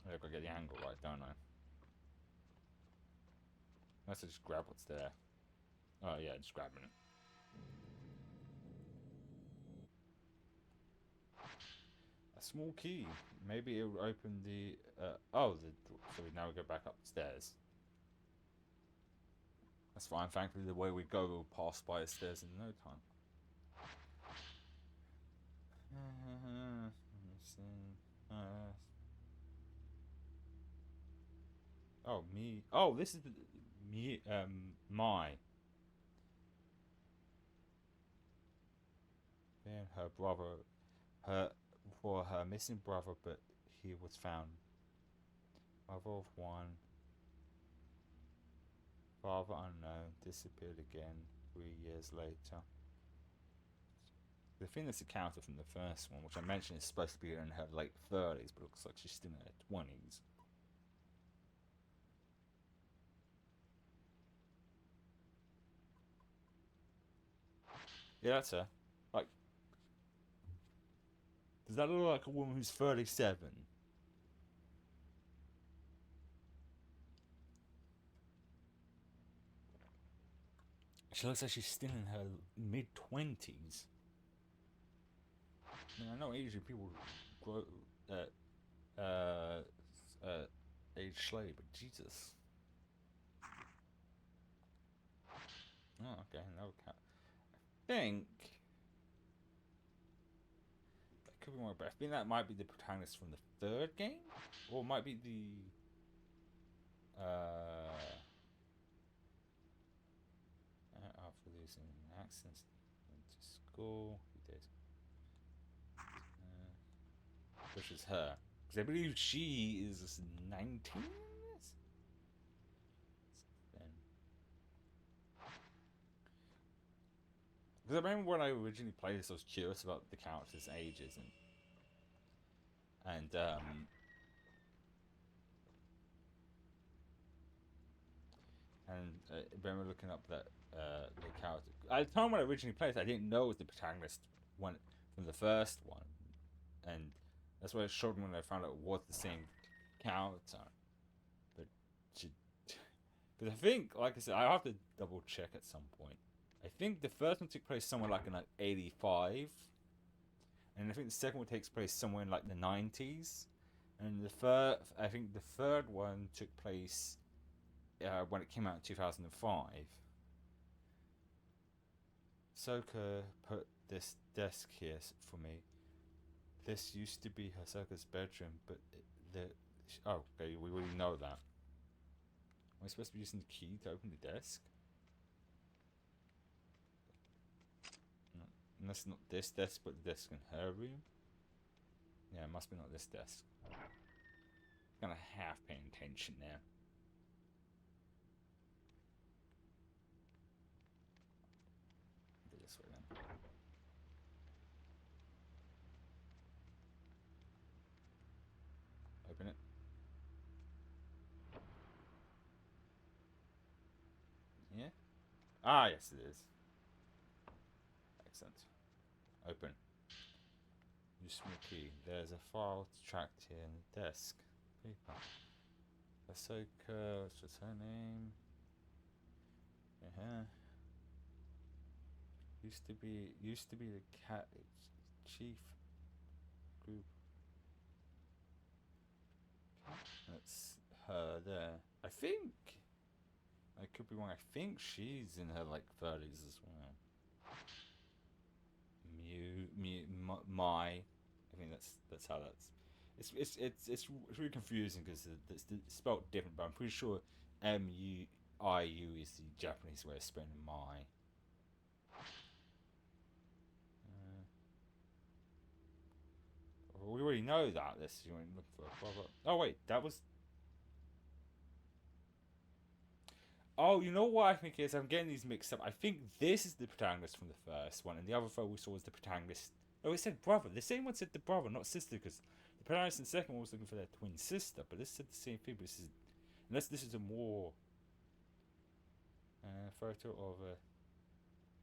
I gotta get the angle right, don't I? Unless I just grab what's there. Oh yeah, just grabbing it. A small key. Maybe it will open the. Oh, so now we go back upstairs. That's fine. Thankfully, the way we go, we'll pass by the stairs in no time. Oh, me. Oh, this is me. My. And her brother. For her missing brother, but he was found. Mother of one. Father unknown. Disappeared again 3 years later. The thing that's accounted from the first one, which I mentioned is supposed to be in her late 30s, but looks like she's still in her 20s. Yeah, that's her. Like, does that look like a woman who's 37? She looks like she's still in her mid-20s. I mean, I know Asian people grow, age slowly, but Jesus. Oh, okay, no cat. I think that could be more, but I think that might be the protagonist from the third game, or it might be the after losing accents, went to school. Who did? Which is her, because I believe she is 19. Then, because I remember when I originally played this, I was curious about the characters' ages and I remember looking up that the character at the time when I originally played it, I didn't know it was the protagonist one from the first one, and that's why it showed me when I found out it was the same character. But because I think, like I said, I have to double check at some point. I think the first one took place somewhere like in like 85, and I think the second one takes place somewhere in like the 90s, and I think the third one took place when it came out in 2005. Soka put this desk here for me. This used to be Soka's bedroom, but oh, okay, we already know that. Am I supposed to be using the key to open the desk? No, unless not this desk, but the desk in her room. Yeah, it must be not this desk. Kind of half paying attention now. This way then. Open it. Yeah? Ah, yes it is. Excellent. Open. Use my key. There's a file tracked here in the desk. Paper. Ahsoka, what's her name? Used to be the cat chief group. That's her there. I think I could be wrong. I think she's in her like 30s as well. My. I think that's how that's. It's really confusing because it's spelled different, but I'm pretty sure MUIU is the Japanese way of spelling my. We already know that. This you went looking for a brother. Oh wait, that was. Oh, you know what I think is? I'm getting these mixed up. I think this is the protagonist from the first one, and the other photo we saw was the protagonist. Oh, it said brother. The same one said the brother, not sister, because the protagonist in the second one was looking for their twin sister. But this said the same thing. But this is, unless this is a more photo of a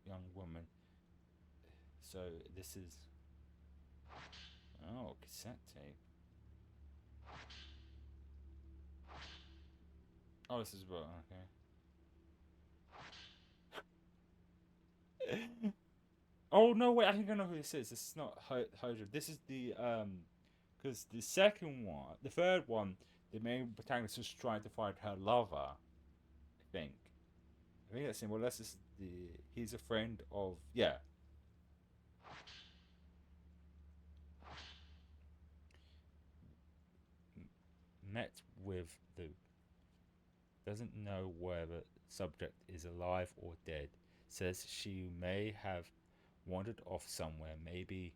young woman. So this is. Oh, cassette tape. Oh, this is well, okay. Oh no, wait! I think I know who this is. This is not Hydra. This is the because the second one, the third one, the main protagonist was trying to find her lover. I think that's him. Well, that's just he's a friend of met with the doesn't know whether subject is alive or dead. Says she may have wandered off somewhere. Maybe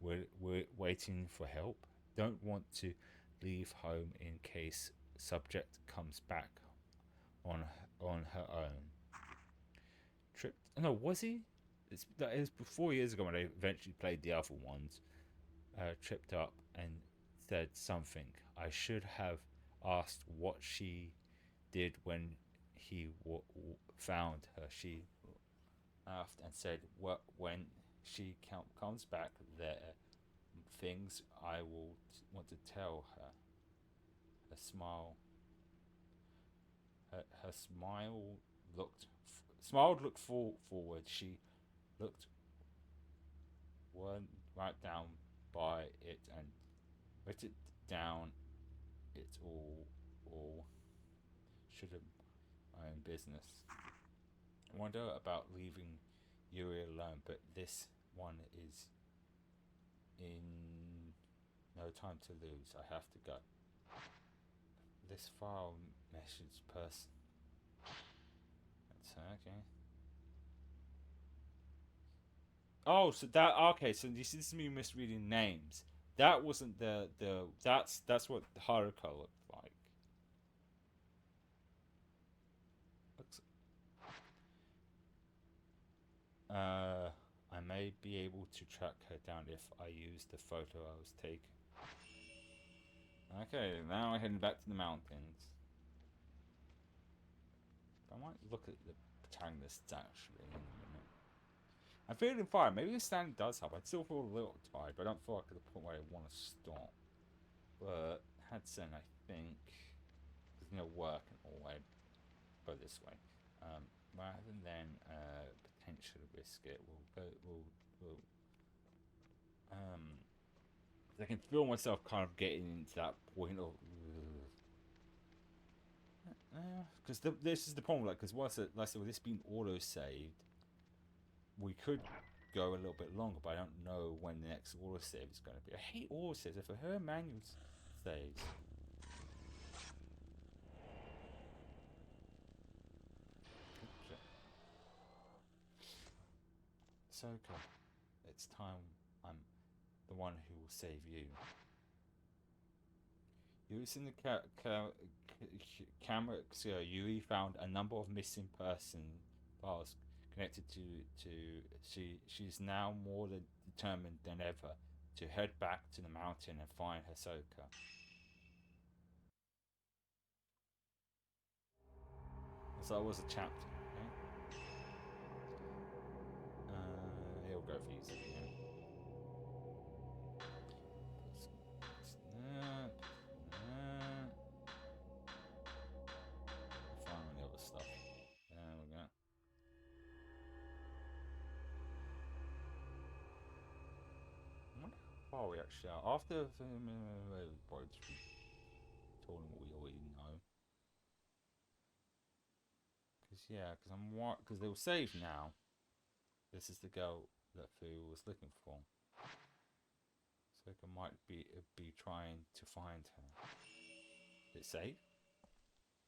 we're waiting for help. Don't want to leave home in case subject comes back on her own. Tripped. No, was he? It was 4 years ago when I eventually played the other ones. Tripped up and said something. I should have asked what she did when he found her. She laughed and said, "What when she comes back, there things I will want to tell her." Her smile. Her smile looked forward. She looked one right down by it and wrote it down. It's all should have my own business. I wonder about leaving Yuri alone, but this one is in no time to lose. I have to go. This file message person. That's okay. Oh, so that okay. So this is me misreading names. That wasn't that's what Haruka looked like. I may be able to track her down if I use the photo I was taking. Okay, now we're heading back to the mountains. I might look at the protagonists actually in a minute. I'm feeling fine. Maybe the stand does help. I still feel a little tired, but I don't feel like at the point where I want to stop. But Hudson, I think, is going to work in all way. Go this way. Rather than potentially risk it, I can feel myself kind of getting into that point of. Because this is the problem, like, because once like, so with this being auto saved, we could go a little bit longer, but I don't know when the next auto save is going to be. I hate auto saves. If I heard manual saves. Soka, it's time I'm the one who will save you. Using the camera, Yui found a number of missing person files connected to she's now more determined than ever to head back to the mountain and find Hisoka. So that was a chapter. Okay? He'll go for easy. Find the other stuff. There we go. I wonder how far we actually are. After probably told him what we already know. Because they were saved now. This is the girl that Fu was looking for. Soka might be trying to find her. Is it save?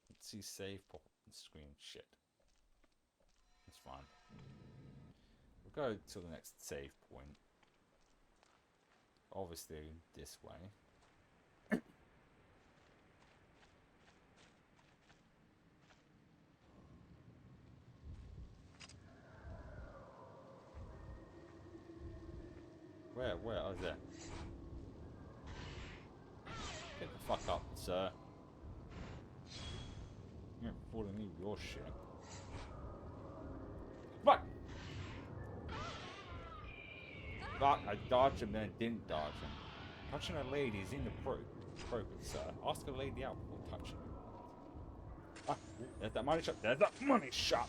Let's see save pop up on the screen. Shit. That's fine. We'll go to the next save point. Obviously this way. Where is that? Get the fuck up, sir. You ain't fooling me with your shit. Fuck! Fuck, I dodged him then didn't dodge him. Touching a lady is inappropriate, sir. Ask a lady out before touching her. Ah, there's that money shot. There's that money shot!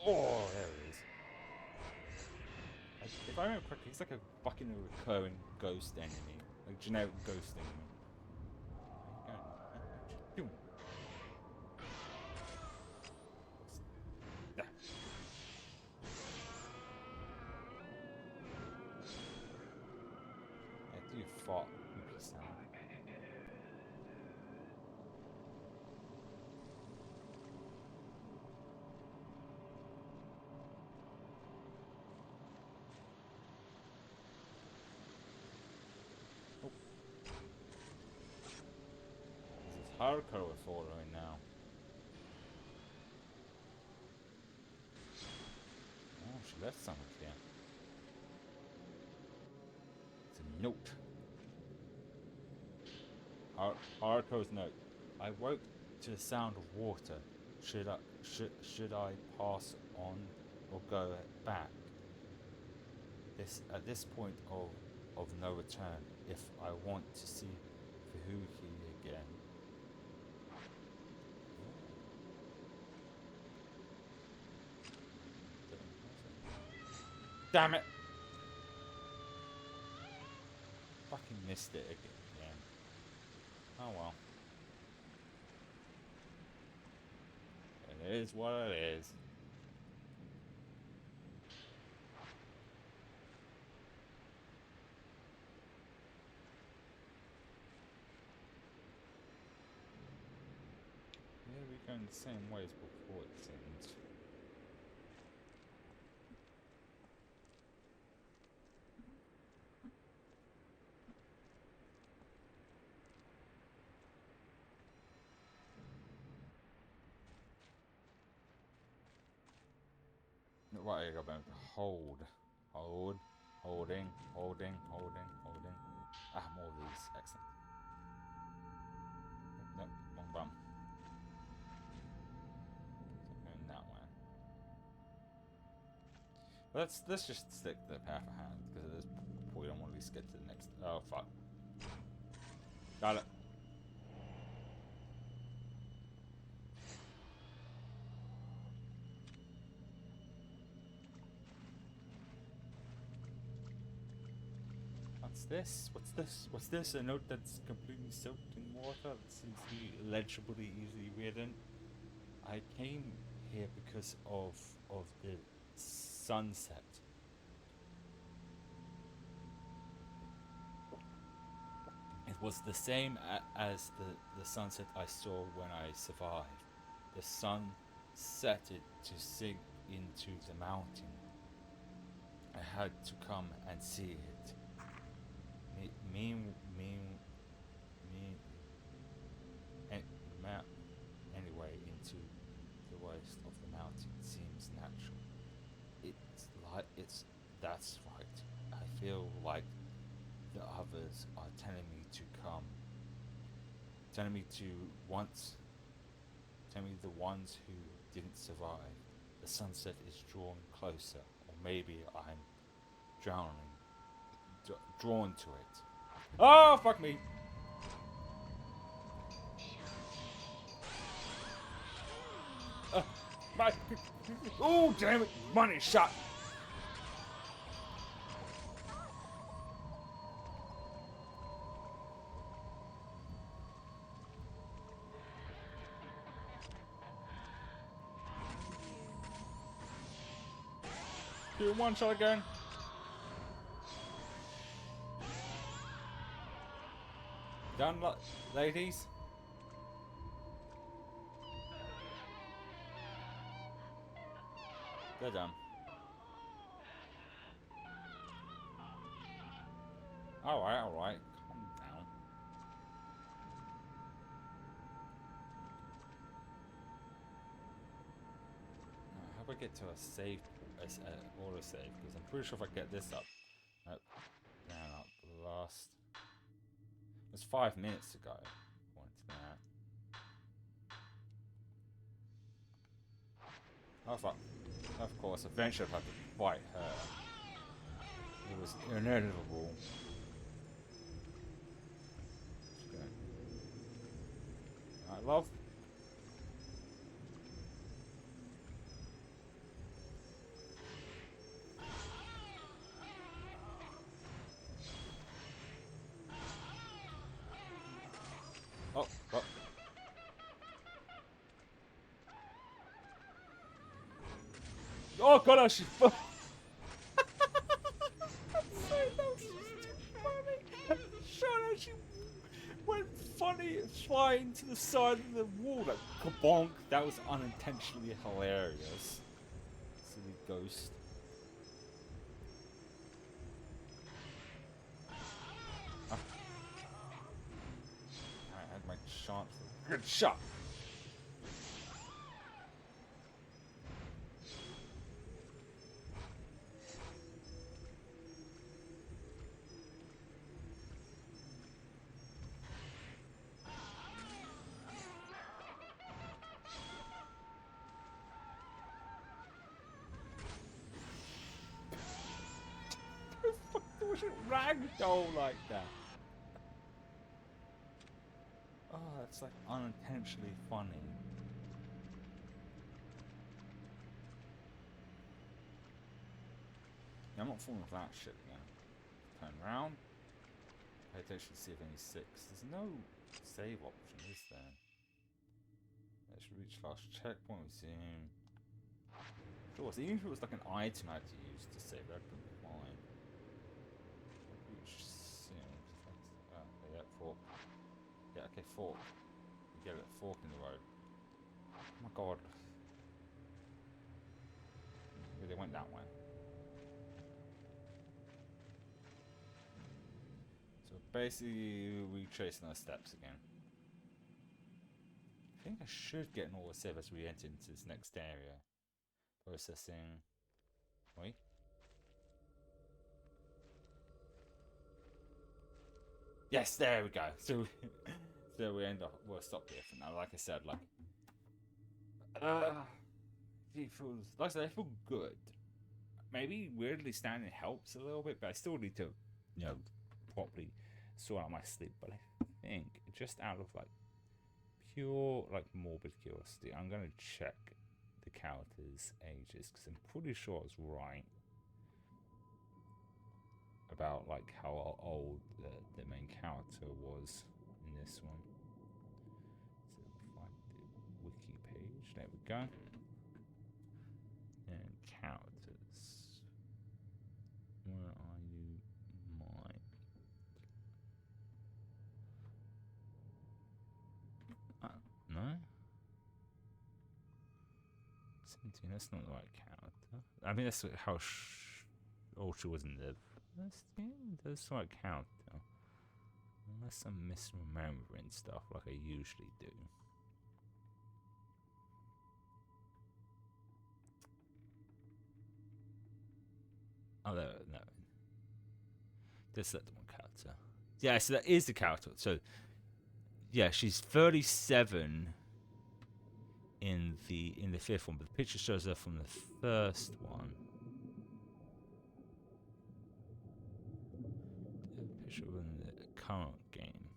Oh, there it is. If I remember correctly, he's like a fucking recurring ghost enemy. Like generic ghost enemy. Where you going? There. I do fart poopy sound. This is hardcore we're following now. Oh, she left something here. It's a note. Hardcore's note. I woke to the sound of water. Should I pass on or go back? At this point of no return, if I want to see Fuhuki again. Damn it! Fucking missed it again. Oh well. It is what it is. going the same way as before, it seems. Right, I got to hold. Holding. Ah, more of these. Excellent. Nope, wrong button. So going that way. Let's just stick to the path ahead, because at this point I want to at least get to the next. Oh fuck. Got it. What's this? What's this? What's this? A note that's completely soaked in water that seems to be legibly easily written. I came here because of the sunset. It was the same as the sunset I saw when I survived. The sun set it to sink into the mountain. I had to come and see it. Anyway, into the waist of the mountain seems natural. That's right. I feel like the others are telling me to come. Telling me the ones who didn't survive. The sunset is drawing closer, or maybe I'm drawn to it. Oh, fuck me! Oh, damn it! Money shot! Do one shot again. Done, ladies. They're done. Alright. Calm down. How do I get to a save, auto save? Because I'm pretty sure if I get this up, down up last. It was 5 minutes ago. According to that. Oh fuck. Of course, eventually I'd have to fight her. It was inevitable. Alright, love. Oh, fuck. Oh god, I should. That was just too funny. Shot as she went funny flying to the side of the wall, like kabonk. That was unintentionally hilarious. Silly ghost. Ah. I had my shot. Good shot. Was it ragdoll like that? Oh, it's like unintentionally funny. I'm not falling for that shit again. Turn around. Pay attention to see if any 6. There's no save option, is there? Let's reach last checkpoint. Resume. Sure, so even if it was like an item I had to use to save, that'd be fine. Reach soon. Yeah, fork. Yeah, okay, fork. You get it, fork in the road. god. Yeah, they went that way. So basically, we tracing our steps again. I think I should get an auto save as we enter into this next area. Processing. Wait. Yes, there we go. So, so we end up. We'll stop here for now. Like I said, like, it feels like I said, I feel good. Maybe weirdly standing helps a little bit, but I still need to, you know, properly sort out my sleep. But I think just out of like pure like morbid curiosity, I'm gonna check the characters' ages because I'm pretty sure I was right about like how old the main character was in this one. So find the wiki page. There we go. And characters. Where are you, Mike? No. 17. That's not the right character. I mean, that's how old she was in the first game. That's the right character. Unless I'm misremembering stuff like I usually do. Oh, no. That's not the one character. Yeah, so that is the character. So, yeah, she's 37 in the fifth one, but the picture shows her from the first one. The picture in the current game.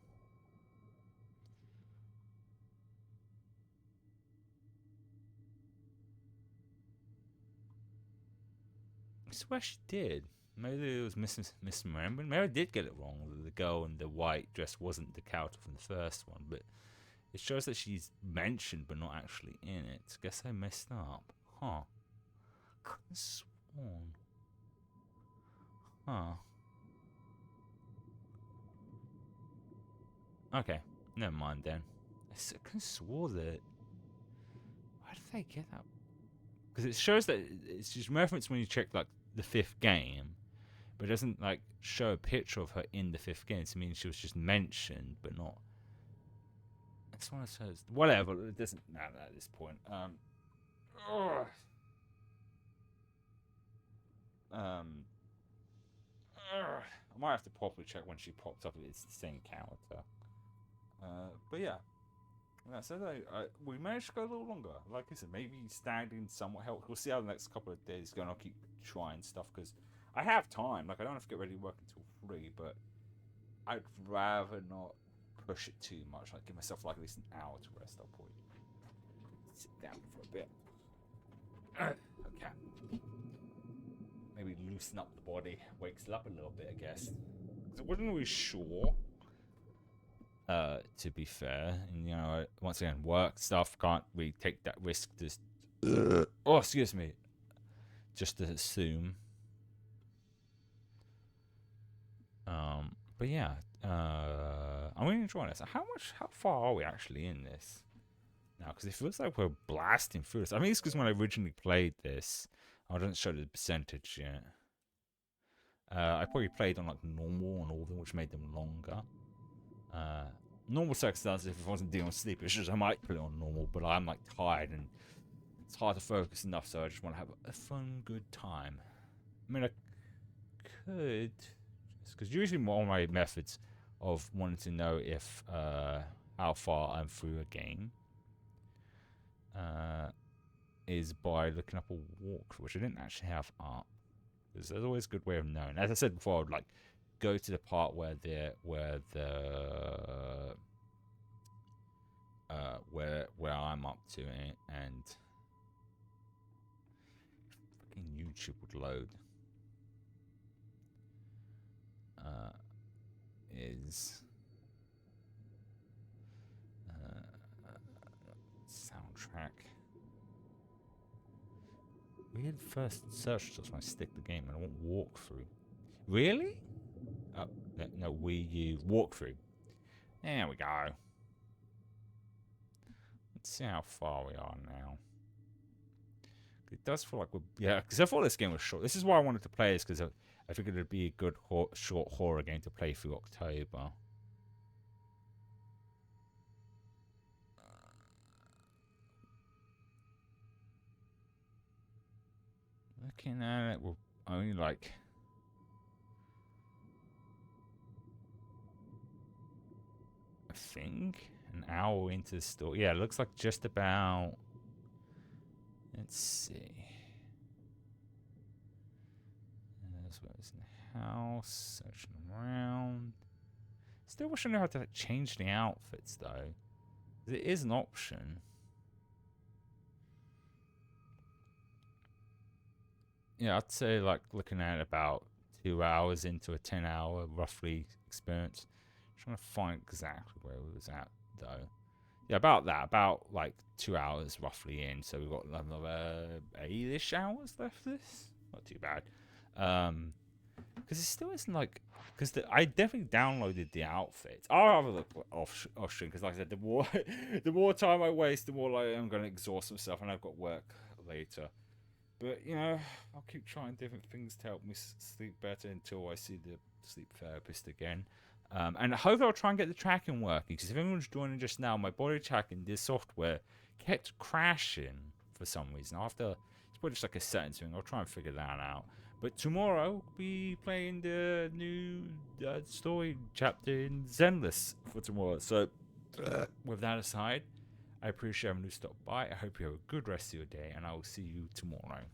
I swear she did. Maybe it was misremembering. Maybe I did get it wrong. The girl in the white dress wasn't the character from the first one, but it shows that she's mentioned but not actually in it. Guess I messed up. Huh. Could've sworn. Huh. Okay. Never mind then. I could've swore that. Why did they get that? Because it shows that it's just reference when you check like the fifth game, but it doesn't like show a picture of her in the fifth game. It means she was just mentioned but not. That's what it says. Whatever. It doesn't matter at this point. I might have to properly check when she popped up if it's the same character. But yeah. That said, we managed to go a little longer. Like I said, maybe standing somewhat helped. We'll see how the next couple of days go, and I'll keep trying stuff because I have time. Like, I don't have to get ready to work until 3, but I'd rather not push it too much. Like, give myself like at least an hour to rest. I'll probably sit down for a bit. Okay. Maybe loosen up the body, wakes it up a little bit, I guess. I wasn't really sure. To be fair, and you know, once again, work stuff, can't really take that risk. Just, oh, excuse me, just to assume. But yeah, I'm really enjoying this. How far are we actually in this now? Because it feels like we're blasting through this. I mean, it's because when I originally played this, I didn't show the percentage yet. I probably played on like normal and all of them, which made them longer. Normal circumstances, if I wasn't dealing with sleep issues, I might put it on normal, but I'm like tired and it's hard to focus enough, so I just want to have a fun, good time. I mean, I could, because usually one of my methods of wanting to know if how far I'm through a game is by looking up a walkthrough, which I didn't actually have up. There's always a good way of knowing. As I said before, I would like go to the part where I'm up to it, and fucking YouTube would load. Is soundtrack. Weird first search results when I stick the game and I want walkthrough. Really? No, Wii U walkthrough. There we go. Let's see how far we are now. It does feel like we're... Yeah, because I thought this game was short. This is why I wanted to play this, because I figured it'd be a good short horror game to play through October. Looking at it, we're only like... I think an hour into the story. Yeah, it looks like just about... Let's see. That's what is in the house. Searching around. Still wish I knew how to change the outfits though. It is an option. Yeah, I'd say like looking at about 2 hours into a 10-hour roughly experience. Trying to find exactly where we was at though. Yeah, about that. About like 2 hours roughly in. So we've got another 8-ish hours left of this. Not too bad. Because it still isn't like... Because I definitely downloaded the outfits. I'll have a look off stream. Because like I said, the more time I waste, the more like I'm going to exhaust myself. And I've got work later. But, you know, I'll keep trying different things to help me sleep better until I see the sleep therapist again. And hopefully I'll try and get the tracking working. Because if anyone's joining just now, my body tracking, this software kept crashing for some reason. After, it's probably just like a settings thing. I'll try and figure that out. But tomorrow, we'll be playing the new story chapter in Zenless for tomorrow. So, with that aside, I appreciate everyone who stopped by. I hope you have a good rest of your day, and I will see you tomorrow.